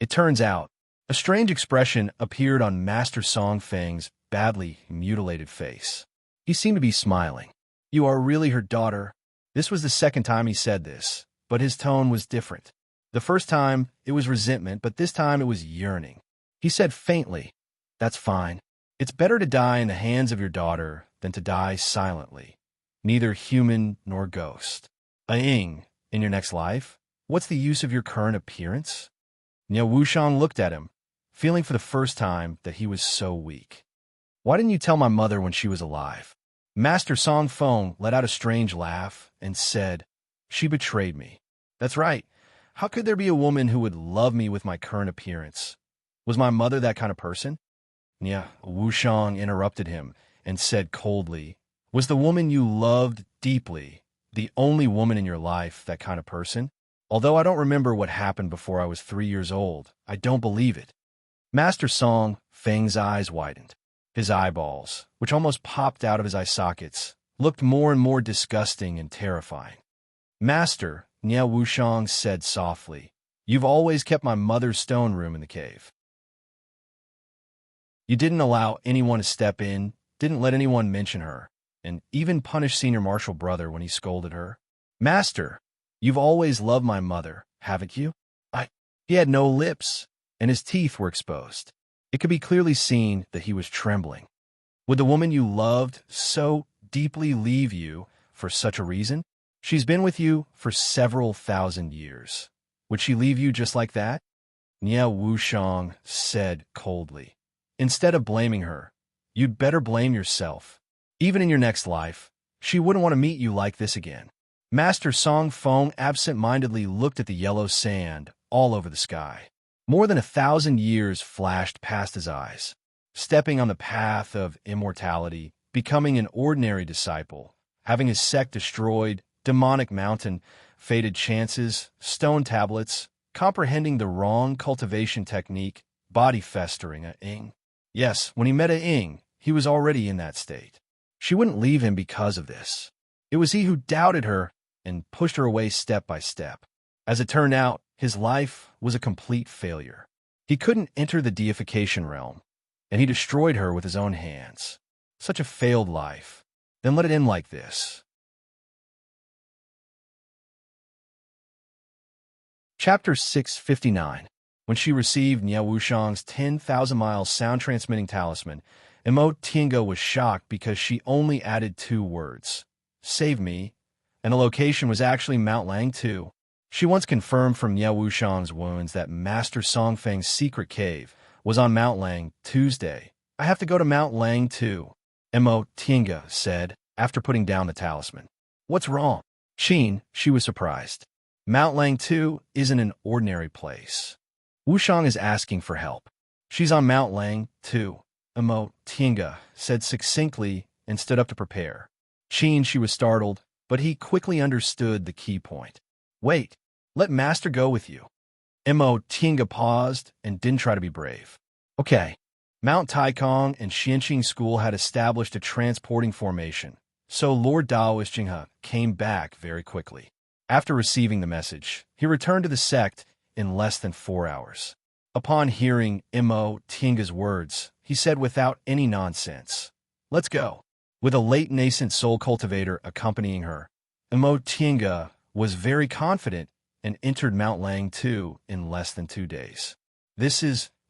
It turns out, a strange expression appeared on Master Song Feng's badly mutilated face. He seemed to be smiling. "You are really her daughter?" This was the second time he said this, but his tone was different. The first time, it was resentment, but this time it was yearning. He said faintly, "That's fine. It's better to die in the hands of your daughter than to die silently, neither human nor ghost. Ing, in your next life, what's the use of your current appearance? Niao Wushang looked at him, feeling for the first time that he was so weak. Why didn't you tell my mother when she was alive? Master Song Feng let out a strange laugh and said, she betrayed me. That's right. How could there be a woman who would love me with my current appearance? Was my mother that kind of person? Niao Wushang interrupted him and said coldly, was the woman you loved deeply the only woman in your life that kind of person? Although I don't remember what happened before I was 3 years old, I don't believe it. Master Song Feng's eyes widened. His eyeballs, which almost popped out of his eye sockets, looked more and more disgusting and terrifying. Master, Niao Wushang said softly, you've always kept my mother's stone room in the cave. You didn't allow anyone to step in, didn't let anyone mention her, and even punished Senior Marshal Brother when he scolded her. Master, you've always loved my mother, haven't you? He had no lips, and his teeth were exposed. It could be clearly seen that he was trembling. Would the woman you loved so deeply leave you for such a reason? She's been with you for several thousand years. Would she leave you just like that? Niao Wushang said coldly. Instead of blaming her, you'd better blame yourself. Even in your next life, she wouldn't want to meet you like this again. Master Song Feng absent-mindedly looked at the yellow sand all over the sky. More than 1,000 years flashed past his eyes. Stepping on the path of immortality, becoming an ordinary disciple, having his sect destroyed, demonic mountain, fated chances, stone tablets, comprehending the wrong cultivation technique, body festering Ing. Yes, when he met Ing, he was already in that state. She wouldn't leave him because of this. It was he who doubted her and pushed her away step by step. As it turned out, his life was a complete failure. He couldn't enter the deification realm, and he destroyed her with his own hands. Such a failed life. Then let it end like this. Chapter 659. When she received Niao Wushang's 10,000-mile sound-transmitting talisman, Emo Tinga was shocked because she only added 2 words. Save me. And the location was actually Mount Lang 2. She once confirmed from Niao Wushang's wounds that Master Songfeng's secret cave was on Mount Lang Tuesday. I have to go to Mount Lang too, Emo Tinga said after putting down the talisman. What's wrong? She was surprised. Mount Lang 2 isn't an ordinary place. Wushang is asking for help. She's on Mount Lang 2, Emo Tinga said succinctly and stood up to prepare. She was startled, but he quickly understood the key point. Wait, let Master go with you. Emo Tinga paused and didn't try to be brave. Okay. Mount Taikong and Xianqing School had established a transporting formation, so Lord Daoist Jinghe came back very quickly. After receiving the message, he returned to the sect in less than 4 hours. Upon hearing Emo Tinga's words, he said without any nonsense, let's go. With a late nascent soul cultivator accompanying her, Emo Tinga was very confident and entered Mount Lang 2 in less than 2 days.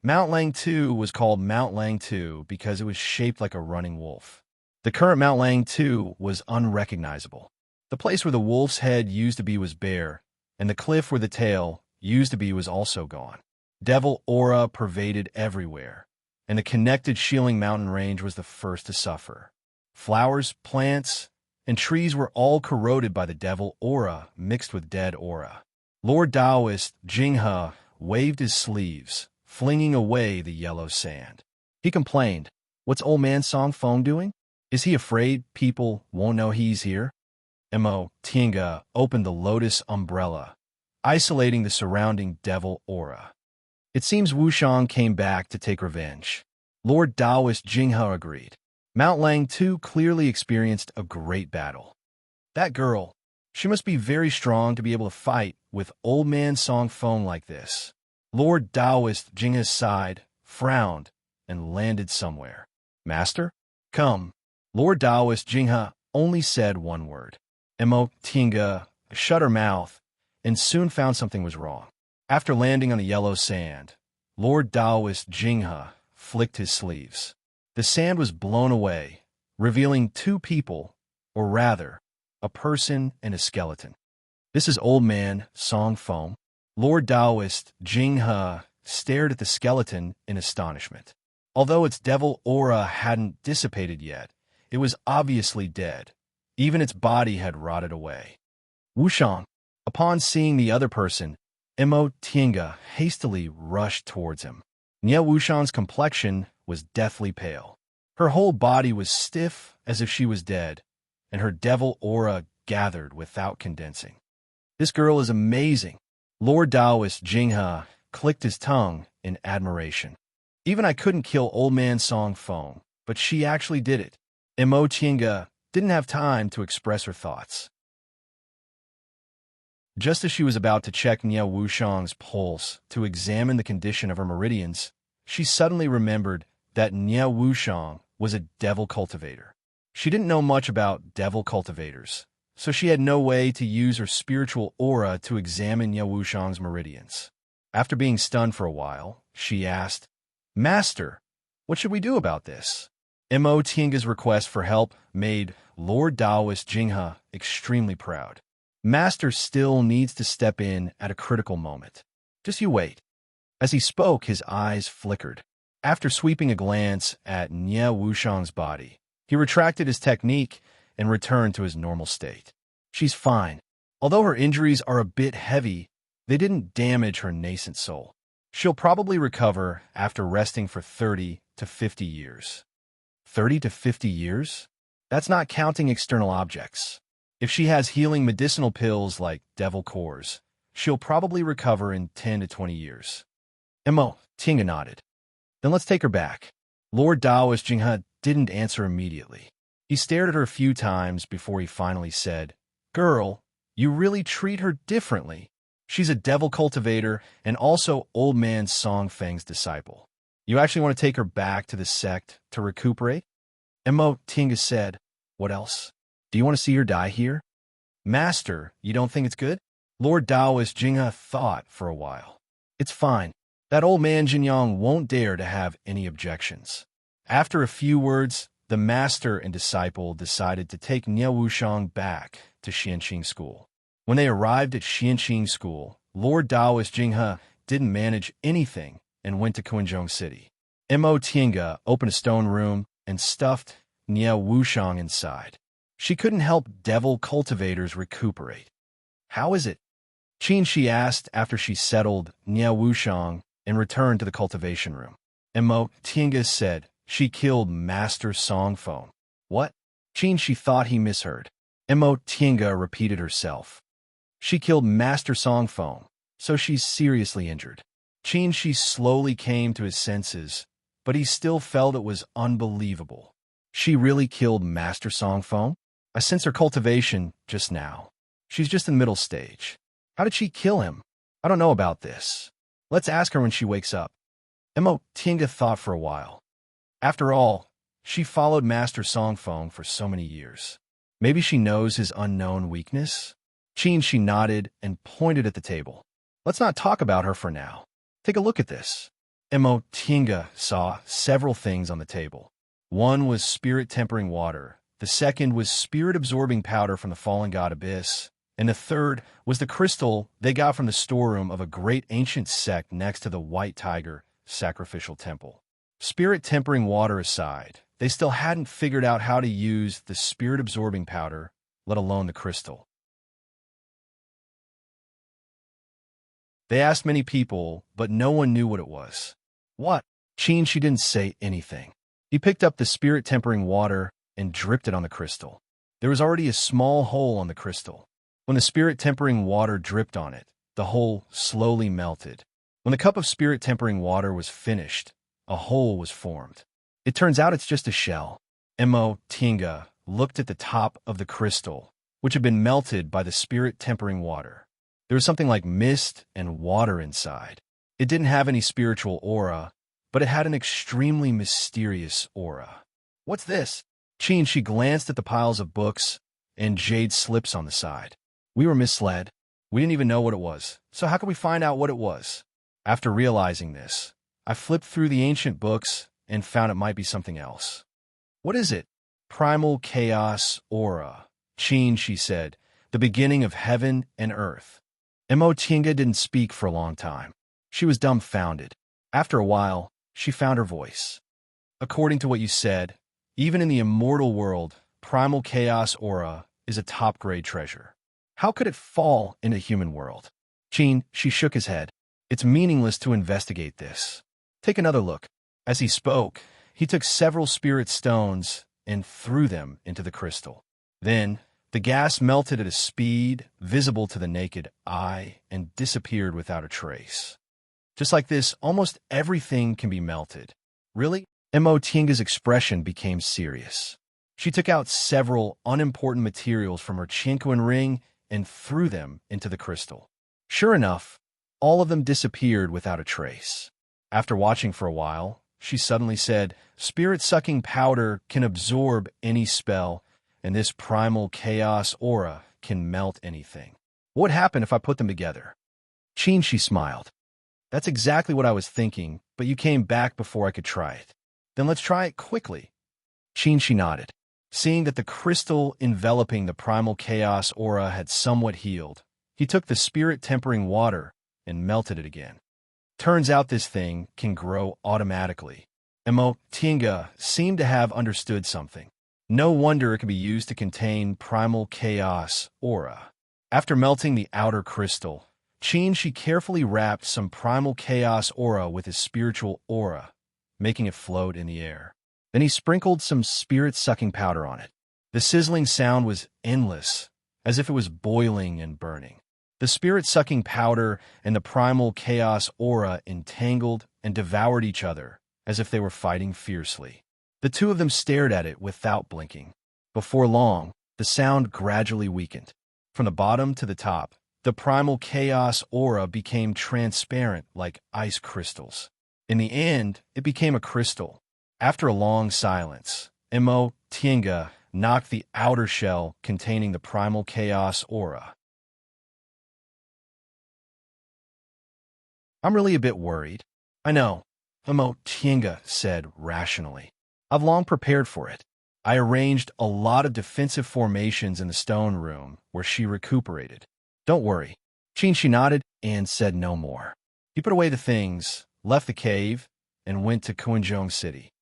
Mount Lang 2 was called Mount Lang 2 because it was shaped like a running wolf. The current Mount Lang 2 was unrecognizable. The place where the wolf's head used to be was bare, and the cliff where the tail used to be was also gone. Devil aura pervaded everywhere, and the connected Shieling mountain range was the first to suffer. Flowers, plants, and trees were all corroded by the devil aura mixed with dead aura. Lord Daoist Jinghe waved his sleeves, flinging away the yellow sand. He complained, what's old man Song Feng doing? Is he afraid people won't know he's here? Emo Tinga opened the lotus umbrella, isolating the surrounding devil aura. It seems Wushang came back to take revenge. Lord Daoist Jinghe agreed. Mount Lang 2 clearly experienced a great battle. That girl, she must be very strong to be able to fight with old man Song Feng like this. Lord Daoist Jinghe sighed, frowned, and landed somewhere. Master? Come. Lord Daoist Jinghe only said one word. Emo Tinga shut her mouth and soon found something was wrong. After landing on the yellow sand, Lord Daoist Jinghe flicked his sleeves. The sand was blown away, revealing two people, or rather, a person and a skeleton. This is Old Man Song Feng. Lord Taoist Jing He stared at the skeleton in astonishment. Although its devil aura hadn't dissipated yet, it was obviously dead. Even its body had rotted away. Wushang. Upon seeing the other person, Mo Tiange hastily rushed towards him. Nie Wushang's complexion was deathly pale. Her whole body was stiff as if she was dead, and her devil aura gathered without condensing. This girl is amazing. Lord Taoist Jing He clicked his tongue in admiration. Even I couldn't kill Old Man Song Feng, but she actually did it. Mo Tiange didn't have time to express her thoughts. Just as she was about to check Nie Wushang's pulse to examine the condition of her meridians, she suddenly remembered that Nie Wushang was a devil cultivator. She didn't know much about devil cultivators, so she had no way to use her spiritual aura to examine Nie Wushang's meridians. After being stunned for a while, she asked, "Master, what should we do about this?" Mo Tiange's request for help made Lord Taoist Jing He extremely proud. Master still needs to step in at a critical moment. Just you wait. As he spoke, his eyes flickered. After sweeping a glance at Nie Wushang's body, he retracted his technique and returned to his normal state. She's fine. Although her injuries are a bit heavy, they didn't damage her nascent soul. She'll probably recover after resting for 30 to 50 years. 30 to 50 years? That's not counting external objects. If she has healing medicinal pills like devil cores, she'll probably recover in 10 to 20 years. Mo Tiange nodded. Then let's take her back. Lord Taoist Jing He didn't answer immediately. He stared at her a few times before he finally said, "Girl, you really treat her differently. She's a devil cultivator and also Old Man Song Feng's disciple. You actually want to take her back to the sect to recuperate?" Mo Tiange said, "What else? Do you want to see her die here?" "Master, you don't think it's good?" Lord Taoist Jing He thought for a while. "It's fine. That old man Jinyang won't dare to have any objections." After a few words, the master and disciple decided to take Nie Wushang back to Xianqing School. When they arrived at Xianqing School, Lord Taoist Jing He didn't manage anything and went to Qinzhong City. Mo Tiange opened a stone room and stuffed Nie Wushang inside. She couldn't help devil cultivators recuperate. "How is it?" Qin she asked after she settled Nie Wushang and returned to the cultivation room. Mo Tiange said she killed Master Song Feng. "What?" Qin she thought he misheard. Mo Tiange repeated herself. "She killed Master Song Feng, so she's seriously injured." Qin she slowly came to his senses, but he still felt it was unbelievable. She really killed Master Song Feng? I sense her cultivation just now. She's just in the middle stage. How did she kill him? I don't know about this. Let's ask her when she wakes up. Mo Tiange thought for a while. After all, she followed Master Song Feng for so many years. Maybe she knows his unknown weakness? Qin she nodded and pointed at the table. Let's not talk about her for now. Take a look at this. Mo Tiange saw several things on the table. One was spirit-tempering water. The second was spirit-absorbing powder from the fallen god Abyss. And the third was the crystal they got from the storeroom of a great ancient sect next to the White Tiger sacrificial temple. Spirit-tempering water aside, they still hadn't figured out how to use the spirit-absorbing powder, let alone the crystal. They asked many people, but no one knew what it was. What? Qin she didn't say anything. He picked up the spirit-tempering water and dripped it on the crystal. There was already a small hole on the crystal. When the spirit-tempering water dripped on it, the hole slowly melted. When the cup of spirit-tempering water was finished, a hole was formed. It turns out it's just a shell. Mo Tiange looked at the top of the crystal, which had been melted by the spirit-tempering water. There was something like mist and water inside. It didn't have any spiritual aura, but it had an extremely mysterious aura. What's this? Qin she glanced at the piles of books and jade slips on the side. We were misled. We didn't even know what it was, so how could we find out what it was? After realizing this, I flipped through the ancient books and found it might be something else. What is it? Primal chaos aura. Qin, she said, the beginning of heaven and earth. Tinga didn't speak for a long time. She was dumbfounded. After a while, she found her voice. According to what you said, even in the immortal world, primal chaos aura is a top-grade treasure. How could it fall in a human world? Qin, she shook his head. It's meaningless to investigate this. Take another look. As he spoke, he took several spirit stones and threw them into the crystal. Then, the gas melted at a speed visible to the naked eye and disappeared without a trace. Just like this, almost everything can be melted. Really? Tinga's expression became serious. She took out several unimportant materials from her chinquan ring and threw them into the crystal. Sure enough, all of them disappeared without a trace. After watching for a while, she suddenly said, "Spirit-sucking powder can absorb any spell, and this primal chaos aura can melt anything. What would happen if I put them together?" Qin, she smiled. "That's exactly what I was thinking, but you came back before I could try it. Then let's try it quickly." Qin, she nodded. Seeing that the crystal enveloping the primal chaos aura had somewhat healed, he took the spirit-tempering water and melted it again. Turns out this thing can grow automatically. Tinga seemed to have understood something. No wonder it could be used to contain primal chaos aura. After melting the outer crystal, Qin, she carefully wrapped some primal chaos aura with his spiritual aura, making it float in the air. Then he sprinkled some spirit-sucking powder on it. The sizzling sound was endless, as if it was boiling and burning. The spirit-sucking powder and the primal chaos aura entangled and devoured each other, as if they were fighting fiercely. The two of them stared at it without blinking. Before long, the sound gradually weakened. From the bottom to the top, the primal chaos aura became transparent like ice crystals. In the end, it became a crystal. After a long silence, Tinga knocked the outer shell containing the primal chaos aura. "I'm really a bit worried." "I know," Tinga said rationally. "I've long prepared for it. I arranged a lot of defensive formations in the stone room where she recuperated. Don't worry." Qin, she nodded and said no more. He put away the things, left the cave, and went to Kuanzhong City.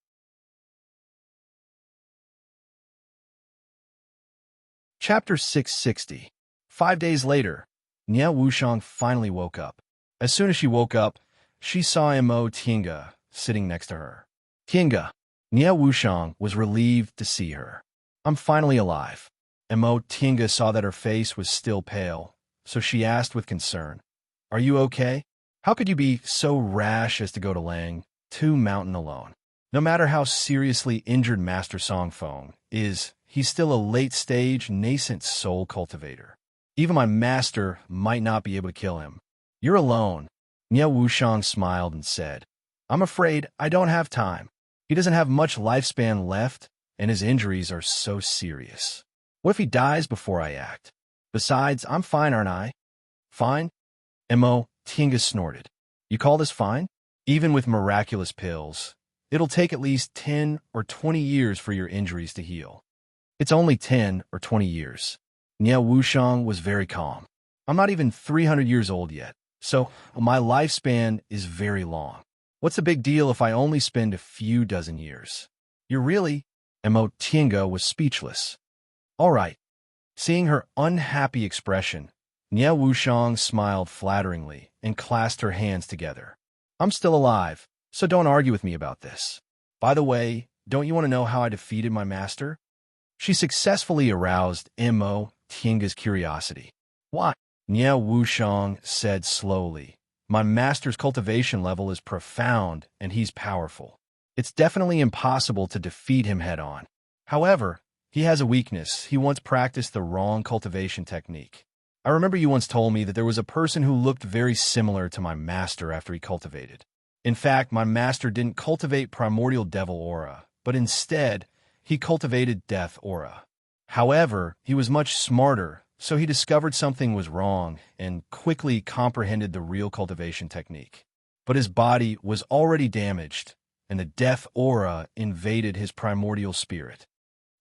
Chapter 660. 5 days later, Nie Wuxiang finally woke up. As soon as she woke up, she saw Tinga sitting next to her. "Tinga." Nie Wuxiang was relieved to see her. "I'm finally alive." Tinga saw that her face was still pale, so she asked with concern, "Are you okay? How could you be so rash as to go to Lang, Tu Mountain alone? No matter how seriously injured Master Songfeng is, he's still a late-stage, nascent soul cultivator. Even my master might not be able to kill him. You're alone." Nie Wuxiang smiled and said, "I'm afraid I don't have time. He doesn't have much lifespan left, and his injuries are so serious. What if he dies before I act? Besides, I'm fine, aren't I?" "Fine?" Tinga snorted. "You call this fine? Even with miraculous pills, it'll take at least 10 or 20 years for your injuries to heal." "It's only 10 or 20 years." Nie Wuxiang was very calm. "I'm not even 300 years old yet, so my lifespan is very long. What's the big deal if I only spend a few dozen years?" "You're really—" Tinga was speechless. "All right." Seeing her unhappy expression, Nie Wuxiang smiled flatteringly and clasped her hands together. "I'm still alive, so don't argue with me about this. By the way, don't you want to know how I defeated my master?" She successfully aroused Tinga's curiosity. "Why?" Nie Wuxiang said slowly. "My master's cultivation level is profound, and he's powerful. It's definitely impossible to defeat him head-on. However, he has a weakness. He once practiced the wrong cultivation technique. I remember you once told me that there was a person who looked very similar to my master after he cultivated. In fact, my master didn't cultivate primordial devil aura, but instead, he cultivated death aura. However, he was much smarter, so he discovered something was wrong and quickly comprehended the real cultivation technique. But his body was already damaged, and the death aura invaded his primordial spirit.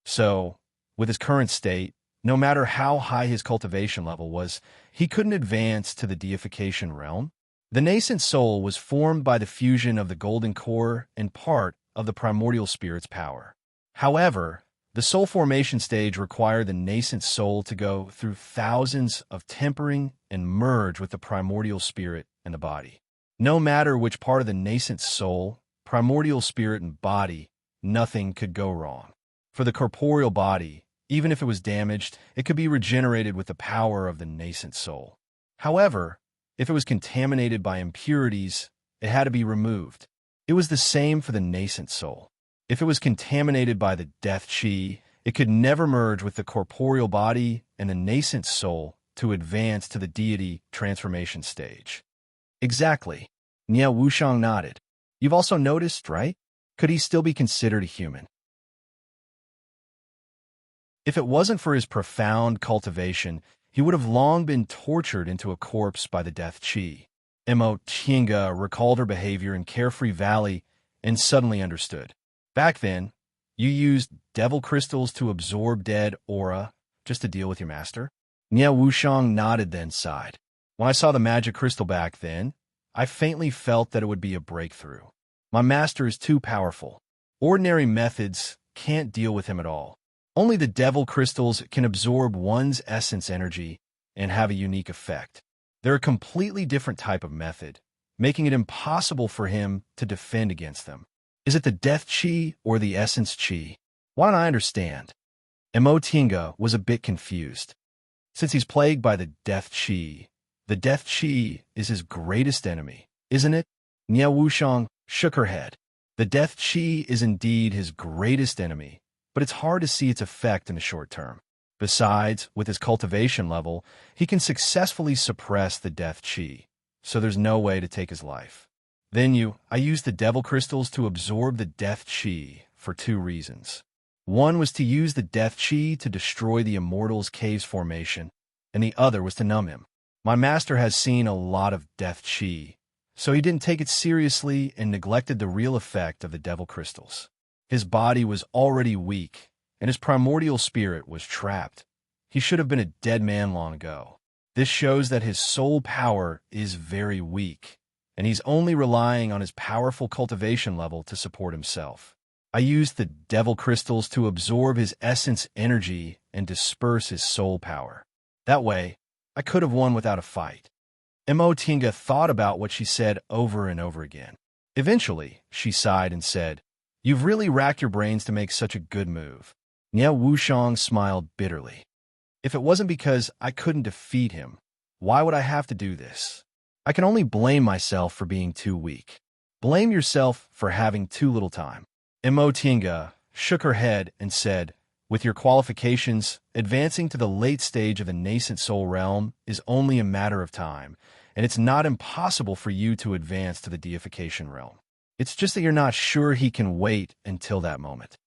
So, with his current state, no matter how high his cultivation level was, he couldn't advance to the deification realm. The nascent soul was formed by the fusion of the golden core and part of the primordial spirit's power. However, the soul formation stage required the nascent soul to go through thousands of tempering and merge with the primordial spirit and the body. No matter which part of the nascent soul, primordial spirit and body, nothing could go wrong. For the corporeal body, even if it was damaged, it could be regenerated with the power of the nascent soul. However, if it was contaminated by impurities, it had to be removed. It was the same for the nascent soul. If it was contaminated by the death chi, it could never merge with the corporeal body and the nascent soul to advance to the deity transformation stage. Exactly. Niao Wushang nodded. You've also noticed, right? Could he still be considered a human? If it wasn't for his profound cultivation, he would have long been tortured into a corpse by the death chi. Mo Tinga recalled her behavior in Carefree Valley and suddenly understood. Back then, you used devil crystals to absorb dead aura just to deal with your master? Niao Wushang nodded, then sighed. When I saw the magic crystal back then, I faintly felt that it would be a breakthrough. My master is too powerful. Ordinary methods can't deal with him at all. Only the devil crystals can absorb one's essence energy and have a unique effect. They're a completely different type of method, making it impossible for him to defend against them. Is it the death chi or the essence chi? Why don't I understand? Mo Tinga was a bit confused. Since he's plagued by the death chi is his greatest enemy, isn't it? Niao Wushang shook her head. The death chi is indeed his greatest enemy, but it's hard to see its effect in the short term. Besides, with his cultivation level, he can successfully suppress the death chi, so there's no way to take his life. Then I used the devil crystals to absorb the death chi for two reasons. One was to use the death chi to destroy the immortal's cave's formation, and the other was to numb him. My master has seen a lot of death chi, so he didn't take it seriously and neglected the real effect of the devil crystals. His body was already weak, and his primordial spirit was trapped. He should have been a dead man long ago. This shows that his soul power is very weak, and he's only relying on his powerful cultivation level to support himself. I used the devil crystals to absorb his essence energy and disperse his soul power. That way, I could have won without a fight. Mo Tinga thought about what she said over and over again. Eventually, she sighed and said, "You've really racked your brains to make such a good move." Niao Wushang smiled bitterly. If it wasn't because I couldn't defeat him, why would I have to do this? I can only blame myself for being too weak. Blame yourself for having too little time. Mo Tinga shook her head and said, "With your qualifications, advancing to the late stage of the nascent soul realm is only a matter of time, and it's not impossible for you to advance to the deification realm. It's just that you're not sure he can wait until that moment."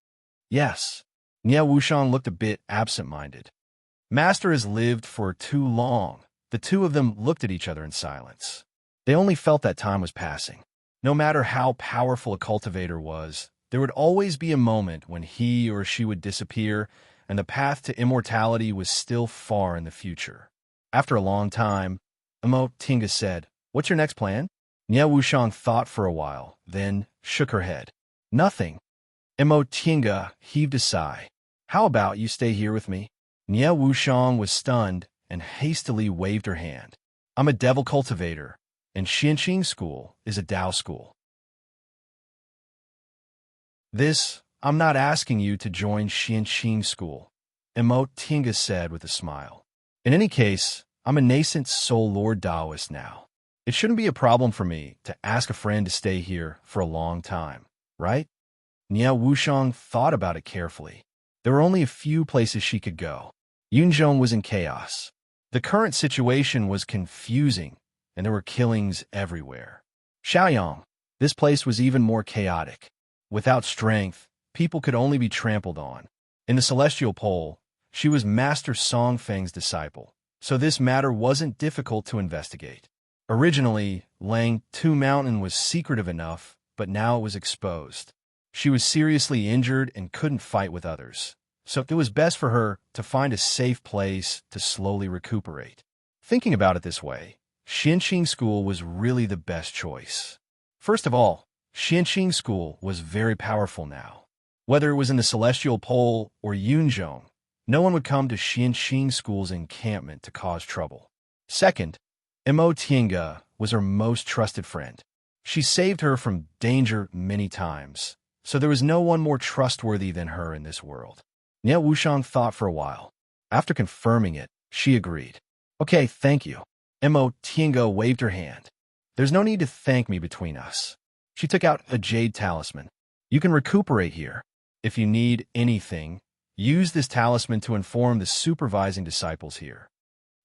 Yes. Niao Wushang looked a bit absent-minded. Master has lived for too long. The two of them looked at each other in silence. They only felt that time was passing. No matter how powerful a cultivator was, there would always be a moment when he or she would disappear, and the path to immortality was still far in the future. After a long time, Mo Tinga said, "What's your next plan?" Niao Wushang thought for a while, then shook her head. "Nothing." Mo Tinga heaved a sigh. "How about you stay here with me?" Niao Wushang was stunned and hastily waved her hand. "I'm a devil cultivator, and Xianqing School is a Dao school. I'm not asking you to join Xianqing School," Mo Tinga said with a smile. "In any case, I'm a nascent soul lord Taoist now. It shouldn't be a problem for me to ask a friend to stay here for a long time, right?" Niao Wushang thought about it carefully. There were only a few places she could go. Yunzhong was in chaos. The current situation was confusing, and there were killings everywhere. Shaoyang, this place was even more chaotic. Without strength, people could only be trampled on. In the Celestial Pole, she was Master Songfeng's disciple, so this matter wasn't difficult to investigate. Originally, Lang Tu Mountain was secretive enough but now it was exposed. She was seriously injured and couldn't fight with others, so it was best for her to find a safe place to slowly recuperate. Thinking about it this way, Xianqing School was really the best choice. First of all, Xianqing School was very powerful now. Whether it was in the Celestial Pole or Yunzhong, no one would come to Xianqing School's encampment to cause trouble. Second, Mo Tiange was her most trusted friend. She saved her from danger many times, so there was no one more trustworthy than her in this world. Nie Wuxiang thought for a while. After confirming it, she agreed. Okay, thank you. Mo Tiange waved her hand. There's no need to thank me between us. She took out a jade talisman. You can recuperate here. If you need anything, use this talisman to inform the supervising disciples here.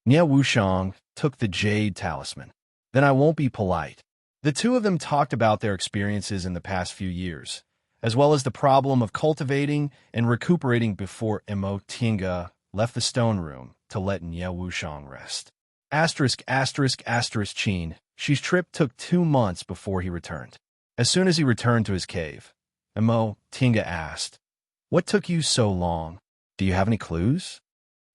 Nie Wuxiang took the jade talisman. Then I won't be polite. The two of them talked about their experiences in the past few years, as well as the problem of cultivating and recuperating before Mo Tiange left the stone room to let Nie Wuxiang rest. Qin. Xi's trip took 2 months before he returned. As soon as he returned to his cave, Mo Tiange asked, "What took you so long? Do you have any clues?"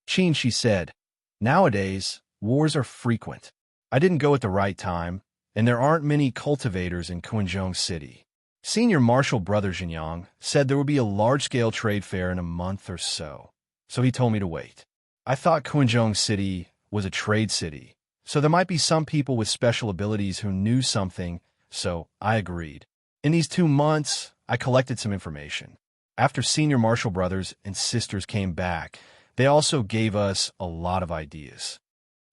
She said, "Nowadays, wars are frequent. I didn't go at the right time, and there aren't many cultivators in Kunzhong City. Senior Marshal Brother Jinyang said there would be a large-scale trade fair in a month or so he told me to wait. I thought Kunzhong City was a trade city, so there might be some people with special abilities who knew something, so I agreed. In these 2 months, I collected some information. After Senior Marshal brothers and sisters came back, they also gave us a lot of ideas."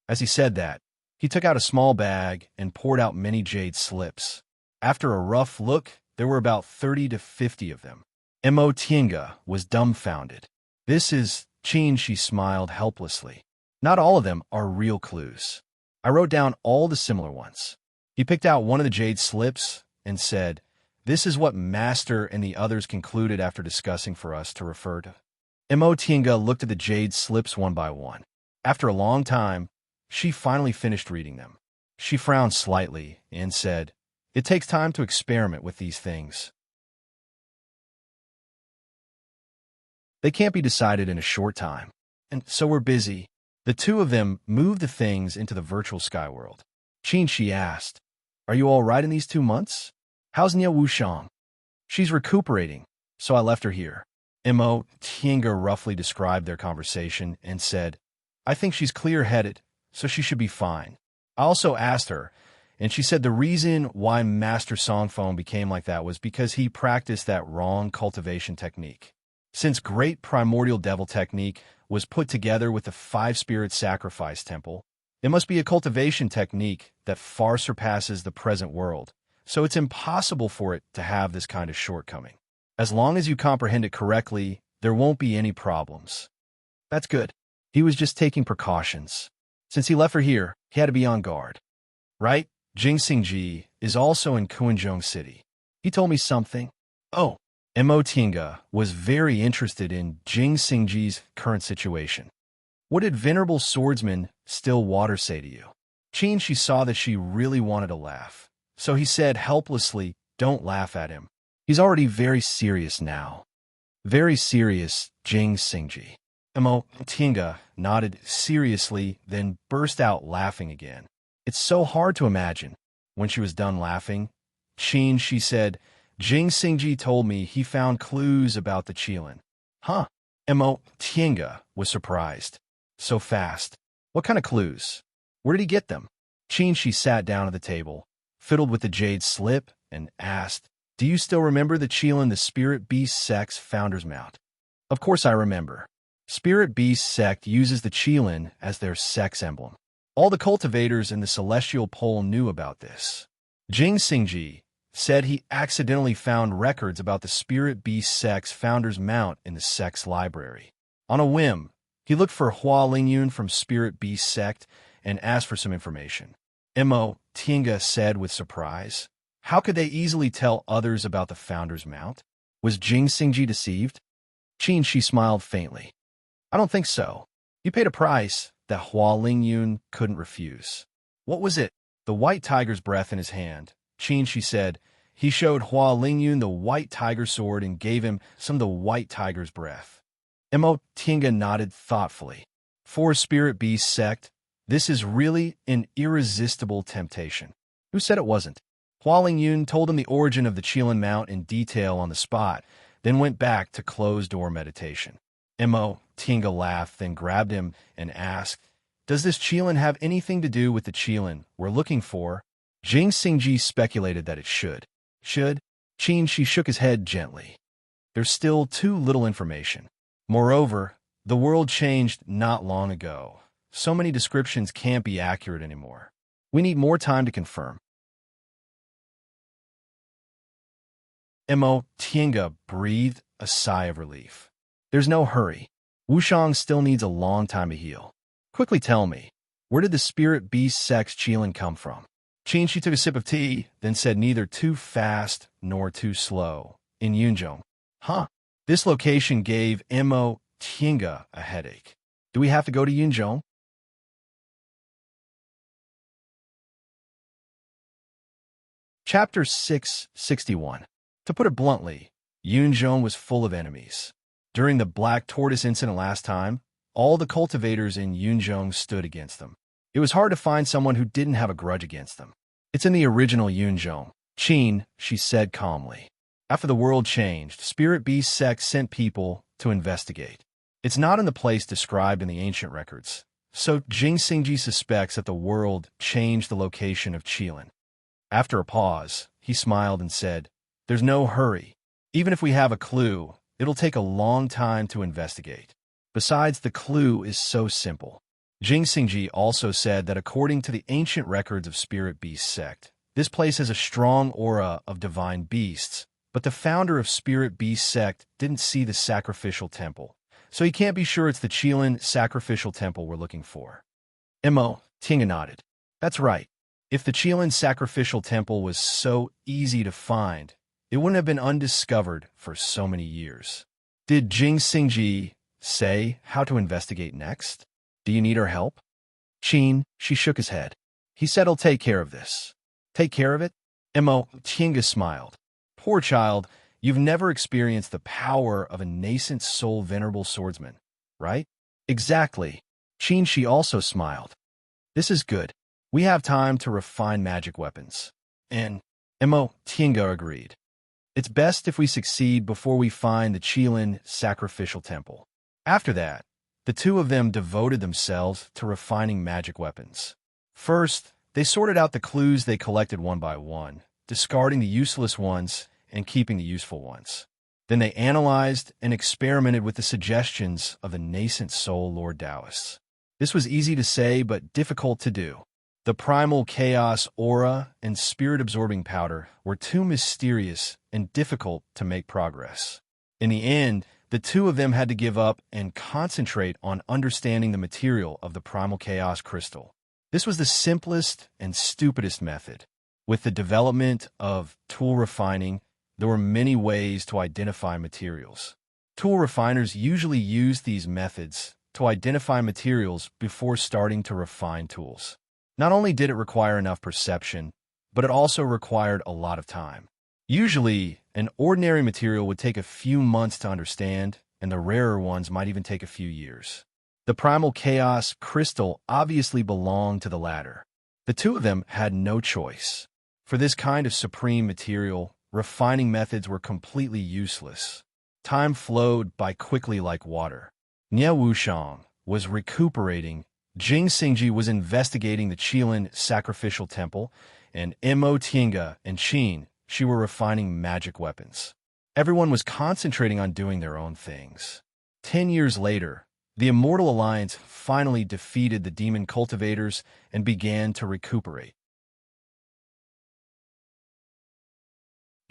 As he said that, he took out a small bag and poured out many jade slips. After a rough look, there were about 30 to 50 of them. Mo Tiange was dumbfounded. "This is Qin," she smiled helplessly. "Not all of them are real clues. I wrote down all the similar ones." He picked out one of the jade slips and said, "This is what Master and the others concluded after discussing for us to refer to." Mo Tiange looked at the jade slips one by one. After a long time, she finally finished reading them. She frowned slightly and said, "It takes time to experiment with these things. They can't be decided in a short time, and so we're busy." The two of them moved the things into the virtual sky world. She asked, "Are you all right in these 2 months? How's Nie Wuxiang?" "She's recuperating, so I left her here." Mo Tiange roughly described their conversation and said, "I think she's clear-headed, so she should be fine." I also asked her, and she said the reason why Master Songfeng became like that was because he practiced that wrong cultivation technique. Since Great Primordial Devil Technique was put together with the 5-spirit sacrifice temple, it must be a cultivation technique that far surpasses the present world, so it's impossible for it to have this kind of shortcoming. As long as you comprehend it correctly, there won't be any problems. That's good. He was just taking precautions. Since he left her here, he had to be on guard. Right? Jingxingji is also in Kunzhong City. He told me something. Oh. Mo Tiange was very interested in Jingxingji's current situation. What did Venerable Swordsman Stillwater say to you? She saw that she really wanted to laugh, so he said helplessly, "Don't laugh at him. He's already very serious now." "Very serious, Jingxingji." Mo Tiange nodded seriously, then burst out laughing again. "It's so hard to imagine." When she was done laughing, she said, "Jingxingji told me he found clues about the Qilin." "Huh?" Mo Tiange was surprised. "So fast. What kind of clues? Where did he get them?" She sat down at the table, fiddled with the jade slip, and asked, "Do you still remember the Qilin the Spirit Beast Sect's founder's mount?" "Of course I remember. Spirit Beast Sect uses the Qilin as their sex emblem. All the cultivators in the Celestial Pole knew about this." Jingxingji said he accidentally found records about the Spirit Beast Sect's founder's mount in the sect's library. On a whim, he looked for Hua Lingyun from Spirit Beast Sect and asked for some information. Mo Tiange said with surprise, "How could they easily tell others about the founder's mount? Was Jingxingji deceived?" She smiled faintly. "I don't think so. You paid a price that Hua Lingyun couldn't refuse." "What was it?" The white tiger's breath in his hand. She said, he showed Hua Lingyun the white tiger sword and gave him some of the white tiger's breath. Mo Tinga nodded thoughtfully. For a spirit beast sect, this is really an irresistible temptation. Who said it wasn't? Hua Lingyun told him the origin of the Qilin Mount in detail on the spot, then went back to closed-door meditation. Mo Tinga laughed, then grabbed him and asked, "Does this Qilin have anything to do with the Qilin we're looking for?" Jing Xingji speculated that it should. Should? Qin Shi shook his head gently. There's still too little information. Moreover, the world changed not long ago. So many descriptions can't be accurate anymore. We need more time to confirm. Mo Tinga breathed a sigh of relief. There's no hurry. Wushang still needs a long time to heal. Quickly tell me, where did the spirit beast sex Qilin come from? Qin Shi took a sip of tea, then said neither too fast nor too slow. In Yunzhong. Huh. This location gave Mo Tinga a headache. Do we have to go to Yunzhong? Chapter 661. To put it bluntly, Yunzhong was full of enemies. During the Black Tortoise incident last time, all the cultivators in Yunzhong stood against them. It was hard to find someone who didn't have a grudge against them. It's in the original Yunzhong. Qin, she said calmly. After the world changed, Spirit Beast sect sent people to investigate. It's not in the place described in the ancient records, so Jing Xingji suspects that the world changed the location of Qilin. After a pause, he smiled and said, "There's no hurry. Even if we have a clue, it'll take a long time to investigate. Besides, the clue is so simple." Jing Xingji also said that according to the ancient records of Spirit Beast sect, this place has a strong aura of divine beasts, but the founder of Spirit Beast sect didn't see the sacrificial temple, so he can't be sure it's the Qilin sacrificial temple we're looking for. Mo Tinga nodded. That's right. If the Qilin sacrificial temple was so easy to find, it wouldn't have been undiscovered for so many years. Did Jing Xingji say how to investigate next? Do you need our help? Qin, she shook his head. He said he'll take care of this. Take care of it? Mo Tinga smiled. Poor child, you've never experienced the power of a nascent soul venerable swordsman, right? Exactly. Qin Shi also smiled. This is good. We have time to refine magic weapons. And Mo Tinga agreed. It's best if we succeed before we find the Qilin sacrificial temple. After that, the two of them devoted themselves to refining magic weapons. First, they sorted out the clues they collected one by one, discarding the useless ones and keeping the useful ones. Then they analyzed and experimented with the suggestions of the nascent soul Lord Taoists. This was easy to say but difficult to do. The primal chaos aura and spirit-absorbing powder were too mysterious and difficult to make progress. In the end, the two of them had to give up and concentrate on understanding the material of the primal chaos crystal. This was the simplest and stupidest method. With the development of tool refining, there were many ways to identify materials. Tool refiners usually use these methods to identify materials before starting to refine tools. Not only did it require enough perception, but it also required a lot of time. Usually, an ordinary material would take a few months to understand, and the rarer ones might even take a few years. The primal chaos crystal obviously belonged to the latter. The two of them had no choice. For this kind of supreme material, refining methods were completely useless. Time flowed by quickly like water. Nie Wushang was recuperating, Jing Xingji was investigating the Qilin sacrificial temple, and Mo Tinga and Qin, she were refining magic weapons. Everyone was concentrating on doing their own things. 10 years later, the Immortal Alliance finally defeated the demon cultivators and began to recuperate.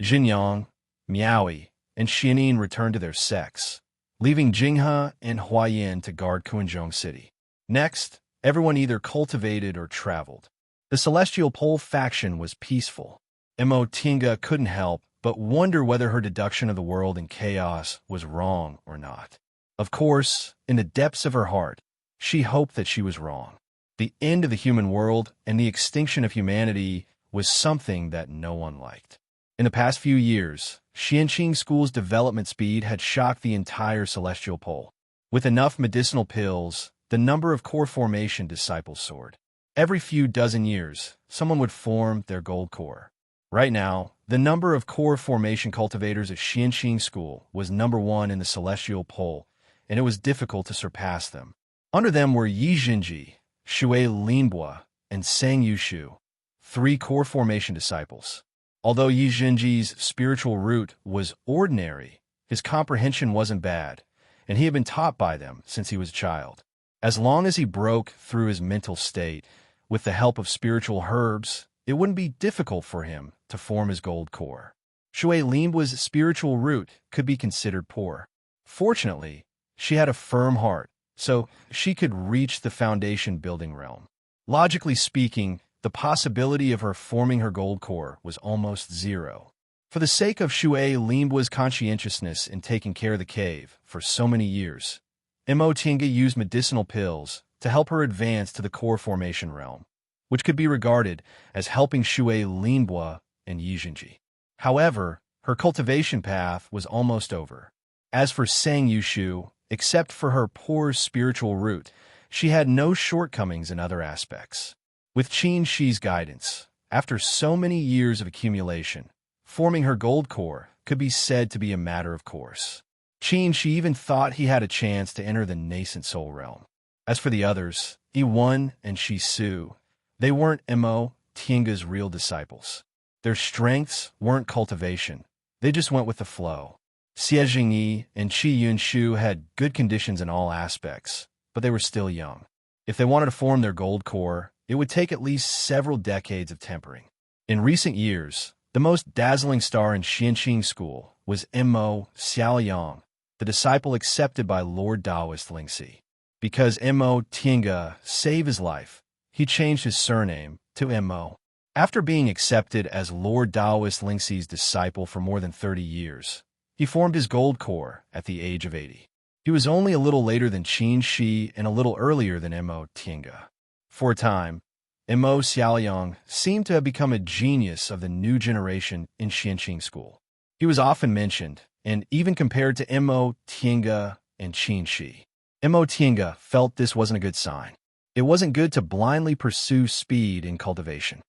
Xinjiang, Miaoi, and Xianin returned to their sects, leaving Jinghe and Huayan to guard Kunzhong City. Next, everyone either cultivated or traveled. The Celestial Pole faction was peaceful. Mo Tinga couldn't help but wonder whether her deduction of the world in chaos was wrong or not. Of course, in the depths of her heart, she hoped that she was wrong. The end of the human world and the extinction of humanity was something that no one liked. In the past few years, Xianqing School's development speed had shocked the entire celestial pole. With enough medicinal pills, the number of core formation disciples soared. Every few dozen years, someone would form their gold core. Right now, the number of core formation cultivators at Xianqing School was #1 in the celestial pole, and it was difficult to surpass them. Under them were Yi Jinji, Shui Linbua, and Sang Yushu, 3 core formation disciples. Although Yi Jinji's spiritual root was ordinary, his comprehension wasn't bad, and he had been taught by them since he was a child. As long as he broke through his mental state, with the help of spiritual herbs, it wouldn't be difficult for him to form his gold core. Shui Linbua's spiritual root could be considered poor. Fortunately, she had a firm heart, so she could reach the foundation building realm. Logically speaking, the possibility of her forming her gold core was almost zero. For the sake of Shui Linbua's conscientiousness in taking care of the cave for so many years, Mo Tinga used medicinal pills to help her advance to the core formation realm, which could be regarded as helping Shui Linbua and Yi Jinji. However, her cultivation path was almost over. As for Sang Yushu, except for her poor spiritual root, she had no shortcomings in other aspects. With Qin Shi's guidance, after so many years of accumulation, forming her gold core could be said to be a matter of course. Qin Shi even thought he had a chance to enter the nascent soul realm. As for the others, Yi1 and Shi Su, they weren't Mo Tinga's real disciples. Their strengths weren't cultivation, they just went with the flow. Xie Jingyi and Qi Yunshu had good conditions in all aspects, but they were still young. If they wanted to form their gold core, it would take at least several decades of tempering. In recent years, the most dazzling star in Xianqing School was Mo Xiaoyang, the disciple accepted by Lord Taoist Lingxi. Because Mo Tinga saved his life, he changed his surname to Mo. After being accepted as Lord Taoist Lingxi's disciple for more than 30 years, he formed his gold core at the age of 80. He was only a little later than Qin Shi and a little earlier than Mo Tinga. For a time, Mo Xiaoyang seemed to have become a genius of the new generation in Xianqing School. He was often mentioned, and even compared to Mo Tinga and Qin Shi. Mo Tinga felt this wasn't a good sign. It wasn't good to blindly pursue speed in cultivation.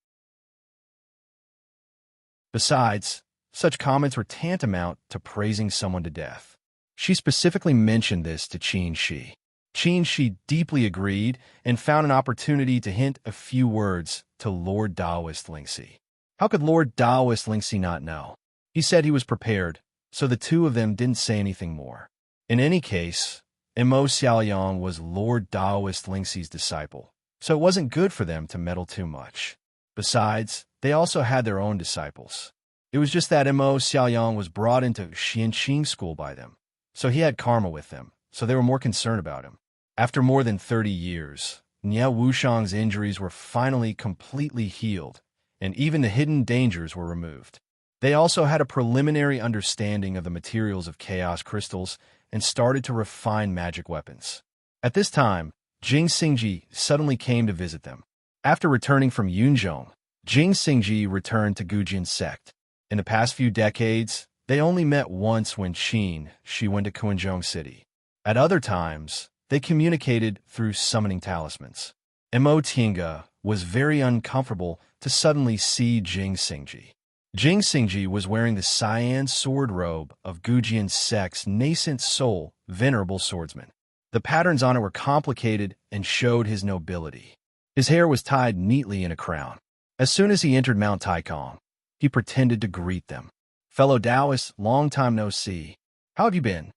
Besides, such comments were tantamount to praising someone to death. She specifically mentioned this to Qin Shi. Qin Shi deeply agreed and found an opportunity to hint a few words to Lord Taoist Lingxi. How could Lord Taoist Lingxi not know? He said he was prepared, so the two of them didn't say anything more. In any case, Mo Xiaoyang was Lord Taoist Lingxi's disciple, so it wasn't good for them to meddle too much. Besides, they also had their own disciples. It was just that Mo Xiaoyang was brought into Xianqing School by them, so he had karma with them, so they were more concerned about him. After more than 30 years, Nie Wushang's injuries were finally completely healed, and even the hidden dangers were removed. They also had a preliminary understanding of the materials of chaos crystals and started to refine magic weapons. At this time, Jing Xingji suddenly came to visit them. After returning from Yunzhong, Jing Xingji returned to Gujian's sect. In the past few decades, they only met once when Qin Shi went to Kuanzhong City. At other times, they communicated through summoning talismans. Mo Tinga was very uncomfortable to suddenly see Jing Xingji. Jing Xingji was wearing the cyan sword robe of Gujian's sect's nascent soul, venerable swordsman. The patterns on it were complicated and showed his nobility. His hair was tied neatly in a crown. As soon as he entered Mount Taikong, he pretended to greet them. "Fellow Taoists, long time no see. How have you been?"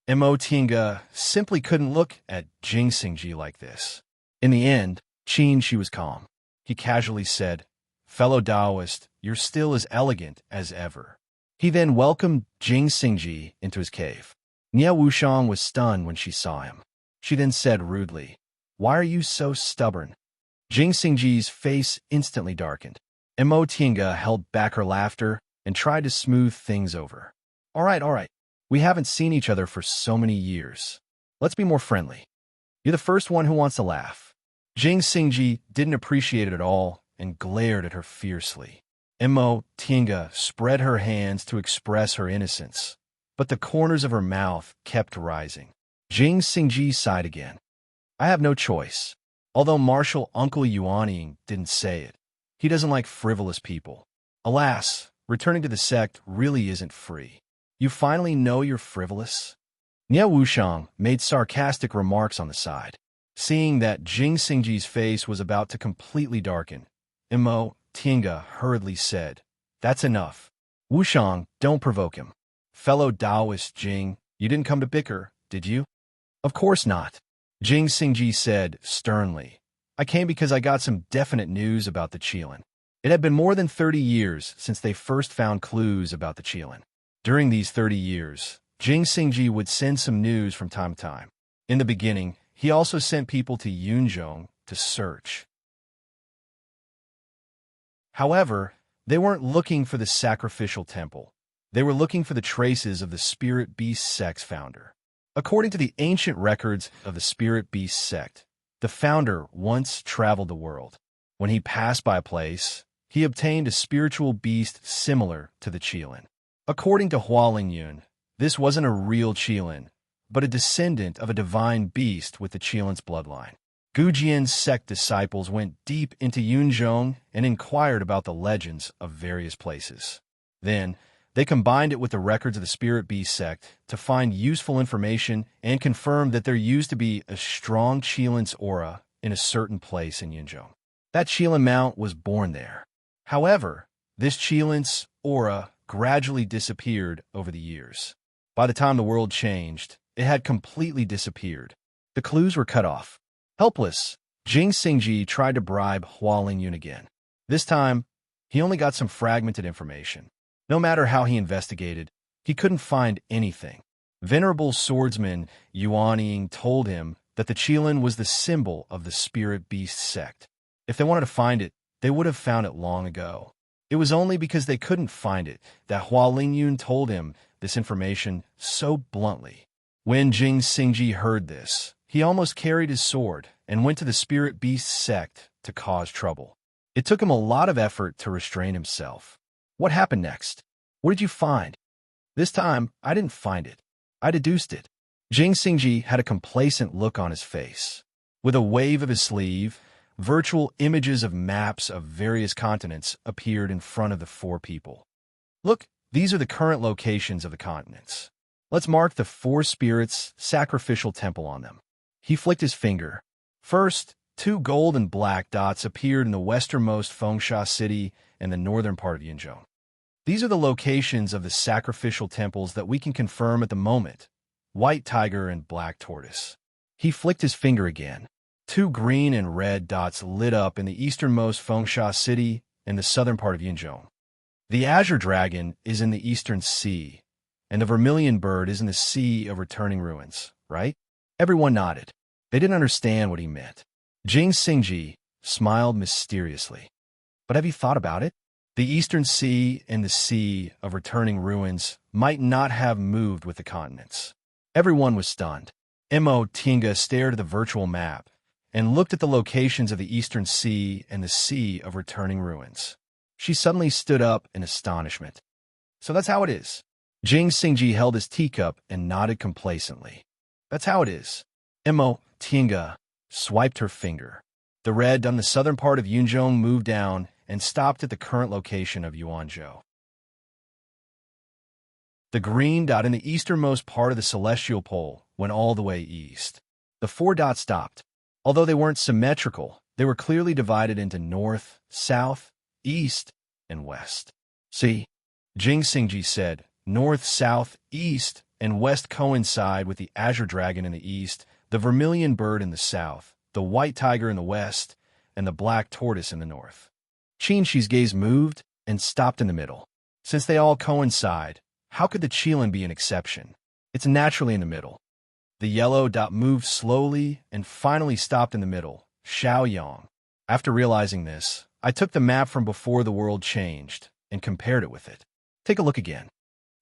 Mo Tinga simply couldn't look at Jing Xingji like this. In the end, Qin Shi was calm. He casually said, "Fellow Taoist, you're still as elegant as ever." He then welcomed Jing Xingji into his cave. Nie Wushang was stunned when she saw him. She then said rudely, "Why are you so stubborn?" Jing Xingji's face instantly darkened. Mo Tinga held back her laughter and tried to smooth things over. All right. We haven't seen each other for so many years. Let's be more friendly. You're the first one who wants to laugh." Jing Xingji didn't appreciate it at all and glared at her fiercely. Mo Tinga spread her hands to express her innocence, but the corners of her mouth kept rising. Jing Xingji sighed again. I have no choice. Although Marshal Uncle Yuanying didn't say it. He doesn't like frivolous people. Alas, returning to the sect really isn't free. You finally know you're frivolous? Nie Wushang made sarcastic remarks on the side. Seeing that Jing Xingji's face was about to completely darken, Mo Tinga hurriedly said, That's enough. Wushang, don't provoke him. Fellow Taoist Jing, you didn't come to bicker, did you? Of course not. Jing Xingji said sternly. I came because I got some definite news about the Qilin. It had been more than 30 years since they first found clues about the Qilin. During these 30 years, Jing Xingji would send some news from time to time. In the beginning, he also sent people to Yunzhong to search. However, they weren't looking for the sacrificial temple. They were looking for the traces of the Spirit Beast sect's founder. According to the ancient records of the Spirit Beast sect, the founder once traveled the world. When he passed by a place, he obtained a spiritual beast similar to the Qilin. According to Hua Lingyun, this wasn't a real Qilin, but a descendant of a divine beast with the Qilin's bloodline. Gujian's sect disciples went deep into Yunzhong and inquired about the legends of various places. Then, they combined it with the records of the Spirit Beast sect to find useful information and confirm that there used to be a strong Qilin's aura in a certain place in Yunzhong. That Qilin mount was born there. However, this Qilin's aura gradually disappeared over the years. By the time the world changed, it had completely disappeared. The clues were cut off. Helpless, Jing Xingji tried to bribe Hua Lingyun again. This time, he only got some fragmented information. No matter how he investigated, he couldn't find anything. Venerable swordsman Yuanying told him that the Qilin was the symbol of the Spirit Beast sect. If they wanted to find it, they would have found it long ago. It was only because they couldn't find it that Hua Lingyun told him this information so bluntly. When Jing Xingji heard this, he almost carried his sword and went to the Spirit Beast sect to cause trouble. It took him a lot of effort to restrain himself. What happened next? What did you find? This time, I didn't find it. I deduced it. Jing Xingji had a complacent look on his face. With a wave of his sleeve, virtual images of maps of various continents appeared in front of the four people. Look, these are the current locations of the continents. Let's mark the four spirits' sacrificial temple on them. He flicked his finger. First, 2 gold and black dots appeared in the westernmost Fengsha city and the northern part of Yunzhong. These are the locations of the sacrificial temples that we can confirm at the moment. White Tiger and Black Tortoise. He flicked his finger again. 2 green and red dots lit up in the easternmost Fengsha city and the southern part of Yunzhong. The Azure Dragon is in the Eastern Sea, and the Vermilion Bird is in the Sea of Returning Ruins, right? Everyone nodded. They didn't understand what he meant. Jing Xingji smiled mysteriously. But have you thought about it? The Eastern Sea and the Sea of Returning Ruins might not have moved with the continents. Everyone was stunned. Mo Tinga stared at the virtual map and looked at the locations of the Eastern Sea and the Sea of Returning Ruins. She suddenly stood up in astonishment. So that's how it is. Jing Xingji held his teacup and nodded complacently. That's how it is. Mo Tinga swiped her finger. The red on the southern part of Yunzhong moved down and stopped at the current location of Yuanzhou. The green dot in the easternmost part of the celestial pole went all the way east. The 4 dots stopped. Although they weren't symmetrical, they were clearly divided into north, south, east, and west. See, Jing Xingji said, north, south, east, and west coincide with the Azure Dragon in the east, the Vermilion Bird in the south, the White Tiger in the west, and the Black Tortoise in the north. Qinshi's gaze moved and stopped in the middle. Since they all coincide, how could the Qilin be an exception? It's naturally in the middle. The yellow dot moved slowly and finally stopped in the middle, Xiaoyang. After realizing this, I took the map from before the world changed and compared it with it. Take a look again.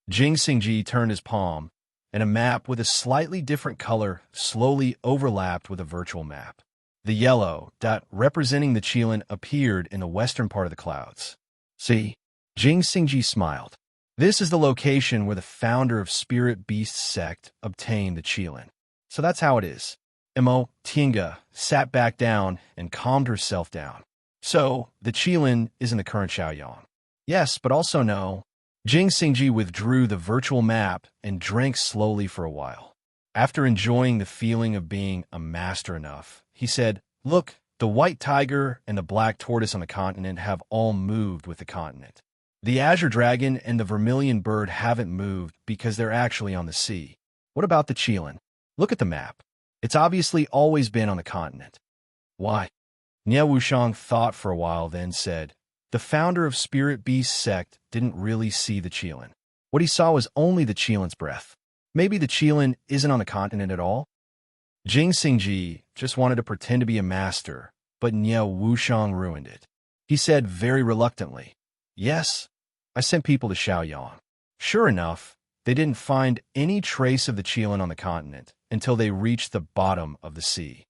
Jing Xingji turned his palm, and a map with a slightly different color slowly overlapped with a virtual map. The yellow dot representing the Qilin appeared in the western part of the clouds. See, Jing Xingji smiled. This is the location where the founder of Spirit Beast sect obtained the Qilin. So that's how it is. Imo Tinga sat back down and calmed herself down. So, the Qilin isn't the current Xiaoyang. Yes, but also no. Jing Xingji withdrew the virtual map and drank slowly for a while. After enjoying the feeling of being a master enough, he said, "Look, the white tiger and the black tortoise on the continent have all moved with the continent. The azure dragon and the vermilion bird haven't moved because they're actually on the sea. What about the Qilin? Look at the map. It's obviously always been on the continent." "Why?" Nie Wushang thought for a while, then said, "The founder of Spirit Beast sect didn't really see the Qilin. What he saw was only the Qilin's breath. Maybe the Qilin isn't on the continent at all?" Jing Xingji just wanted to pretend to be a master, but Nie Wushang ruined it. He said very reluctantly, "Yes, I sent people to Xiaoyang." Sure enough, they didn't find any trace of the Qilin on the continent until they reached the bottom of the sea.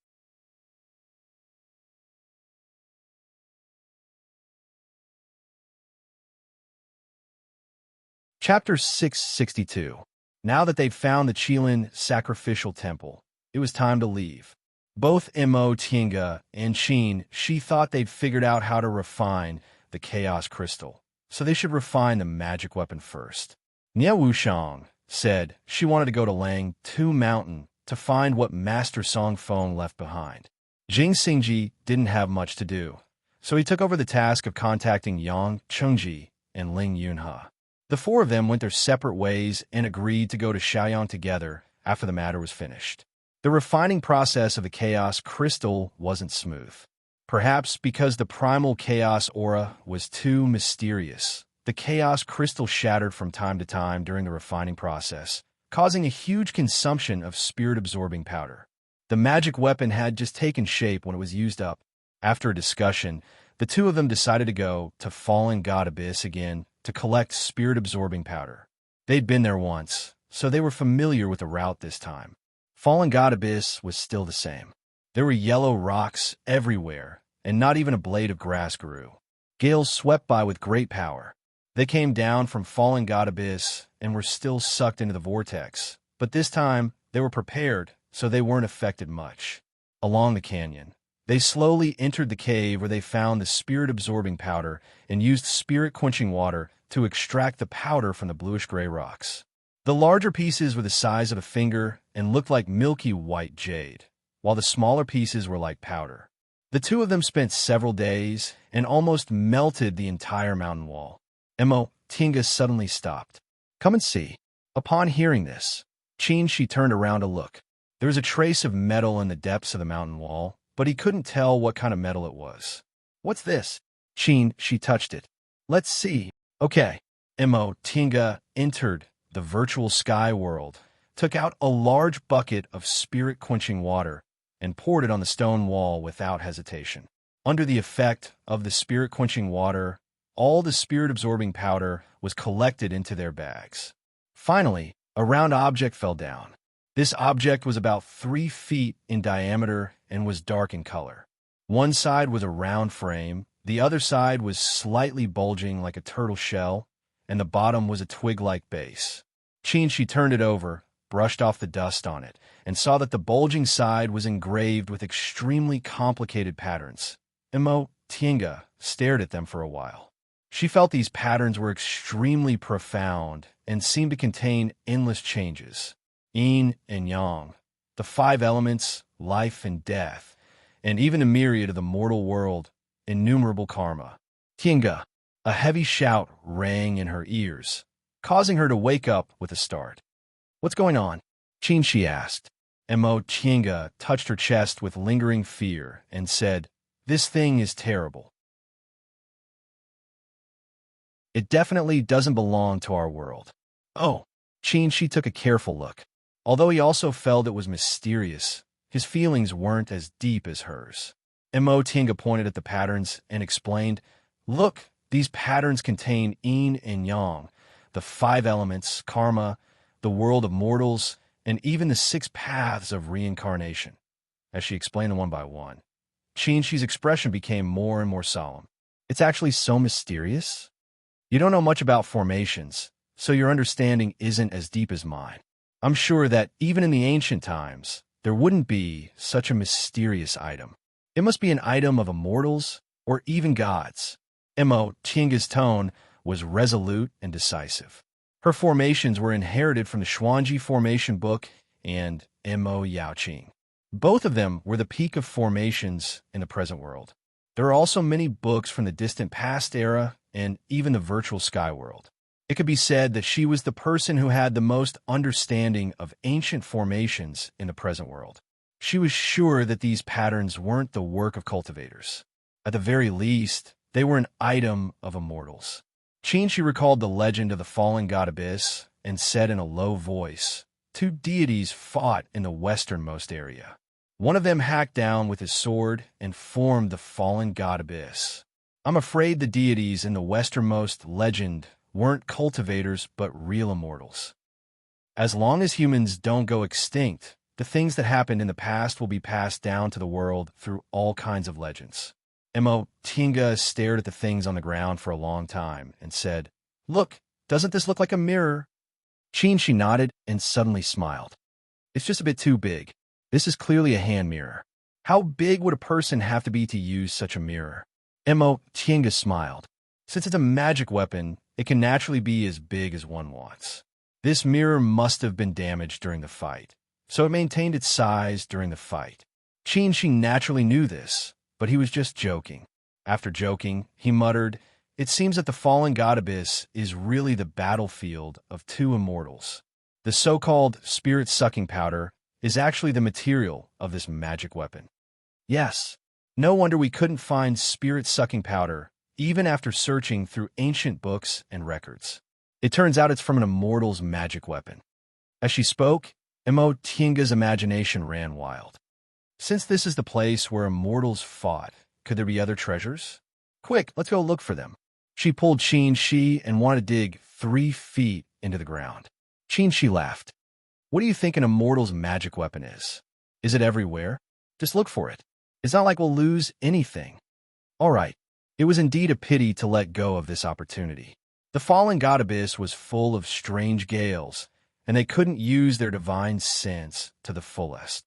Chapter 662. Now that they'd found the Qilin sacrificial temple, it was time to leave. Both Mo Tinga and Qin, she thought they'd figured out how to refine the chaos crystal, so they should refine the magic weapon first. Nie Wushang said she wanted to go to Lang Tu Mountain to find what Master Song Feng left behind. Jing Xingji didn't have much to do, so he took over the task of contacting Yang Chengji and Ling Yunhe. The four of them went their separate ways and agreed to go to Xiaoyang together after the matter was finished. The refining process of the chaos crystal wasn't smooth. Perhaps because the primal chaos aura was too mysterious, the chaos crystal shattered from time to time during the refining process, causing a huge consumption of spirit-absorbing powder. The magic weapon had just taken shape when it was used up. After a discussion, the two of them decided to go to Fallen God Abyss again to collect spirit-absorbing powder. They'd been there once, so they were familiar with the route this time. Fallen God Abyss was still the same. There were yellow rocks everywhere, and not even a blade of grass grew. Gales swept by with great power. They came down from Fallen God Abyss and were still sucked into the vortex, but this time they were prepared, so they weren't affected much. Along the canyon, they slowly entered the cave where they found the spirit-absorbing powder and used spirit-quenching water to extract the powder from the bluish-gray rocks. The larger pieces were the size of a finger and looked like milky white jade, while the smaller pieces were like powder. The two of them spent several days and almost melted the entire mountain wall. Mo Tinga suddenly stopped. "Come and see." Upon hearing this, Qin she turned around to look. There was a trace of metal in the depths of the mountain wall, but he couldn't tell what kind of metal it was. "What's this?" Qin she touched it. "Let's see." "Okay." Mo Tinga entered the virtual sky world, took out a large bucket of spirit-quenching water, and poured it on the stone wall without hesitation. Under the effect of the spirit-quenching water, all the spirit-absorbing powder was collected into their bags. Finally, a round object fell down. This object was about 3 feet in diameter and was dark in color. One side was a round frame, the other side was slightly bulging like a turtle shell, and the bottom was a twig-like base. Qin she turned it over, brushed off the dust on it, and saw that the bulging side was engraved with extremely complicated patterns. Mo Tinga stared at them for a while. She felt these patterns were extremely profound and seemed to contain endless changes. Yin and Yang, the 5 elements, life and death, and even a myriad of the mortal world, innumerable karma. Tinga, a heavy shout rang in her ears, causing her to wake up with a start. "What's going on?" Qin she asked. Mo Tinga touched her chest with lingering fear and said, "This thing is terrible. It definitely doesn't belong to our world." "Oh." Qin she took a careful look. Although he also felt it was mysterious, his feelings weren't as deep as hers. Mo Tinga pointed at the patterns and explained, "Look, these patterns contain yin and yang, the 5 elements, karma, the world of mortals, and even the 6 paths of reincarnation." As she explained them one by one, Qin Shi's expression became more and more solemn. "It's actually so mysterious?" You don't know much about formations, so your understanding isn't as deep as mine. I'm sure that even in the ancient times, there wouldn't be such a mysterious item. It must be an item of immortals or even gods. Mo Tianga's tone was resolute and decisive. Her formations were inherited from the Xuanji formation book and Mo Yaoqing. Both of them were the peak of formations in the present world. There are also many books from the distant past era and even the virtual sky world. It could be said that she was the person who had the most understanding of ancient formations in the present world. She was sure that these patterns weren't the work of cultivators. At the very least, they were an item of immortals. She recalled the legend of the fallen god Abyss and said in a low voice, two deities fought in the westernmost area. One of them hacked down with his sword and formed the fallen god Abyss. I'm afraid the deities in the westernmost legend weren't cultivators but real immortals. As long as humans don't go extinct, the things that happened in the past will be passed down to the world through all kinds of legends. Mo Tinga stared at the things on the ground for a long time and said, "Look, doesn't this look like a mirror?" She nodded and suddenly smiled. "It's just a bit too big. This is clearly a hand mirror. How big would a person have to be to use such a mirror?" Mo Tinga smiled. "Since it's a magic weapon, it can naturally be as big as one wants. This mirror must have been damaged during the fight, so it maintained its size during the fight." She naturally knew this, but he was just joking. After joking, he muttered, "It seems that the fallen god Abyss is really the battlefield of two immortals. The so-called spirit-sucking powder is actually the material of this magic weapon." Yes, no wonder we couldn't find spirit-sucking powder, even after searching through ancient books and records. It turns out it's from an immortal's magic weapon. As she spoke, Mo Tianga's imagination ran wild. Since this is the place where immortals fought, could there be other treasures? Quick, let's go look for them. She pulled Shi and wanted to dig 3 feet into the ground. Shi laughed. "What do you think an immortal's magic weapon is? Is it everywhere? Just look for it. It's not like we'll lose anything." All right. It was indeed a pity to let go of this opportunity. The fallen god Abyss was full of strange gales, and they couldn't use their divine sense to the fullest.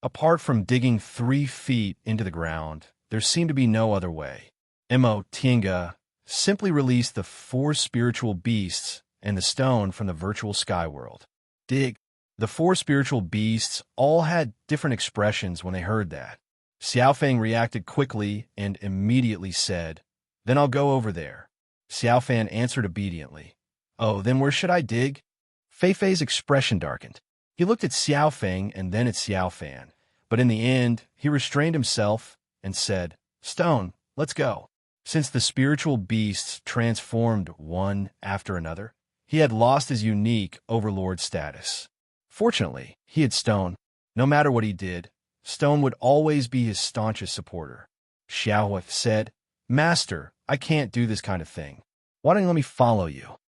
Apart from digging 3 feet into the ground, there seemed to be no other way. Mo Tianga simply released the 4 spiritual beasts and the stone from the virtual sky world. Dig. The 4 spiritual beasts all had different expressions when they heard that. Xiaofeng reacted quickly and immediately said, "Then I'll go over there." Xiaofan answered obediently. "Oh, then where should I dig?" Feifei's expression darkened. He looked at Xiaofeng and then at Xiaofan, but in the end, he restrained himself and said, "Stone, let's go." Since the spiritual beasts transformed one after another, he had lost his unique overlord status. Fortunately, he had Stone. No matter what he did, Stone would always be his staunchest supporter. Xiao said, "Master, I can't do this kind of thing. Why don't you let me follow you?"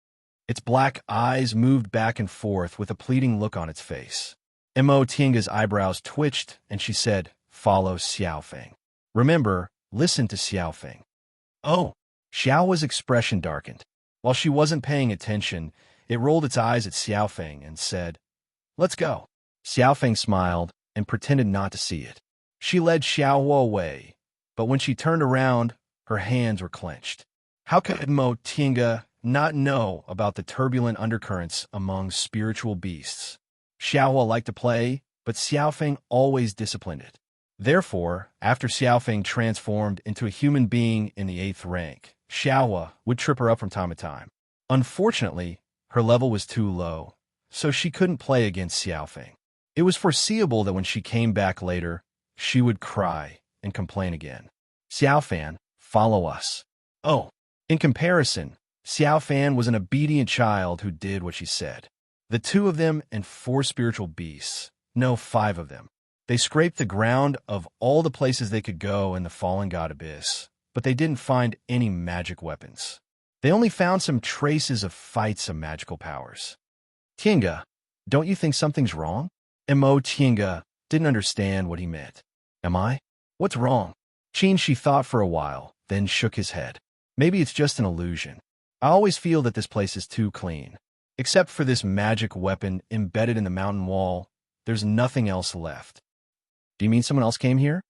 Its black eyes moved back and forth with a pleading look on its face. Mo Tianga's eyebrows twitched, and she said, "Follow Xiaofeng. Remember, listen to Xiaofeng." "Oh." Xiao's expression darkened. While she wasn't paying attention, it rolled its eyes at Xiaofeng and said, "Let's go." Xiaofeng smiled and pretended not to see it. She led Xiao away, but when she turned around, her hands were clenched. How could Mo Tianga not know about the turbulent undercurrents among spiritual beasts? Xiao liked to play, but Xiaofeng always disciplined it. Therefore, after Xiaofeng transformed into a human being in the 8th rank, Xiao would trip her up from time to time. Unfortunately, her level was too low, so she couldn't play against Xiaofeng. It was foreseeable that when she came back later, she would cry and complain again. "Xiaofan, follow us." Oh, in comparison, Xiaofan was an obedient child who did what she said. The 2 of them and 4 spiritual beasts, no, 5 of them. They scraped the ground of all the places they could go in the fallen god Abyss, but they didn't find any magic weapons. They only found some traces of fights of magical powers. "Tianga, don't you think something's wrong?" Mo Tianga didn't understand what he meant. "Am I? What's wrong?" She thought for a while, then shook his head. Maybe it's just an illusion. I always feel that this place is too clean. Except for this magic weapon embedded in the mountain wall, there's nothing else left. Do you mean someone else came here?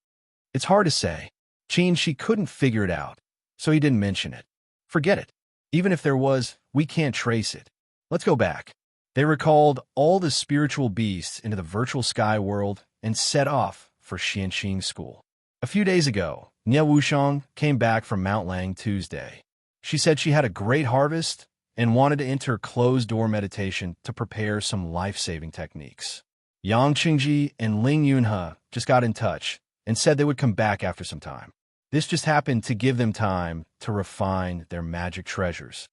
It's hard to say. She couldn't figure it out, so he didn't mention it. Forget it. Even if there was, we can't trace it. Let's go back. They recalled all the spiritual beasts into the virtual sky world and set off for Xianqing School. A few days ago, Nie Wuxiang came back from Mount Lang Tuesday. She said she had a great harvest and wanted to enter closed-door meditation to prepare some life-saving techniques. Yang Qingji and Ling Yunhe just got in touch and said they would come back after some time. This just happened to give them time to refine their magic treasures.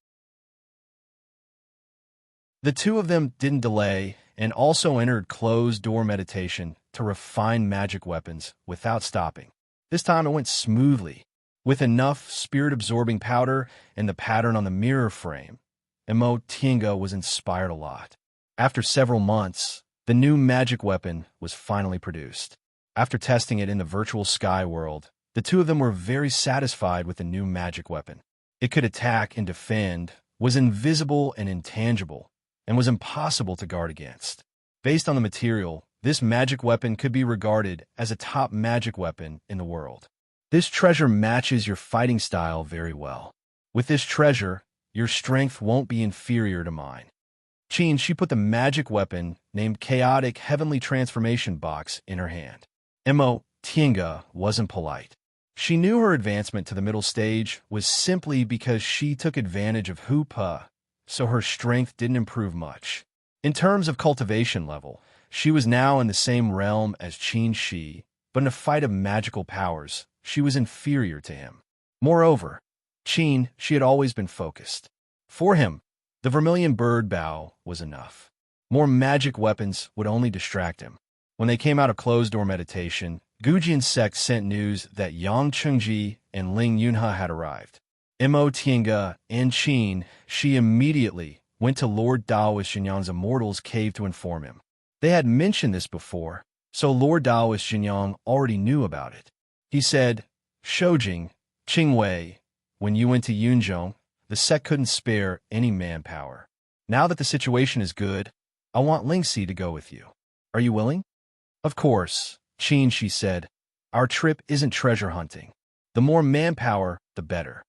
The two of them didn't delay and also entered closed-door meditation to refine magic weapons without stopping. This time it went smoothly. With enough spirit-absorbing powder and the pattern on the mirror frame, Imo Tiange was inspired a lot. After several months, the new magic weapon was finally produced. After testing it in the virtual sky world, the two of them were very satisfied with the new magic weapon. It could attack and defend, was invisible and intangible, and was impossible to guard against. Based on the material, this magic weapon could be regarded as a top magic weapon in the world. This treasure matches your fighting style very well. With this treasure, your strength won't be inferior to mine. She put the magic weapon named Chaotic Heavenly Transformation Box in her hand. Imo Tiange wasn't polite. She knew her advancement to the middle stage was simply because she took advantage of Hu Pe, so her strength didn't improve much. In terms of cultivation level, she was now in the same realm as Qin Shi, but in a fight of magical powers, she was inferior to him. Moreover, she had always been focused. For him, the vermilion bird bow was enough. More magic weapons would only distract him. When they came out of closed-door meditation, Gujian's sect sent news that Yang Qingji and Ling Yunhe had arrived. Imo Tiange and Shi immediately went to Lord Daoist Xinyang's Immortal's cave to inform him. They had mentioned this before, so Lord Daoist Xinyang already knew about it. He said, Shoujing, Qingwei, when you went to Yunzhong, the sect couldn't spare any manpower. Now that the situation is good, I want Lingxi to go with you. Are you willing? Of course, she said. Our trip isn't treasure hunting. The more manpower, the better.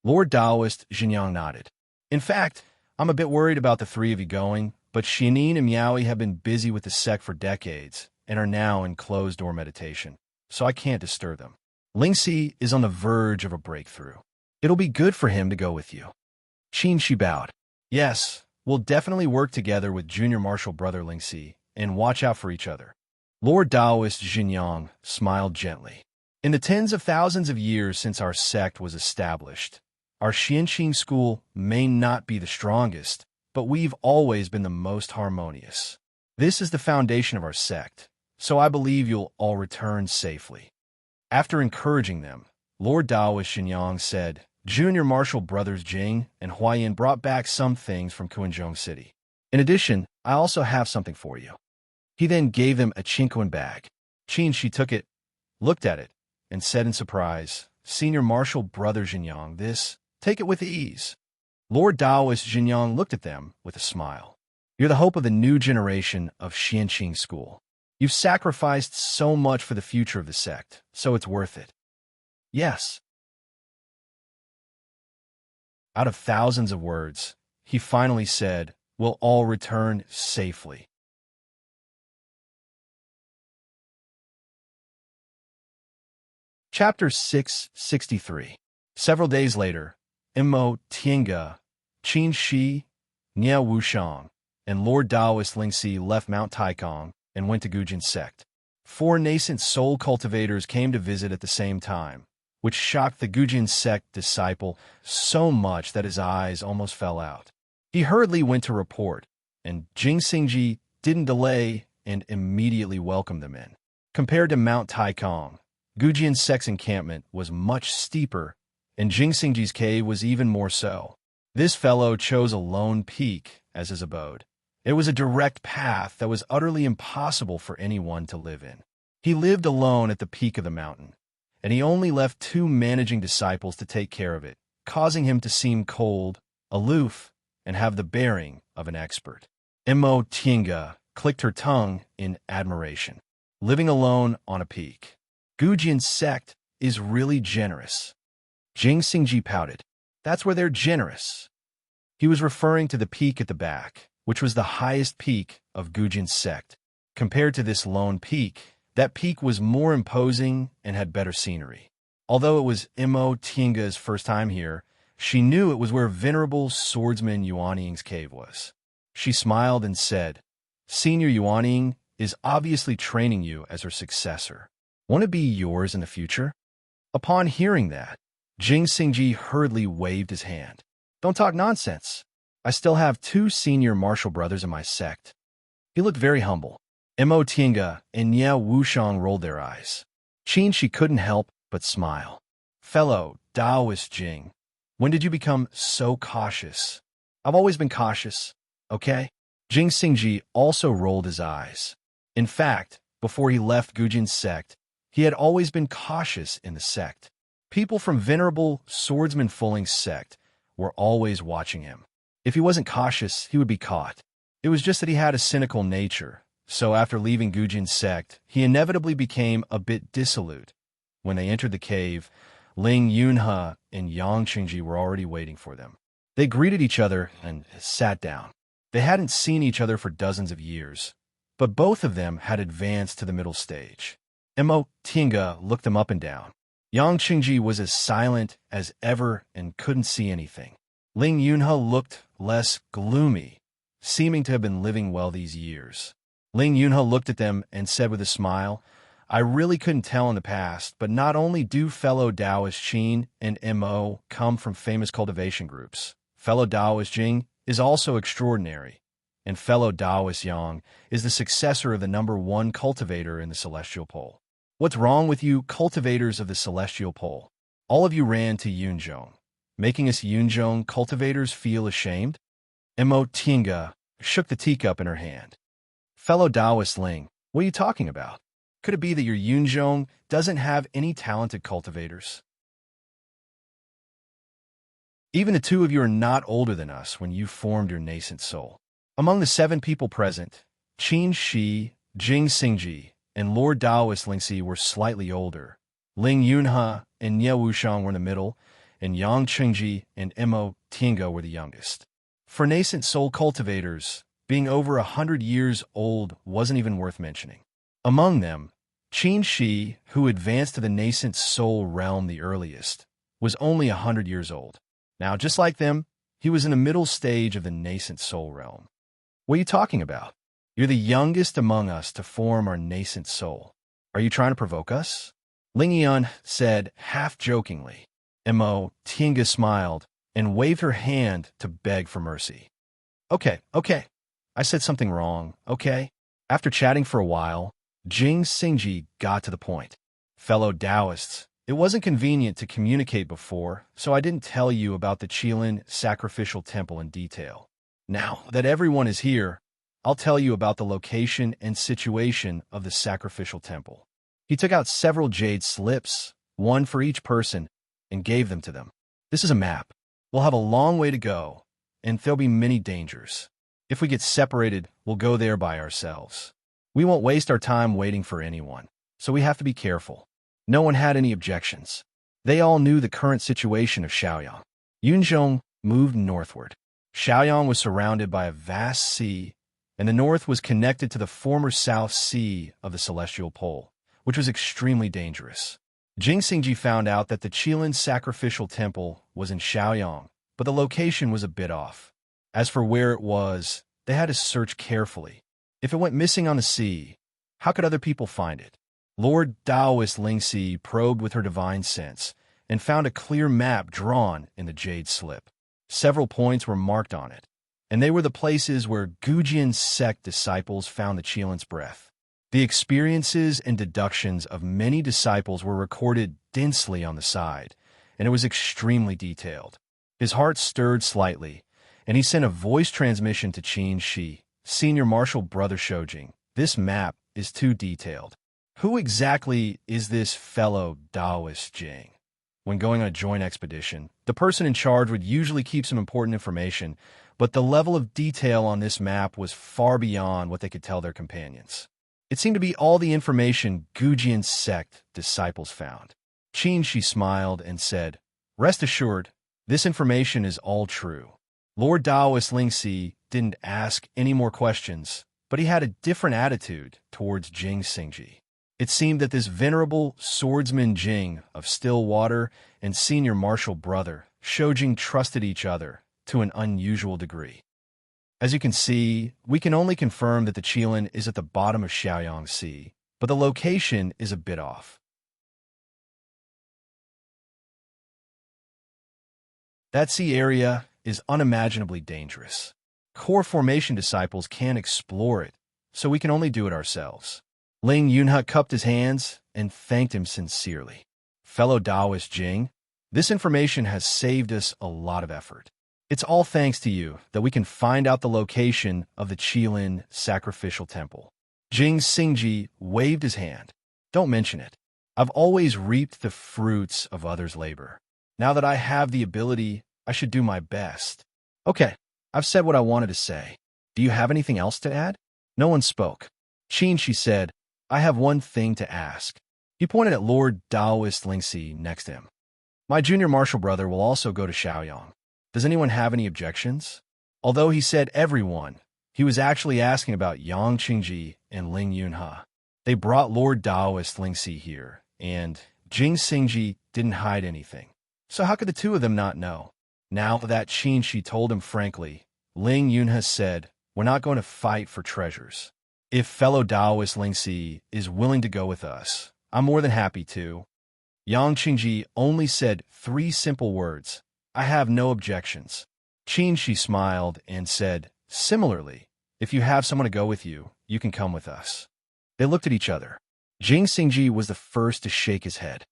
Lord Daoist Xinyang nodded. In fact, I'm a bit worried about the three of you going, but Xianin and Miaoi have been busy with the sect for decades and are now in closed-door meditation, so I can't disturb them. Lingxi is on the verge of a breakthrough. It'll be good for him to go with you. She bowed. Yes, we'll definitely work together with junior martial brother Lingxi and watch out for each other. Lord Daoist Xinyang smiled gently. In the tens of thousands of years since our sect was established, our Xianqing school may not be the strongest, but we've always been the most harmonious. This is the foundation of our sect, so I believe you'll all return safely. After encouraging them, Lord Daoist Xinyang said, Junior Martial Brothers Jing and Huayan brought back some things from Kuanzhong City. In addition, I also have something for you. He then gave them a Qingquan bag. She took it, looked at it, and said in surprise, Senior Martial Brother Xinyang, take it with ease. Lord Daoist Xinyang looked at them with a smile. You're the hope of the new generation of Xianqing School. You've sacrificed so much for the future of the sect, so it's worth it. Yes. Out of thousands of words, he finally said, we'll all return safely. Chapter 663. Several days later, Imo Tiange, Qin Shi, Nie Wuxiang, and Lord Daoist Lingxi left Mount Taikong and went to Gujian's sect. 4 nascent soul cultivators came to visit at the same time, which shocked the Gujian sect disciple so much that his eyes almost fell out. He hurriedly went to report, and Jing Xingji didn't delay and immediately welcomed them in. Compared to Mount Taikong, Gujian's sect's encampment was much steeper, and Jing Xingji's cave was even more so. This fellow chose a lone peak as his abode. It was a direct path that was utterly impossible for anyone to live in. He lived alone at the peak of the mountain, and he only left 2 managing disciples to take care of it, causing him to seem cold, aloof, and have the bearing of an expert. Mo Tinga clicked her tongue in admiration. Living alone on a peak. Gujin's sect is really generous. Jing Xingji pouted. That's where they're generous. He was referring to the peak at the back, which was the highest peak of Gujin's sect. Compared to this lone peak, that peak was more imposing and had better scenery. Although it was Mo Tinga's first time here, she knew it was where venerable swordsman Yuanying's cave was. She smiled and said, Senior Yuanying is obviously training you as her successor. Want to be yours in the future? Upon hearing that, Jing Xingji hurriedly waved his hand. Don't talk nonsense. I still have 2 senior martial brothers in my sect. He looked very humble. Mo Tinga and Ye Wushang rolled their eyes. Qin she couldn't help but smile. Fellow Taoist Jing, when did you become so cautious? I've always been cautious, okay? Jing Xingji also rolled his eyes. In fact, before he left Gujin's sect, he had always been cautious in the sect. People from venerable swordsman Fuling's sect were always watching him. If he wasn't cautious, he would be caught. It was just that he had a cynical nature, so after leaving Gujin's sect, he inevitably became a bit dissolute. When they entered the cave, Ling Yunhe and Yang Qingji were already waiting for them. They greeted each other and sat down. They hadn't seen each other for dozens of years, but both of them had advanced to the middle stage. Mo Tinga looked them up and down. Yang Qingji was as silent as ever and couldn't see anything. Ling Yunhe looked less gloomy, seeming to have been living well these years. Ling Yunhe looked at them and said with a smile, I really couldn't tell in the past, but not only do fellow Taoist Qin and Mo come from famous cultivation groups, fellow Taoist Jing is also extraordinary, and fellow Taoist Yang is the successor of the #1 cultivator in the Celestial Pole. What's wrong with you cultivators of the Celestial Pole? All of you ran to Yunzhong, making us Yunzhong cultivators feel ashamed? Mo Tinga shook the teacup in her hand. Fellow Taoist Ling, what are you talking about? Could it be that your Yunzhong doesn't have any talented cultivators? Even the 2 of you are not older than us when you formed your nascent soul. Among the 7 people present, Qin Shi, Jing Xingji, and Lord Taoist Lingxi were slightly older. Ling Yunhe and Ye Wushang were in the middle, and Yang Qingji and Mo Tinga were the youngest. For nascent soul cultivators, being over 100 years old wasn't even worth mentioning. Among them, Qin Shi, who advanced to the nascent soul realm the earliest, was only 100 years old. Now, just like them, he was in the middle stage of the nascent soul realm. What are you talking about? You're the youngest among us to form our nascent soul. Are you trying to provoke us? Ling Yun said, half-jokingly. Mo Tinga smiled and waved her hand to beg for mercy. Okay. I said something wrong, okay? After chatting for a while, Jing Xingji got to the point. Fellow Taoists, it wasn't convenient to communicate before, so I didn't tell you about the Qilin sacrificial temple in detail. Now that everyone is here, I'll tell you about the location and situation of the sacrificial temple. He took out several jade slips, 1 for each person, and gave them to them. This is a map. We'll have a long way to go, and there'll be many dangers. If we get separated, we'll go there by ourselves. We won't waste our time waiting for anyone, so we have to be careful. No one had any objections. They all knew the current situation of Shaoyang. Yunzhong moved northward. Shaoyang was surrounded by a vast sea, and the north was connected to the former South Sea of the Celestial Pole, which was extremely dangerous. Jing Xingji found out that the Qilin sacrificial temple was in Shaoyang, but the location was a bit off. As for where it was, they had to search carefully. If it went missing on the sea, how could other people find it? Lord Taoist Lingxi probed with her divine sense and found a clear map drawn in the jade slip. Several points were marked on it, and they were the places where Gujin's sect disciples found the Qilin's breath. The experiences and deductions of many disciples were recorded densely on the side, and it was extremely detailed. His heart stirred slightly, and he sent a voice transmission to Qin Shi, Senior Marshal Brother Shoujing. This map is too detailed. Who exactly is this fellow Taoist Jing? When going on a joint expedition, the person in charge would usually keep some important information, but the level of detail on this map was far beyond what they could tell their companions. It seemed to be all the information Gujian sect disciples found. She smiled and said, "Rest assured, this information is all true." Lord Taoist Lingxi didn't ask any more questions, but he had a different attitude towards Jing Xingji. It seemed that this venerable swordsman Jing of Stillwater and senior martial brother Shoujing trusted each other to an unusual degree. As you can see, we can only confirm that the Qilin is at the bottom of Shaoyang Sea, but the location is a bit off. That sea area is unimaginably dangerous. Core formation disciples can't explore it, so we can only do it ourselves. Ling Yunhe cupped his hands and thanked him sincerely. Fellow Taoist Jing, this information has saved us a lot of effort. It's all thanks to you that we can find out the location of the Qilin sacrificial temple. Jing Xingji waved his hand. Don't mention it. I've always reaped the fruits of others' labor. Now that I have the ability, I should do my best. Okay, I've said what I wanted to say. Do you have anything else to add? No one spoke. She said, I have one thing to ask. He pointed at Lord Taoist Lingxi next to him. My junior martial brother will also go to Shaoyang. Does anyone have any objections? Although he said everyone, he was actually asking about Yang Qingji and Ling Yunhe. They brought Lord Taoist Lingxi here, and Jing Xingji didn't hide anything. So how could the two of them not know? Now that Qingji told him frankly, Ling Yunhe said, we're not going to fight for treasures. If fellow Taoist Lingxi is willing to go with us, I'm more than happy to. Yang Qingji only said 3 simple words. I have no objections. Qingji smiled and said, similarly, if you have someone to go with you, you can come with us. They looked at each other. Jing Xingji was the first to shake his head.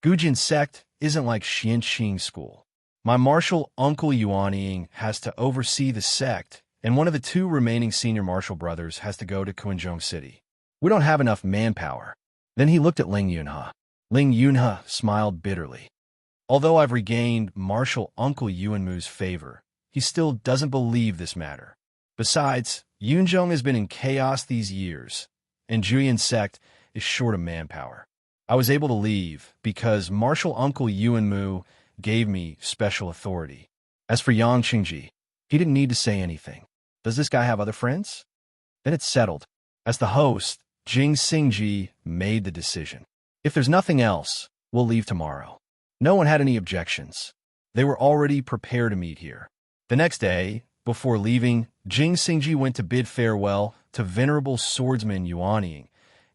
Gujian sect isn't like Xianqing school. My martial uncle Yuanying has to oversee the sect, and one of the 2 remaining senior martial brothers has to go to Quanzhong City. We don't have enough manpower. Then he looked at Ling Yunhe. Ling Yunhe smiled bitterly. Although I've regained martial uncle Yuanmu's favor, he still doesn't believe this matter. Besides, Yunzhong has been in chaos these years, and Juyan sect is short of manpower. I was able to leave because martial uncle Yuanmu gave me special authority. As for Yang Qingji, he didn't need to say anything. Does this guy have other friends? Then it's settled. As the host, Jing Xingji made the decision. If there's nothing else, we'll leave tomorrow. No one had any objections. They were already prepared to meet here. The next day, before leaving, Jing Xingji went to bid farewell to venerable swordsman Yuanying,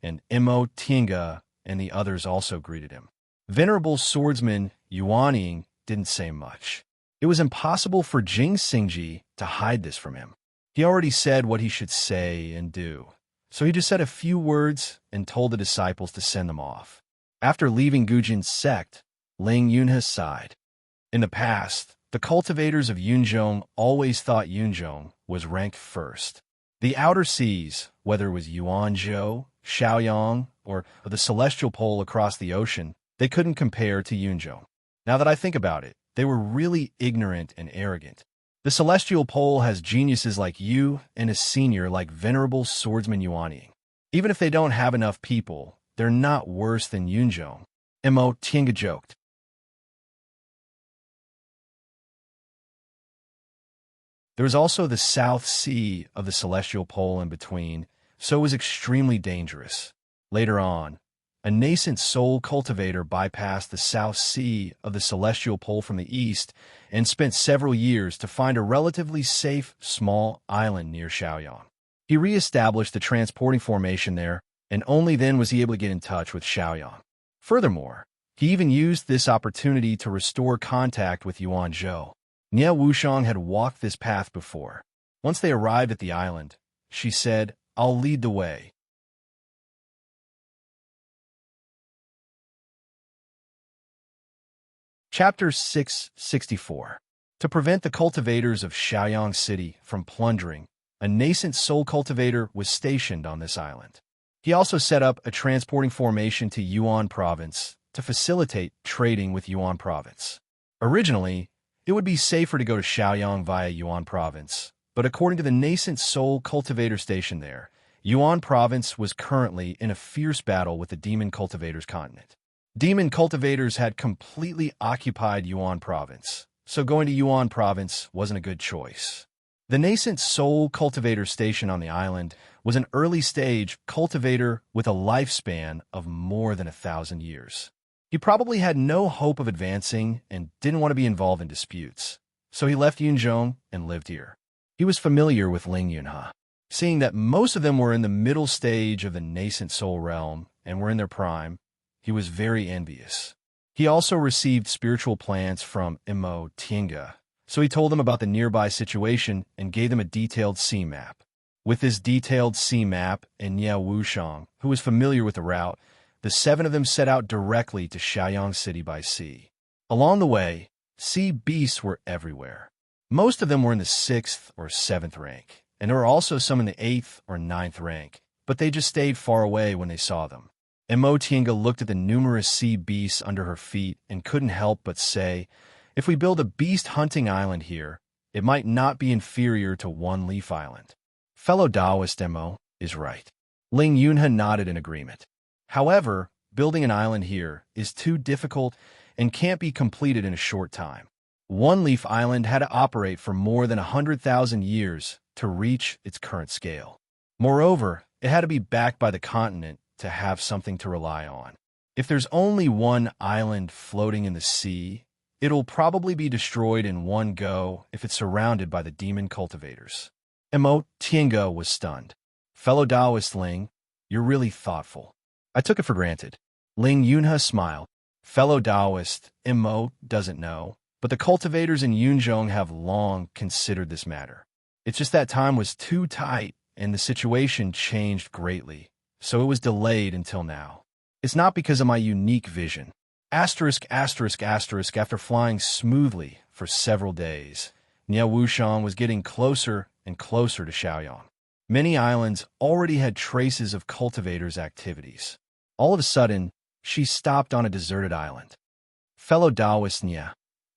and Imo Tinga and the others also greeted him. Venerable swordsman Yuanying didn't say much. It was impossible for Jing Xingji to hide this from him. He already said what he should say and do, so he just said a few words and told the disciples to send them off. After leaving Gujian sect, Ling Yunhe sighed. In the past, the cultivators of Yunzhong always thought Yunzhong was ranked first. The outer seas, whether it was Yuanzhou, Shaoyang, or the celestial pole across the ocean, they couldn't compare to Yunzhong. Now that I think about it, they were really ignorant and arrogant. The celestial pole has geniuses like you and a senior like venerable swordsman Yuanying. Even if they don't have enough people, they're not worse than Yunzhong. Imo Tinga joked. There was also the South Sea of the celestial pole in between, so it was extremely dangerous. Later on, a nascent soul cultivator bypassed the South Sea of the celestial pole from the east and spent several years to find a relatively safe, small island near Shaoyang. He re-established the transporting formation there, and only then was he able to get in touch with Shaoyang. Furthermore, he even used this opportunity to restore contact with Yuanzhou. Nie Wushang had walked this path before. Once they arrived at the island, she said, I'll lead the way. Chapter 664. To prevent the cultivators of Shaoyang City from plundering, a nascent soul cultivator was stationed on this island. He also set up a transporting formation to Yuan province to facilitate trading with Yuan province. Originally, it would be safer to go to Shaoyang via Yuan province, but according to the nascent soul cultivator station there, Yuan province was currently in a fierce battle with the demon cultivators continent. Demon cultivators had completely occupied Yuan province, so going to Yuan province wasn't a good choice. The nascent soul cultivator station on the island was an early-stage cultivator with a lifespan of more than 1,000 years. He probably had no hope of advancing and didn't want to be involved in disputes, so he left Yunzhong and lived here. He was familiar with Ling Yunhe. Seeing that most of them were in the middle stage of the nascent soul realm and were in their prime, he was very envious. He also received spiritual plants from Imo Tiange, so he told them about the nearby situation and gave them a detailed sea map. With this detailed sea map and Nie Wushang, who was familiar with the route, the 7 of them set out directly to Shaoyang City by sea. Along the way, sea beasts were everywhere. Most of them were in the 6th or 7th rank, and there were also some in the 8th or 9th rank, but they just stayed far away when they saw them. Imo Tiange looked at the numerous sea beasts under her feet and couldn't help but say, if we build a beast hunting island here, it might not be inferior to One Leaf Island. Fellow Taoist Imo is right. Ling Yunhe nodded in agreement. However, building an island here is too difficult and can't be completed in a short time. One Leaf Island had to operate for more than 100,000 years to reach its current scale. Moreover, it had to be backed by the continent to have something to rely on. If there's only one island floating in the sea, it'll probably be destroyed in one go if it's surrounded by the demon cultivators. Imo Tiange was stunned. Fellow Taoist Ling, you're really thoughtful. I took it for granted. Ling Yunhe smiled. Fellow Taoist, Imo doesn't know, but the cultivators in Yunzhong have long considered this matter. It's just that time was too tight and the situation changed greatly, so it was delayed until now. It's not because of my unique vision. After flying smoothly for several days, Nie Wushang was getting closer and closer to Shaoyang. Many islands already had traces of cultivators' activities. All of a sudden, she stopped on a deserted island. Fellow Taoist Nie,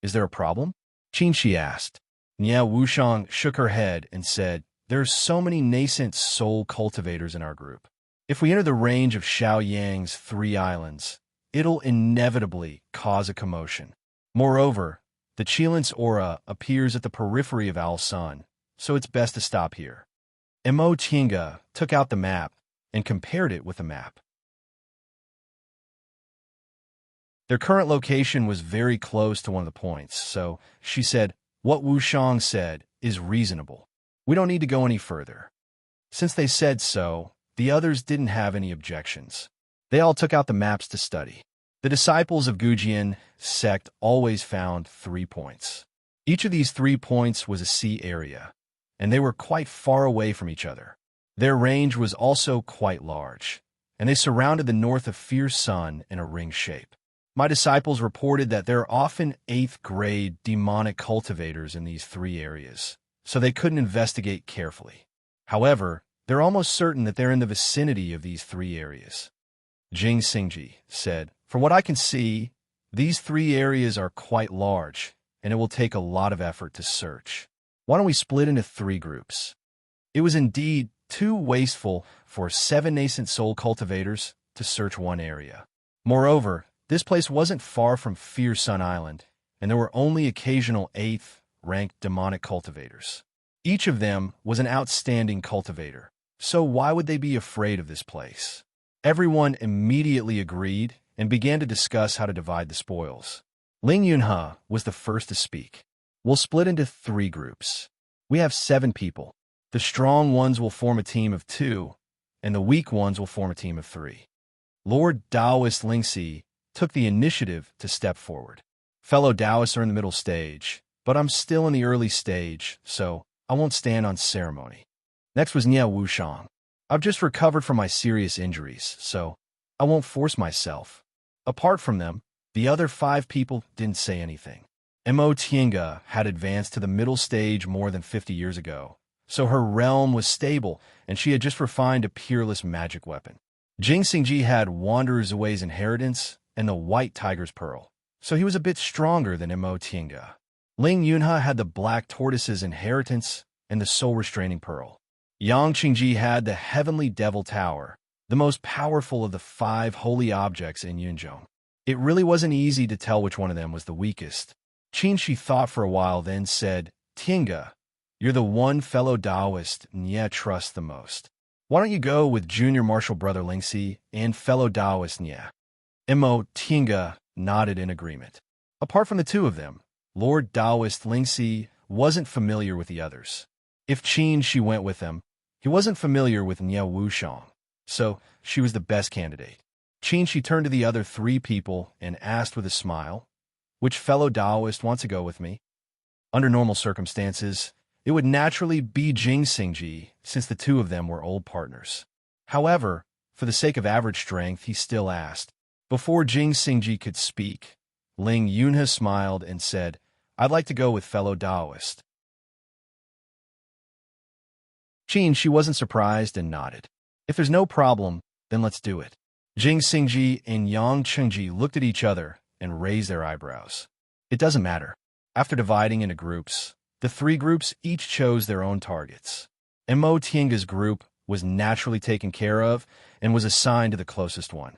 is there a problem? Qinshi asked. Nie Wushang shook her head and said, there's so many nascent soul cultivators in our group. If we enter the range of Shaoyang's 3 islands, it'll inevitably cause a commotion. Moreover, the Qilin's aura appears at the periphery of Al Sun, so it's best to stop here. Imo Tiange took out the map and compared it with the map. Their current location was very close to one of the points, so she said, what Wushang said is reasonable. We don't need to go any further. Since they said so, the others didn't have any objections. They all took out the maps to study. The disciples of Gujian sect always found 3 points. Each of these 3 points was a sea area, and they were quite far away from each other. Their range was also quite large, and they surrounded the north of fierce sun in a ring shape. My disciples reported that there are often 8th-grade demonic cultivators in these 3 areas, so they couldn't investigate carefully. However, they're almost certain that they're in the vicinity of these 3 areas. Jing Xingji said, from what I can see, these 3 areas are quite large, and it will take a lot of effort to search. Why don't we split into 3 groups? It was indeed too wasteful for 7 nascent soul cultivators to search one area. Moreover, this place wasn't far from Fierce Sun Island, and there were only occasional 8th-ranked demonic cultivators. Each of them was an outstanding cultivator, so why would they be afraid of this place? Everyone immediately agreed and began to discuss how to divide the spoils. Ling Yunhe was the first to speak. We'll split into 3 groups. We have 7 people. The strong ones will form a team of 2, and the weak ones will form a team of 3. Lord Taoist Lingxi took the initiative to step forward. Fellow Taoists are in the middle stage, but I'm still in the early stage, so I won't stand on ceremony. Next was Nie Wushang. I've just recovered from my serious injuries, so I won't force myself. Apart from them, the other 5 people didn't say anything. Imo Tiange had advanced to the middle stage more than 50 years ago, so her realm was stable, and she had just refined a peerless magic weapon. Jing Xingji had Wanderer's Away's inheritance and the White Tiger's Pearl, so he was a bit stronger than Mo Tiange. Ling Yunhe had the Black Tortoise's inheritance and the Soul Restraining Pearl. Yang Qingji had the Heavenly Devil Tower, the most powerful of the 5 holy objects in Yunzhong. It really wasn't easy to tell which one of them was the weakest. Qin Shi thought for a while, then said, Tiange, you're the one fellow Taoist Nye trusts the most. Why don't you go with junior martial brother Lingxi and fellow Taoist Nye? Mo Tiange nodded in agreement. Apart from the two of them, Lord Taoist Lingxi wasn't familiar with the others. If Qin Shi went with them, he wasn't familiar with Nye Wushang, so she was the best candidate. Qin Shi turned to the other 3 people and asked with a smile, which fellow Taoist wants to go with me? Under normal circumstances, it would naturally be Jing Xingji, since the two of them were old partners. However, for the sake of average strength, he still asked. Before Jing Xingji could speak, Ling Yunhe smiled and said, I'd like to go with fellow Taoist. Qin Shi wasn't surprised and nodded. If there's no problem, then let's do it. Jing Xingji and Yang Qingji looked at each other and raised their eyebrows. It doesn't matter. After dividing into groups, the 3 groups each chose their own targets. Mo Tiange's group was naturally taken care of and was assigned to the closest one.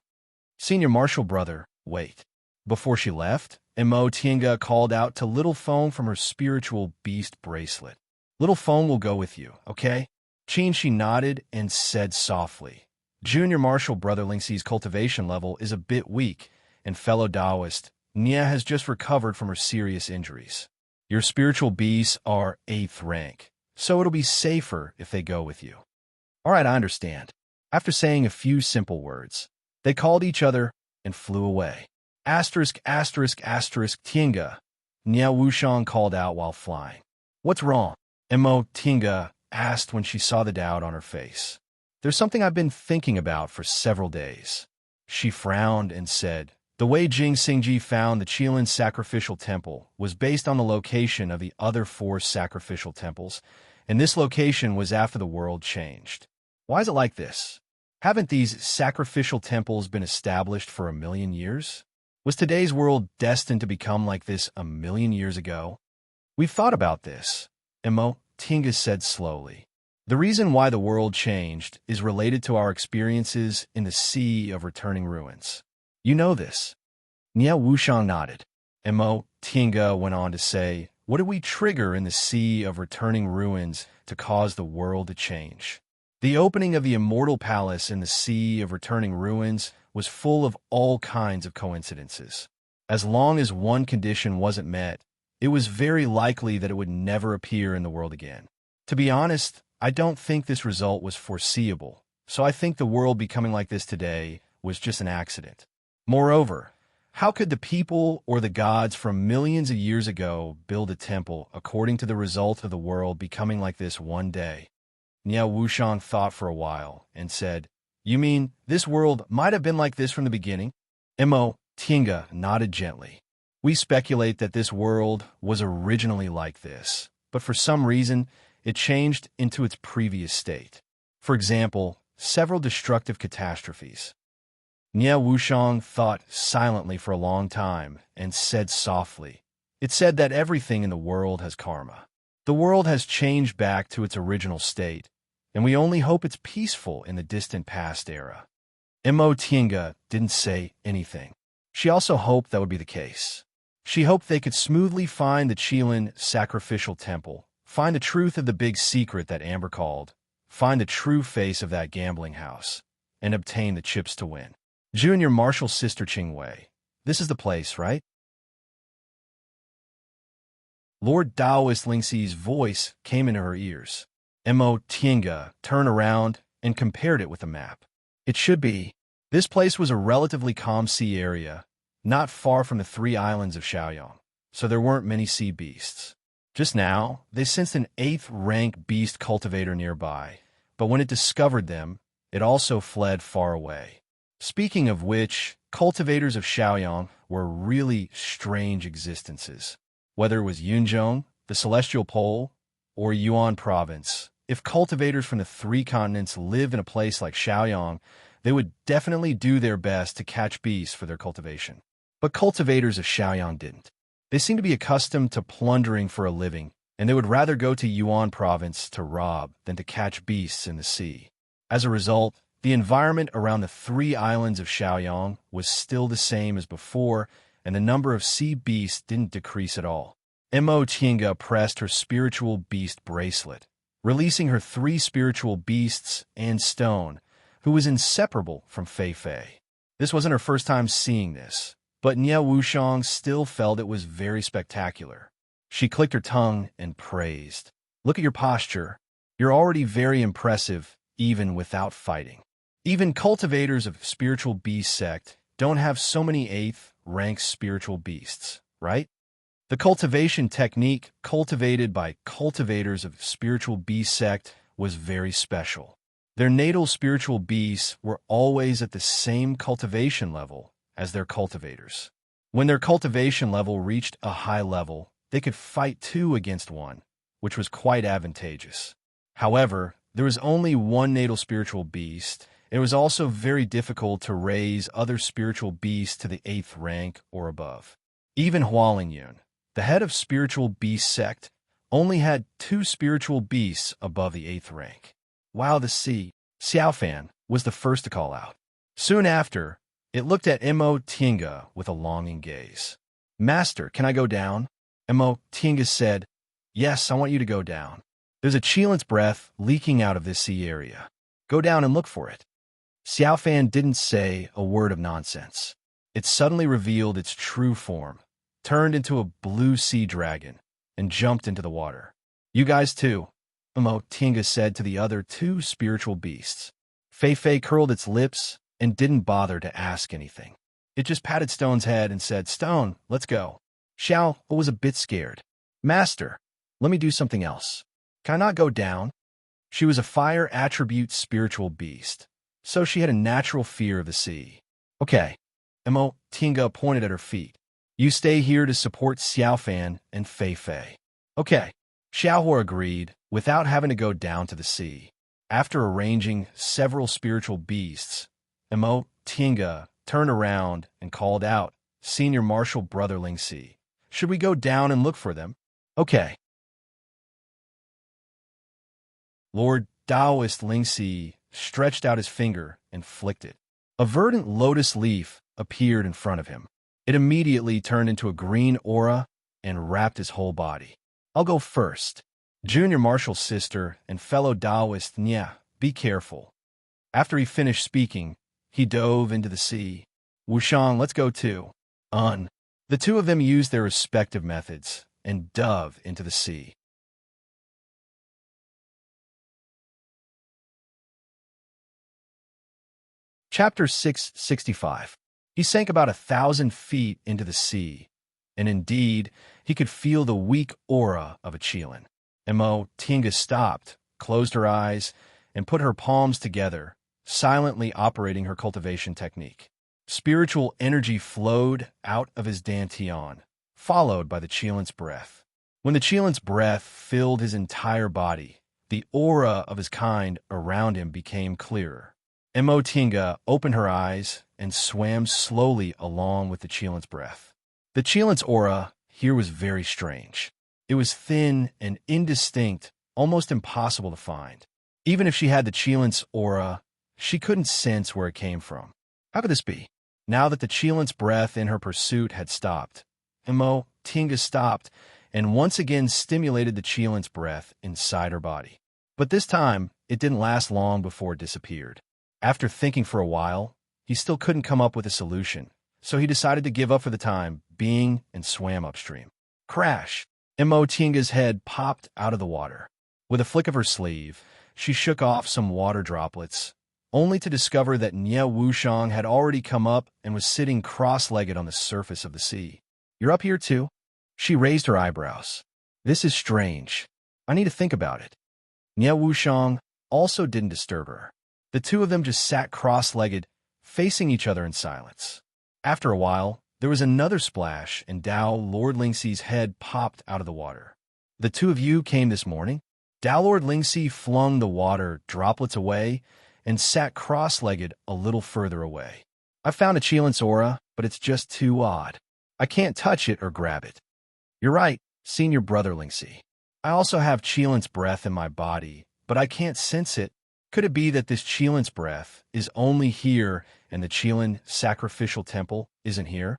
Senior martial brother, wait. Before she left, Mo Tiange called out to Little Phone from her spiritual beast bracelet. Little Phone will go with you, okay? Qin Shi nodded and said softly, Junior martial brother Lingxi's cultivation level is a bit weak, and fellow Taoist, Nia has just recovered from her serious injuries. Your spiritual beasts are 8th rank, so it'll be safer if they go with you. All right, I understand. After saying a few simple words, they called each other and flew away. Asterisk, asterisk, asterisk, Tiange, Nia Wushang called out while flying. What's wrong? Mo Tiange asked when she saw the doubt on her face. There's something I've been thinking about for several days. She frowned and said, the way Jing Xingji found the Qilin sacrificial temple was based on the location of the other 4 sacrificial temples, and this location was after the world changed. Why is it like this? Haven't these sacrificial temples been established for 1,000,000 years? Was today's world destined to become like this 1,000,000 years ago? We've thought about this, Mo Tiange said slowly. The reason why the world changed is related to our experiences in the Sea of Returning Ruins. You know this. Nye Wushang nodded. Mo Tiange went on to say, what did we trigger in the Sea of Returning Ruins to cause the world to change? The opening of the Immortal Palace in the Sea of Returning Ruins was full of all kinds of coincidences. As long as one condition wasn't met, it was very likely that it would never appear in the world again. To be honest, I don't think this result was foreseeable, so I think the world becoming like this today was just an accident. Moreover, how could the people or the gods from millions of years ago build a temple according to the result of the world becoming like this one day? Nye Wushang thought for a while and said, you mean this world might have been like this from the beginning? Mo Tiange nodded gently. We speculate that this world was originally like this, but for some reason, it changed into its previous state. For example, several destructive catastrophes. Nye Wushang thought silently for a long time and said softly, it said that everything in the world has karma. The world has changed back to its original state, and we only hope it's peaceful in the distant past era. Mo Tiange didn't say anything. She also hoped that would be the case. She hoped they could smoothly find the Qilin sacrificial temple, find the truth of the big secret that Amber called, find the true face of that gambling house, and obtain the chips to win. Junior Marshal Sister Qingwei, this is the place, right? Lord Taoist Lingxi's voice came into her ears. Mo Tiange turned around and compared it with a map. It should be. This place was a relatively calm sea area, not far from the 3 islands of Shaoyang, so there weren't many sea beasts. Just now, they sensed an 8th-rank beast cultivator nearby, but when it discovered them, it also fled far away. Speaking of which, cultivators of Shaoyang were really strange existences. Whether it was Yunzhong, the Celestial Pole, or Yuan Province, if cultivators from the 3 continents live in a place like Shaoyang, They would definitely do their best to catch beasts for their cultivation. But cultivators of Shaoyang didn't. They seemed to be accustomed to plundering for a living, and they would rather go to Yuan province to rob than to catch beasts in the sea. As a result, the environment around the 3 islands of Shaoyang was still the same as before, and the number of sea beasts didn't decrease at all. Mo Tiange pressed her spiritual beast bracelet, releasing her 3 spiritual beasts and Stone, who was inseparable from Fei Fei. This wasn't her first time seeing this, but Nie Wuxiang still felt it was very spectacular. She clicked her tongue and praised. "Look at your posture. You're already very impressive, even without fighting. Even cultivators of spiritual beast sect don't have so many 8th rank spiritual beasts, right?" The cultivation technique cultivated by cultivators of spiritual beast sect was very special. Their natal spiritual beasts were always at the same cultivation level as their cultivators. When their cultivation level reached a high level, they could fight 2 against 1, which was quite advantageous. However, there was only one natal spiritual beast. It was also very difficult to raise other spiritual beasts to the 8th rank or above. Even Hualingyun, the head of spiritual beast sect, only had 2 spiritual beasts above the 8th rank. Wow, the sea! Xiaofan was the first to call out. Soon after, it looked at Mo Tiange with a longing gaze. "Master, can I go down?" Mo Tiange said, "Yes, I want you to go down. There's a Qilin's breath leaking out of this sea area. Go down and look for it." Xiaofan didn't say a word of nonsense. It suddenly revealed its true form, turned into a blue sea dragon, and jumped into the water. "You guys too," Mo Tiange said to the other 2 spiritual beasts. Fei Fei curled its lips and didn't bother to ask anything. It just patted Stone's head and said, "Stone, let's go." Xiao was a bit scared. "Master, let me do something else. Can I not go down?" She was a fire attribute spiritual beast, so she had a natural fear of the sea. "Okay." Mo Tiange pointed at her feet. "You stay here to support Xiaofan and Fei Fei." "Okay." Xiaohua agreed, without having to go down to the sea. After arranging several spiritual beasts, Mo Tiange turned around and called out, "Senior Marshal Brother Lingxi, should we go down and look for them?" "Okay." Lord Taoist Lingxi stretched out his finger and flicked it. A verdant lotus leaf appeared in front of him. It immediately turned into a green aura and wrapped his whole body. "I'll go first. Junior Marshal's sister and fellow Taoist Nya, be careful." After he finished speaking, he dove into the sea. "Wuxiang, let's go too." The 2 of them used their respective methods and dove into the sea. Chapter 665. He sank about 1,000 feet into the sea, and indeed, he could feel the weak aura of a Qilin. Mo Tiange stopped, closed her eyes, and put her palms together, silently operating her cultivation technique. Spiritual energy flowed out of his dantian, followed by the Qilin's breath. When the Qilin's breath filled his entire body, the aura of his kind around him became clearer. Mo Tiange opened her eyes and swam slowly along with the Qilin's breath. The Qilin's aura here was very strange. It was thin and indistinct, almost impossible to find. Even if she had the Qilin's aura, she couldn't sense where it came from. How could this be? Now that the Qilin's breath in her pursuit had stopped, Mo Tiange stopped and once again stimulated the Qilin's breath inside her body. But this time, it didn't last long before it disappeared. After thinking for a while, he still couldn't come up with a solution, so he decided to give up for the time being and swam upstream. Crash! Mo Tiange's head popped out of the water. With a flick of her sleeve, she shook off some water droplets, only to discover that Nie Wuxiang had already come up and was sitting cross-legged on the surface of the sea. "You're up here too?" She raised her eyebrows. "This is strange. I need to think about it." Nie Wuxiang also didn't disturb her. The 2 of them just sat cross-legged, facing each other in silence. After a while, there was another splash, and Dao Lord Lingxi's head popped out of the water. "The 2 of you came this morning?" Dao Lord Lingxi flung the water droplets away and sat cross-legged a little further away. I found a Cheelant's aura, but it's just too odd. I can't touch it or grab it. You're right, senior brother Lingxi. I also have Cheelant's breath in my body, but I can't sense it. Could it be that this Cheelant's breath is only here and the Cheelant sacrificial temple isn't here?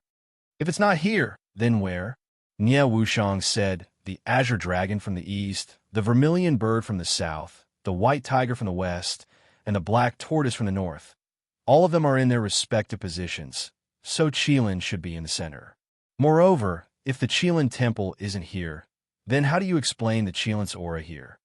If it's not here, then where? Nie Wushang said, the azure dragon from the east, the vermilion bird from the south, the white tiger from the west, and the black tortoise from the north. All of them are in their respective positions, so Cheelant should be in the center. Moreover, if the Cheelant temple isn't here, then how do you explain the Cheelant's aura here?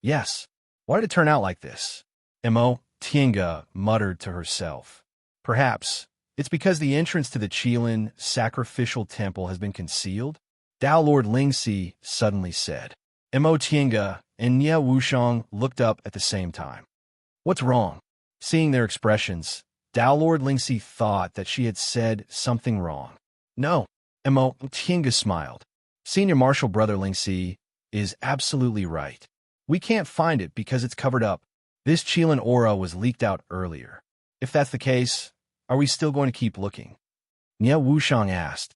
Yes, why did it turn out like this? Mo Tiange muttered to herself. Perhaps it's because the entrance to the Cheelant sacrificial temple has been concealed? Tao Lord Lingxi suddenly said. Mo Tiange and Nie Wushang looked up at the same time. What's wrong? Seeing their expressions, Tao Lord Lingxi thought that she had said something wrong. No, Mo Tiange smiled. Senior Martial Brother Lingxi is absolutely right. We can't find it because it's covered up. This Cheelant aura was leaked out earlier. If that's the case, are we still going to keep looking? Nie Wushang asked.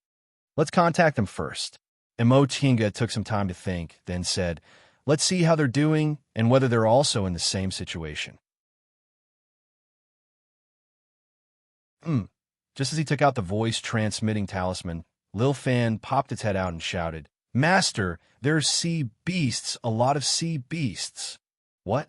Let's contact them first. Mo Tiange took some time to think, then said, let's see how they're doing and whether they're also in the same situation. Just as he took out the voice-transmitting talisman, Lil Fan popped its head out and shouted, Master, there's sea beasts, a lot of sea beasts. What?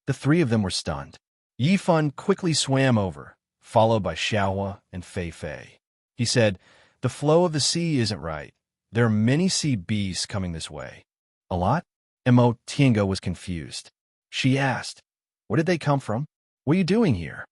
The three of them were stunned. Yifan quickly swam over, followed by Xiaohua and Fei Fei. He said, the flow of the sea isn't right. There are many sea beasts coming this way. A lot? Mo Tiange was confused. She asked, where did they come from? What are you doing here?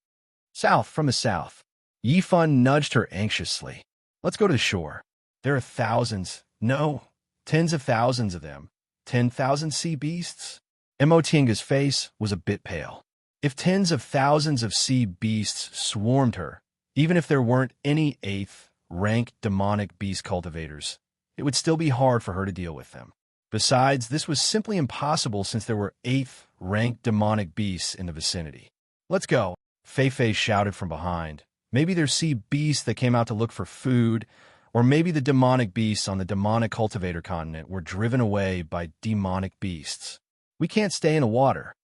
South, from the south. Yifan nudged her anxiously. Let's go to the shore. There are thousands, no, tens of thousands of them. 10,000 sea beasts? Mo Tiange's face was a bit pale. If tens of thousands of sea beasts swarmed her, even if there weren't any 8th rank demonic beast cultivators, it would still be hard for her to deal with them. Besides, this was simply impossible since there were 8th rank demonic beasts in the vicinity. Let's go, Fei Fei shouted from behind. Maybe there's sea beasts that came out to look for food, or maybe the demonic beasts on the demonic cultivator continent were driven away by demonic beasts. We can't stay in the water.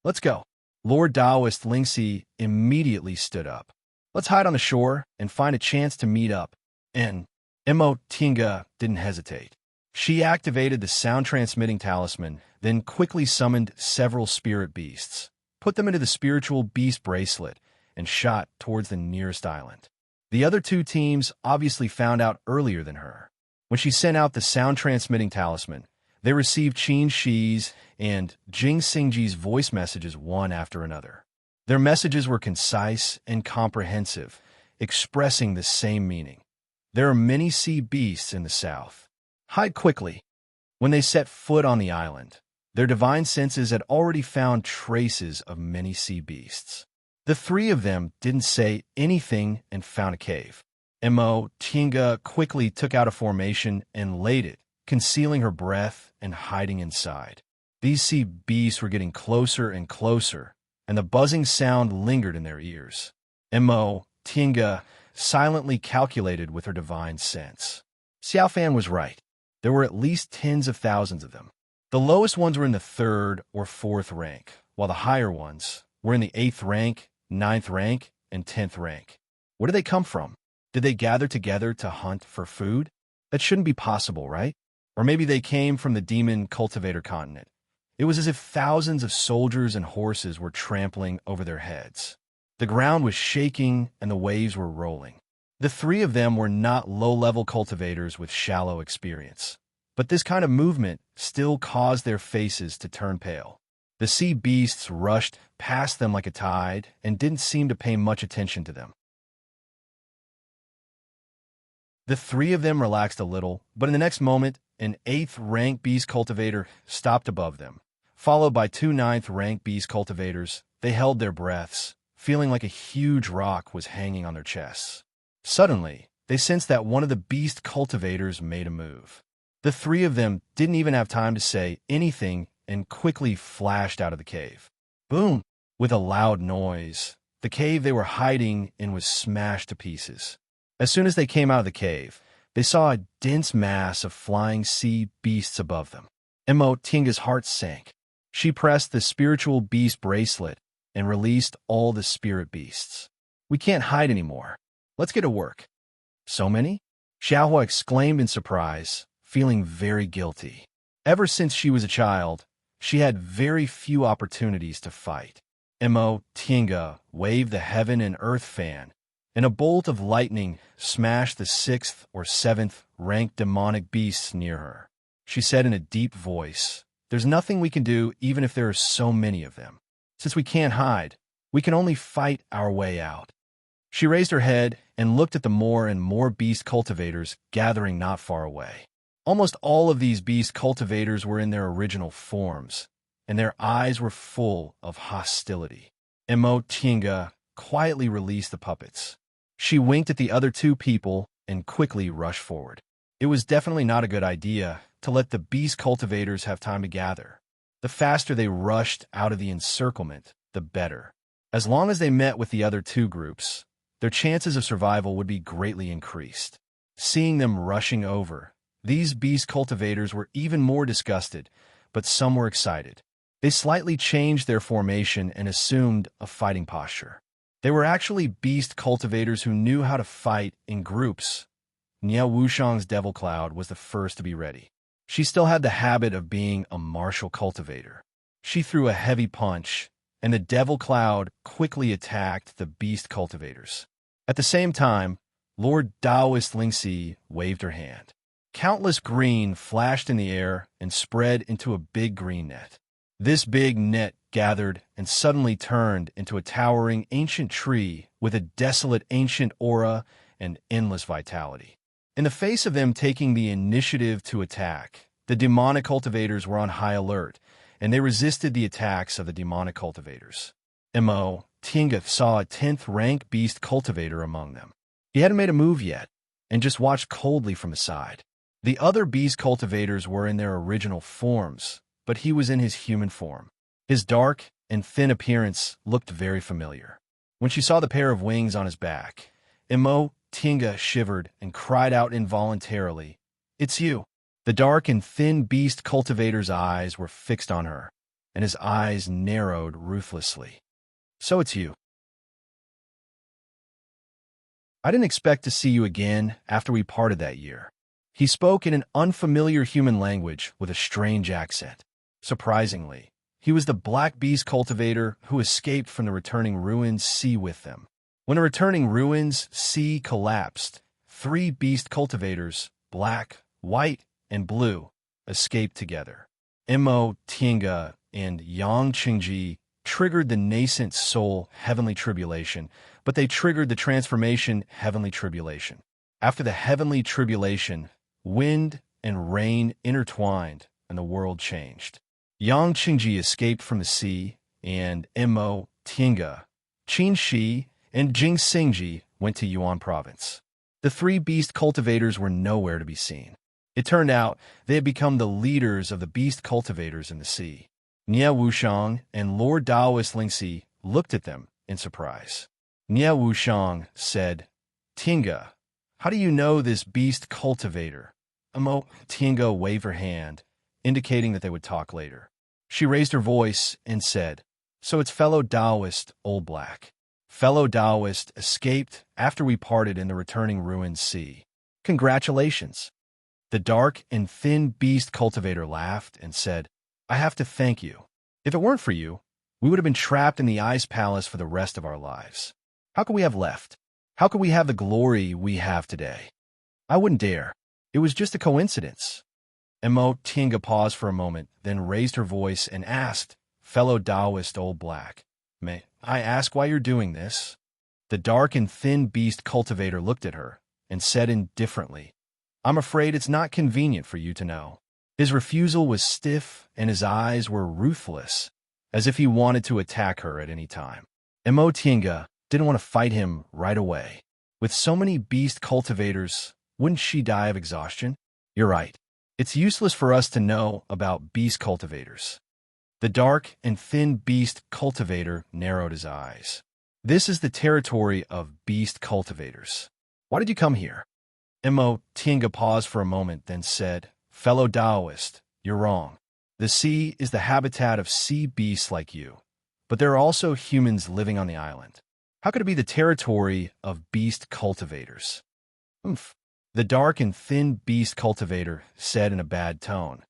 Let's go. Lord Taoist Lingxi immediately stood up. Let's hide on the shore and find a chance to meet up. And Mo Tiange didn't hesitate. She activated the sound-transmitting talisman, then quickly summoned several spirit beasts, put them into the spiritual beast bracelet, and shot towards the nearest island. The other two teams obviously found out earlier than her. When she sent out the sound-transmitting talisman, they received Qin Shi's and Jing Xingji's voice messages one after another. Their messages were concise and comprehensive, expressing the same meaning. There are many sea beasts in the south. Hide quickly. When they set foot on the island, their divine senses had already found traces of many sea beasts. The three of them didn't say anything and found a cave. Mo Tiange quickly took out a formation and laid it, concealing her breath and hiding inside. These sea beasts were getting closer and closer, and the buzzing sound lingered in their ears. Mo Tiange silently calculated with her divine sense. Xiaofan was right. There were at least tens of thousands of them. The lowest ones were in the 3rd or 4th rank, while the higher ones were in the 8th rank, 9th rank, and 10th rank. Where did they come from? Did they gather together to hunt for food? That shouldn't be possible, right? Or maybe they came from the demon cultivator continent. It was as if thousands of soldiers and horses were trampling over their heads. The ground was shaking and the waves were rolling. The three of them were not low-level cultivators with shallow experience, but this kind of movement still caused their faces to turn pale. The sea beasts rushed past them like a tide and didn't seem to pay much attention to them. The three of them relaxed a little, but in the next moment, an 8th rank beast cultivator stopped above them. Followed by 2 9th rank beast cultivators, they held their breaths, feeling like a huge rock was hanging on their chests. Suddenly, they sensed that one of the beast cultivators made a move. The three of them didn't even have time to say anything and quickly flashed out of the cave. Boom! With a loud noise, the cave they were hiding in was smashed to pieces. As soon as they came out of the cave, they saw a dense mass of flying sea beasts above them. Tinga's heart sank. She pressed the spiritual beast bracelet and released all the spirit beasts. We can't hide anymore. Let's get to work. So many? Xiaohua exclaimed in surprise, feeling very guilty. Ever since she was a child, she had very few opportunities to fight. Tinga waved the heaven and earth fan, and a bolt of lightning smashed the 6th or 7th ranked demonic beasts near her. She said in a deep voice, "There's nothing we can do even if there are so many of them. Since we can't hide, we can only fight our way out." She raised her head and looked at the more and more beast cultivators gathering not far away. Almost all of these beast cultivators were in their original forms, and their eyes were full of hostility. Tinga quietly released the puppets. She winked at the other two people and quickly rushed forward. It was definitely not a good idea to let the beast cultivators have time to gather. The faster they rushed out of the encirclement, the better. As long as they met with the other two groups, their chances of survival would be greatly increased. Seeing them rushing over, these beast cultivators were even more disgusted, but some were excited. They slightly changed their formation and assumed a fighting posture. They were actually beast cultivators who knew how to fight in groups. Niao Wushang's devil cloud was the first to be ready. She still had the habit of being a martial cultivator. She threw a heavy punch, and the devil cloud quickly attacked the beast cultivators. At the same time, Lord Taoist Lingxi waved her hand. Countless green flashed in the air and spread into a big green net. This big net gathered and suddenly turned into a towering ancient tree with a desolate ancient aura and endless vitality. In the face of them taking the initiative to attack, the demonic cultivators were on high alert, and they resisted the attacks of the demonic cultivators. Tinga saw a 10th rank beast cultivator among them. He hadn't made a move yet, and just watched coldly from the side. The other beast cultivators were in their original forms, but he was in his human form. His dark and thin appearance looked very familiar. When she saw the pair of wings on his back, Tinga shivered and cried out involuntarily, "It's you!" The dark and thin beast cultivator's eyes were fixed on her, and his eyes narrowed ruthlessly. "So it's you. I didn't expect to see you again after we parted that year." He spoke in an unfamiliar human language with a strange accent. Surprisingly, he was the black beast cultivator who escaped from the returning ruins sea with them. When the returning ruins sea collapsed, 3 beast cultivators, black, white, and blue, escaped together. Tinga and Yang Qingji triggered the nascent soul heavenly tribulation, but they triggered the transformation heavenly tribulation. After the heavenly tribulation, wind and rain intertwined and the world changed. Yang Qingji escaped from the sea, and Tinga, Qin Shi, and Jing Xingji went to Yuan province. The 3 beast cultivators were nowhere to be seen. It turned out they had become the leaders of the beast cultivators in the sea. Niao Wushang and Lord Taoist Lingxi looked at them in surprise. Niao Wushang said, "Tinga, how do you know this beast cultivator?" Tinga waved her hand, indicating that they would talk later. She raised her voice and said, "So it's fellow Taoist, Old Black. Fellow Taoist escaped after we parted in the returning ruins sea. Congratulations." The dark and thin beast cultivator laughed and said, "I have to thank you. If it weren't for you, we would have been trapped in the ice palace for the rest of our lives. How could we have left? How could we have the glory we have today? I wouldn't dare. It was just a coincidence." Tinga paused for a moment, then raised her voice and asked, "Fellow Taoist Old Black, may I ask why you're doing this?" The dark and thin beast cultivator looked at her and said indifferently, "I'm afraid it's not convenient for you to know." His refusal was stiff and his eyes were ruthless, as if he wanted to attack her at any time. Tinga didn't want to fight him right away. With so many beast cultivators, wouldn't she die of exhaustion? "You're right. It's useless for us to know about beast cultivators. The dark and thin beast cultivator narrowed his eyes. This is the territory of beast cultivators. Why did you come here? Mo Tinga paused for a moment, then said, Fellow Taoist, you're wrong. The sea is the habitat of sea beasts like you, but there are also humans living on the island. How could it be the territory of beast cultivators? Oomph. The dark and thin beast cultivator said in a bad tone,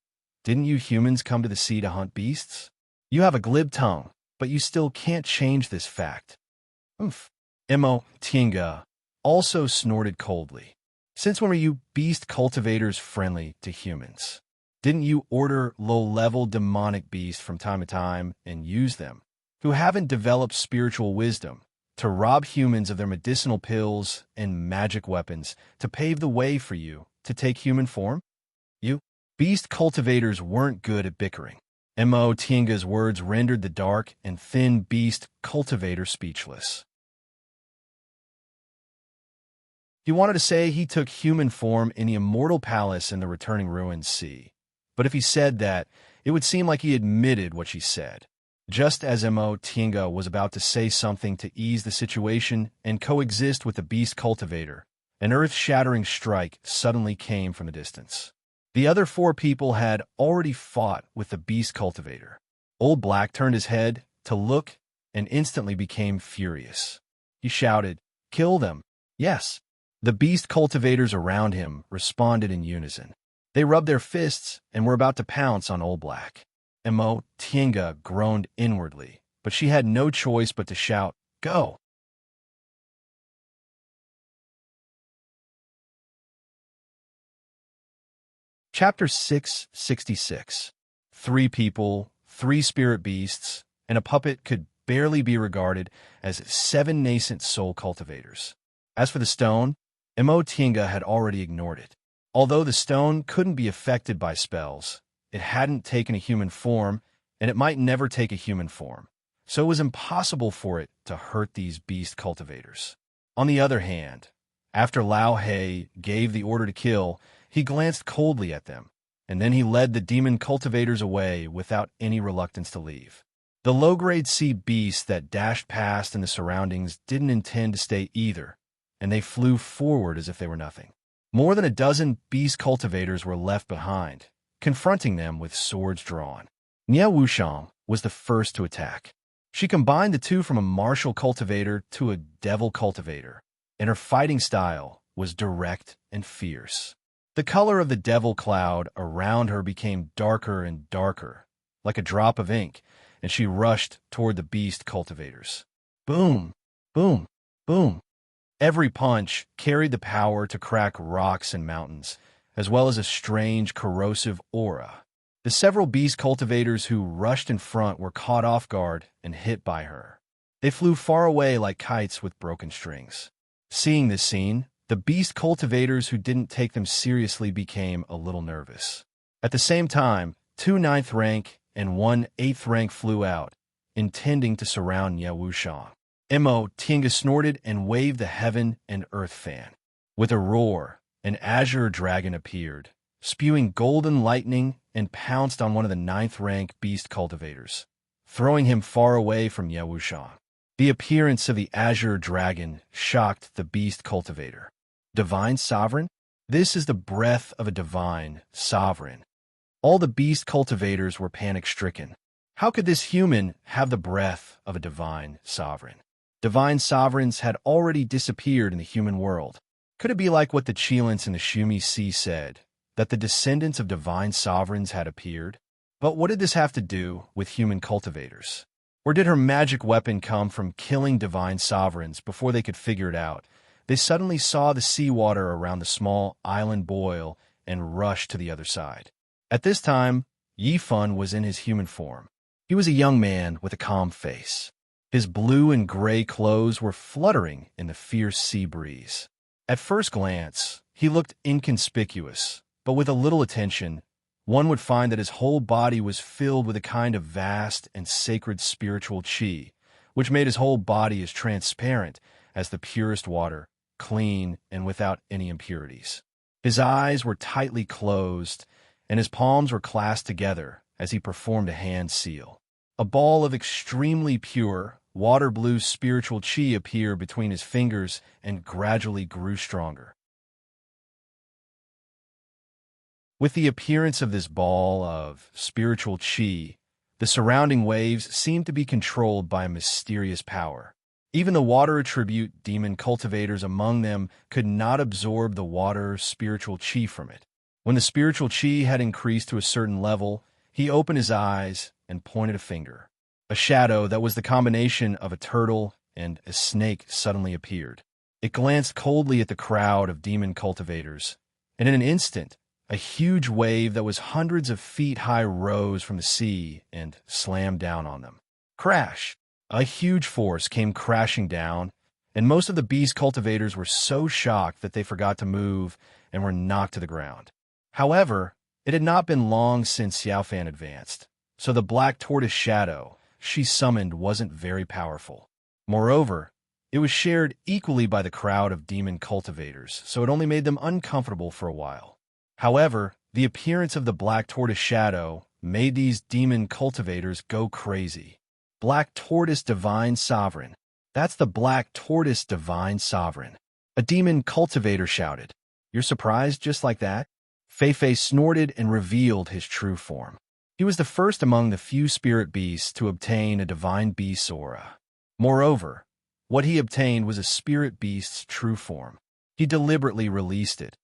Didn't you humans come to the sea to hunt beasts? You have a glib tongue, but you still can't change this fact. Oomph. Mo Tinga also snorted coldly. Since when were you beast cultivators friendly to humans? Didn't you order low-level demonic beasts from time to time and use them, who haven't developed spiritual wisdom, to rob humans of their medicinal pills and magic weapons to pave the way for you to take human form? You beast cultivators weren't good at bickering. Mo Tinga's words rendered the dark and thin beast cultivator speechless. He wanted to say he took human form in the immortal palace in the returning ruined sea. But if he said that, it would seem like he admitted what she said. Just as Mo Tinga was about to say something to ease the situation and coexist with the beast cultivator, an earth-shattering strike suddenly came from the distance. The other 4 people had already fought with the beast cultivator. Old Black turned his head to look and instantly became furious. He shouted, Kill them! Yes! The beast cultivators around him responded in unison. They rubbed their fists and were about to pounce on Old Black. Mo Tinga groaned inwardly, but she had no choice but to shout, Go! Chapter 666. 3 people, 3 spirit beasts, and a puppet could barely be regarded as 7 nascent soul cultivators. As for the stone, Mo Tinga had already ignored it. Although the stone couldn't be affected by spells, it hadn't taken a human form, and it might never take a human form, so it was impossible for it to hurt these beast cultivators. On the other hand, after Lao He gave the order to kill, he glanced coldly at them, and then he led the demon cultivators away without any reluctance to leave. The low-grade sea beasts that dashed past in the surroundings didn't intend to stay either, and they flew forward as if they were nothing. More than a dozen beast cultivators were left behind, confronting them with swords drawn. Nia Wushang was the first to attack. She combined the two from a martial cultivator to a devil cultivator, and her fighting style was direct and fierce. The color of the devil cloud around her became darker and darker, like a drop of ink, and she rushed toward the beast cultivators. Boom! Boom! Boom! Every punch carried the power to crack rocks and mountains, as well as a strange, corrosive aura. The several beast cultivators who rushed in front were caught off guard and hit by her. They flew far away like kites with broken strings. Seeing this scene, the beast cultivators who didn't take them seriously became a little nervous. At the same time, 2 9th rank and 1 8th rank flew out, intending to surround Nia Wushang. Mo Tinga snorted and waved the heaven and earth fan. With a roar, an azure dragon appeared, spewing golden lightning, and pounced on one of the 9th rank beast cultivators, throwing him far away from Nia Wushang. The appearance of the azure dragon shocked the beast cultivator. Divine Sovereign? This is the breath of a divine sovereign. All the beast cultivators were panic-stricken. How could this human have the breath of a divine sovereign? Divine sovereigns had already disappeared in the human world. Could it be like what the Chilants in the Shumi Sea said, that the descendants of divine sovereigns had appeared? But what did this have to do with human cultivators? Or did her magic weapon come from killing divine sovereigns before they could figure it out? They suddenly saw the seawater around the small island boil and rushed to the other side. At this time, Yi Fun was in his human form. He was a young man with a calm face. His blue and gray clothes were fluttering in the fierce sea breeze. At first glance, he looked inconspicuous, but with a little attention, one would find that his whole body was filled with a kind of vast and sacred spiritual qi, which made his whole body as transparent as the purest water, clean and without any impurities. His eyes were tightly closed, and his palms were clasped together, as he performed a hand seal. A ball of extremely pure, water-blue spiritual chi appeared between his fingers and gradually grew stronger. With the appearance of this ball of spiritual chi, the surrounding waves seemed to be controlled by a mysterious power. Even the water attribute demon cultivators among them could not absorb the water spiritual chi from it. When the spiritual chi had increased to a certain level, he opened his eyes and pointed a finger. A shadow that was the combination of a turtle and a snake suddenly appeared. It glanced coldly at the crowd of demon cultivators, and in an instant, a huge wave that was hundreds of feet high rose from the sea and slammed down on them. Crash! A huge force came crashing down, and most of the beast cultivators were so shocked that they forgot to move and were knocked to the ground. However, it had not been long since Xiaofan advanced, so the black tortoise shadow she summoned wasn't very powerful. Moreover, it was shared equally by the crowd of demon cultivators, so it only made them uncomfortable for a while. However, the appearance of the black tortoise shadow made these demon cultivators go crazy. Black Tortoise Divine Sovereign. That's the Black Tortoise Divine Sovereign. A demon cultivator shouted. You're surprised just like that? Fei snorted and revealed his true form. He was the first among the few spirit beasts to obtain a divine beast's aura. Moreover, what he obtained was a spirit beast's true form. He deliberately released it,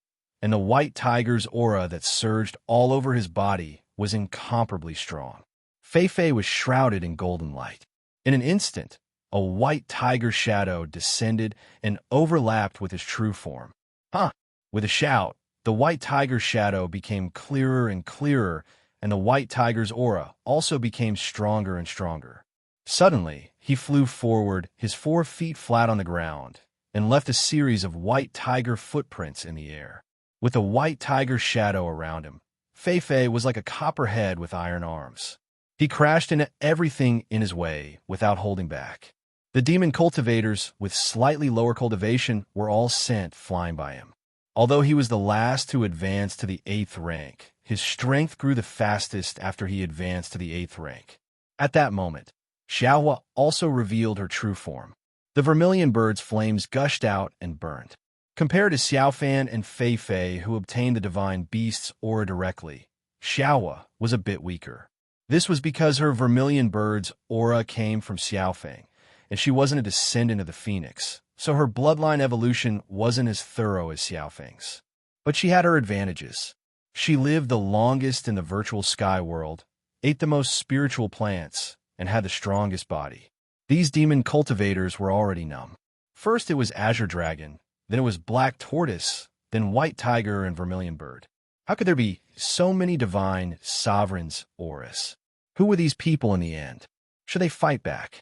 and the white tiger's aura that surged all over his body was incomparably strong. Fei was shrouded in golden light. In an instant, a white tiger shadow descended and overlapped with his true form. Huh! With a shout, the white tiger shadow became clearer and clearer, and the white tiger's aura also became stronger and stronger. Suddenly, he flew forward, his 4 feet flat on the ground, and left a series of white tiger footprints in the air. With a white tiger shadow around him, Fei was like a copperhead with iron arms. He crashed into everything in his way without holding back. The demon cultivators, with slightly lower cultivation, were all sent flying by him. Although he was the last to advance to the 8th rank, his strength grew the fastest after he advanced to the 8th rank. At that moment, Xiaohua also revealed her true form. The vermilion bird's flames gushed out and burned. Compared to Xiaofan and Fei, who obtained the divine beast's aura directly, Xiaohua was a bit weaker. This was because her vermilion bird's aura came from Xiaofang, and she wasn't a descendant of the phoenix, so her bloodline evolution wasn't as thorough as Xiaofang's. But she had her advantages. She lived the longest in the virtual sky world, ate the most spiritual plants, and had the strongest body. These demon cultivators were already numb. First it was Azure Dragon, then it was Black Tortoise, then White Tiger and Vermilion Bird. How could there be so many divine sovereigns, Oris? Who were these people in the end? Should they fight back?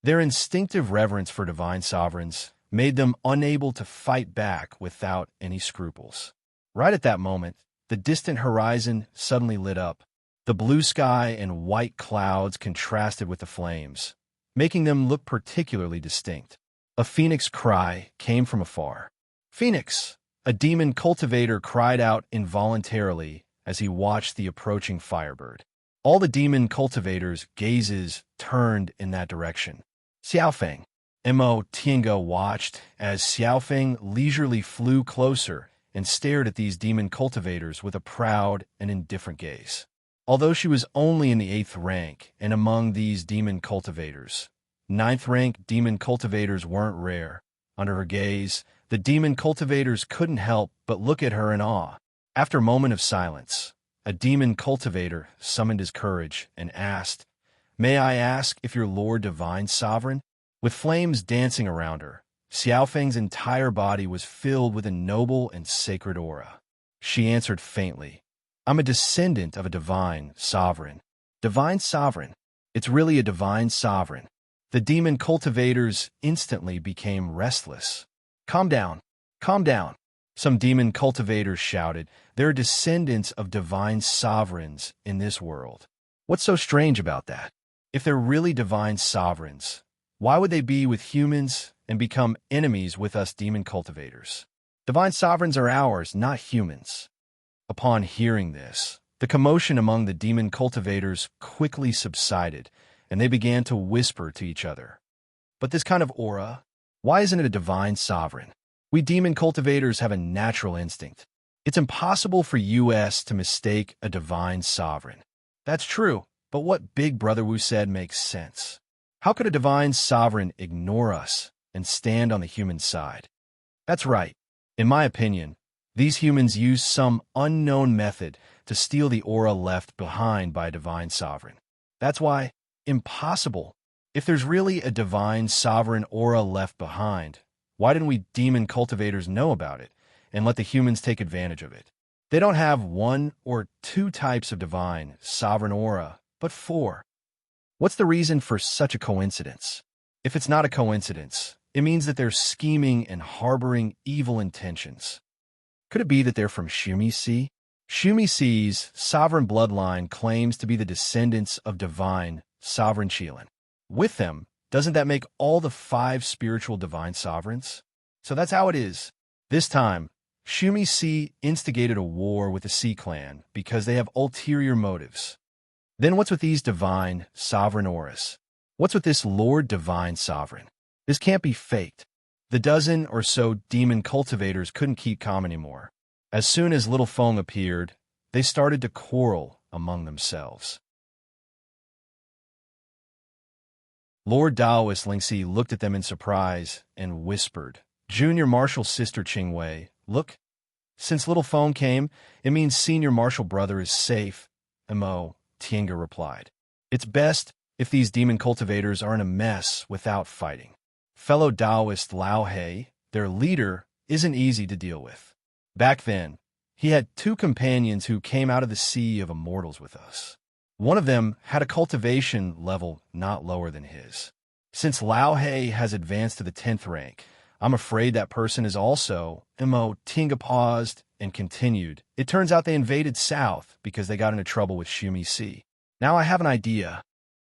Their instinctive reverence for divine sovereigns made them unable to fight back without any scruples. Right at that moment, the distant horizon suddenly lit up. The blue sky and white clouds contrasted with the flames, making them look particularly distinct. A phoenix cry came from afar. Phoenix! A demon cultivator cried out involuntarily as he watched the approaching firebird. All the demon cultivators' gazes turned in that direction. Xiaofeng. Mo Tiango watched as Xiaofeng leisurely flew closer and stared at these demon cultivators with a proud and indifferent gaze. Although she was only in the 8th rank and among these demon cultivators, 9th rank demon cultivators weren't rare. Under her gaze, the demon cultivators couldn't help but look at her in awe. After a moment of silence, a demon cultivator summoned his courage and asked, "May I ask if your Lord Divine Sovereign?" With flames dancing around her, Xiaofeng's entire body was filled with a noble and sacred aura. She answered faintly, "I'm a descendant of a divine sovereign." Divine sovereign? It's really a divine sovereign. The demon cultivators instantly became restless. "Calm down, calm down," some demon cultivators shouted. "There are descendants of divine sovereigns in this world. What's so strange about that? If they're really divine sovereigns, why would they be with humans and become enemies with us demon cultivators?" Divine sovereigns are ours, not humans. Upon hearing this, the commotion among the demon cultivators quickly subsided, and they began to whisper to each other. But this kind of aura, why isn't it a divine sovereign? We demon cultivators have a natural instinct. It's impossible for us to mistake a divine sovereign. That's true, but what Big Brother Wu said makes sense. How could a divine sovereign ignore us and stand on the human side? That's right. In my opinion, these humans use some unknown method to steal the aura left behind by a divine sovereign. That's why, impossible. If there's really a divine sovereign aura left behind, why didn't we demon cultivators know about it and let the humans take advantage of it? They don't have 1 or 2 types of divine sovereign aura, but 4. What's the reason for such a coincidence? If it's not a coincidence, it means that they're scheming and harboring evil intentions. Could it be that they're from Shumisi? Shumisi's sovereign bloodline claims to be the descendants of divine sovereign Qilin. With them, doesn't that make all the 5 spiritual divine sovereigns? So that's how it is. This time, Shumisi instigated a war with the Sea Clan because they have ulterior motives. Then what's with these divine sovereign auras? What's with this Lord Divine Sovereign? This can't be faked. The dozen or so demon cultivators couldn't keep calm anymore. As soon as Little Feng appeared, they started to quarrel among themselves. Lord Daoist Lingxi looked at them in surprise and whispered, "Junior Marshal Sister Qingwei, look. Since Little Feng came, it means Senior Marshal Brother is safe," Mo Tiange replied. "It's best if these demon cultivators are in a mess without fighting. Fellow Taoist Lao He, their leader, isn't easy to deal with. Back then, he had 2 companions who came out of the Sea of Immortals with us. One of them had a cultivation level not lower than his. Since Lao He has advanced to the 10th rank, I'm afraid that person is also..." Mo Tiange paused and continued, "It turns out they invaded south because they got into trouble with Shumisi. Now I have an idea."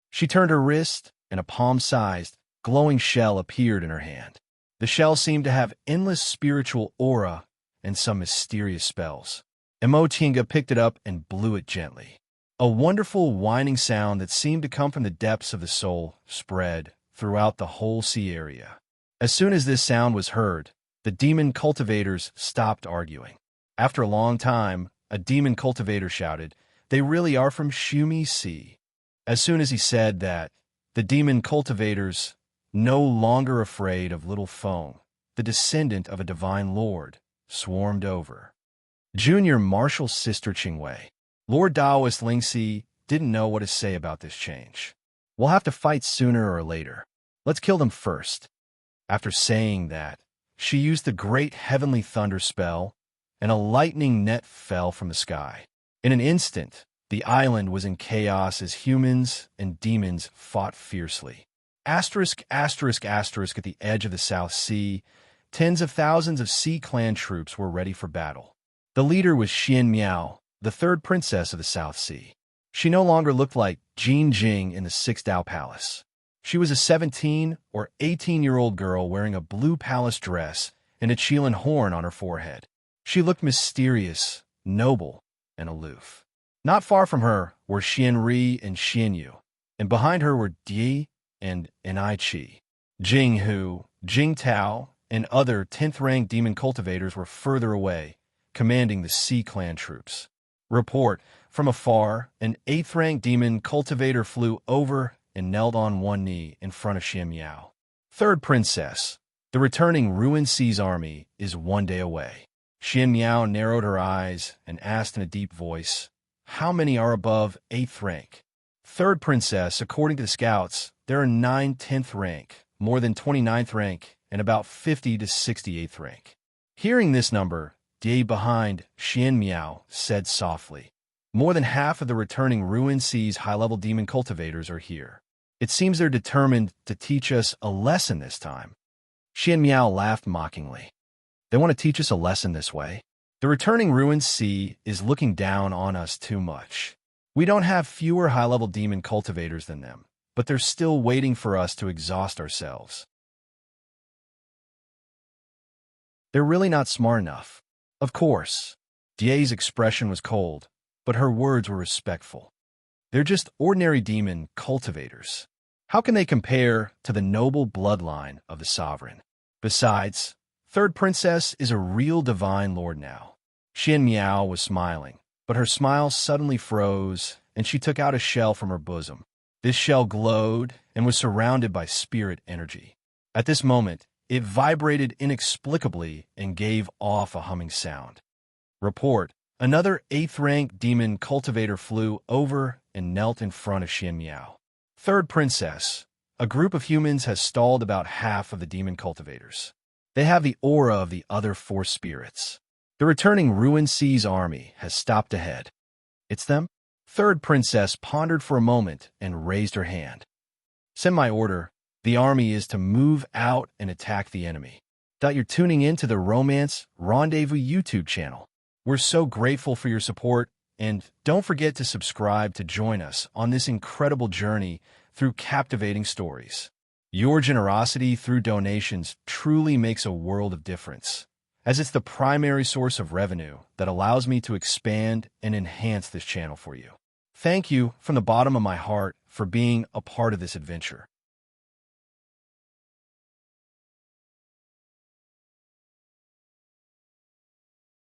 She turned her wrist, and a palm-sized, glowing shell appeared in her hand. The shell seemed to have endless spiritual aura and some mysterious spells. Mo Tiange picked it up and blew it gently. A wonderful whining sound that seemed to come from the depths of the soul spread throughout the whole sea area. As soon as this sound was heard, the demon cultivators stopped arguing. After a long time, a demon cultivator shouted, "They really are from Shumisi." As soon as he said that, the demon cultivators, no longer afraid of Little Feng, the descendant of a divine lord, swarmed over. Junior Marshal Sister Qingwei. Lord Daoist Lingxi didn't know what to say about this change. "We'll have to fight sooner or later. Let's kill them first." After saying that, she used the great heavenly thunder spell, and a lightning net fell from the sky. In an instant, the island was in chaos as humans and demons fought fiercely. Asterisk, asterisk, asterisk at the edge of the South Sea, tens of thousands of Sea Clan troops were ready for battle. The leader was Xian Miao, the 3rd princess of the South Sea. She no longer looked like Jin Jing in the 6th Dao Palace. She was a 17 or 18-year-old girl wearing a blue palace dress and a Qilin horn on her forehead. She looked mysterious, noble, and aloof. Not far from her were Xian Ri and Xian Yu, and behind her were Di and Enrich. Jing Hu, Jing Tao, and other 10th-rank demon cultivators were further away, commanding the Sea Clan troops. Report, from afar, an 8th-rank demon cultivator flew over and knelt on one knee in front of Xian Miao. "Third princess, the returning Ruined Sea's army is 1 day away." Xian Miao narrowed her eyes and asked in a deep voice, "How many are above 8th rank?" "Third princess, according to the scouts, there are 9 10th rank, more than 29th rank, and about 50 to 68th rank." Hearing this number, Di behind Xian Miao said softly, "More than half of the returning Ruined Sea's high-level demon cultivators are here. It seems they're determined to teach us a lesson this time." Xian Miao laughed mockingly. "They want to teach us a lesson this way? The returning Ruined Sea is looking down on us too much. We don't have fewer high-level demon cultivators than them, but they're still waiting for us to exhaust ourselves." They're really not smart enough. Of course. Die's expression was cold, but her words were respectful. They're just ordinary demon cultivators. How can they compare to the noble bloodline of the sovereign? Besides, Third Princess is a real divine lord now. Xian Miao was smiling, but her smile suddenly froze, and she took out a shell from her bosom. This shell glowed and was surrounded by spirit energy. At this moment, it vibrated inexplicably and gave off a humming sound. Report. Another 8th-rank demon cultivator flew over and knelt in front of Xian Miao. Third Princess. A group of humans has stalled about half of the demon cultivators. They have the aura of the other 4 spirits. The returning Ruined Sea's army has stopped ahead. It's them? Third Princess pondered for a moment and raised her hand. Send my order. The army is to move out and attack the enemy. Thought you're tuning in to the Romance Rendezvous YouTube channel. We're so grateful for your support, and don't forget to subscribe to join us on this incredible journey through captivating stories. Your generosity through donations truly makes a world of difference, as it's the primary source of revenue that allows me to expand and enhance this channel for you. Thank you from the bottom of my heart for being a part of this adventure.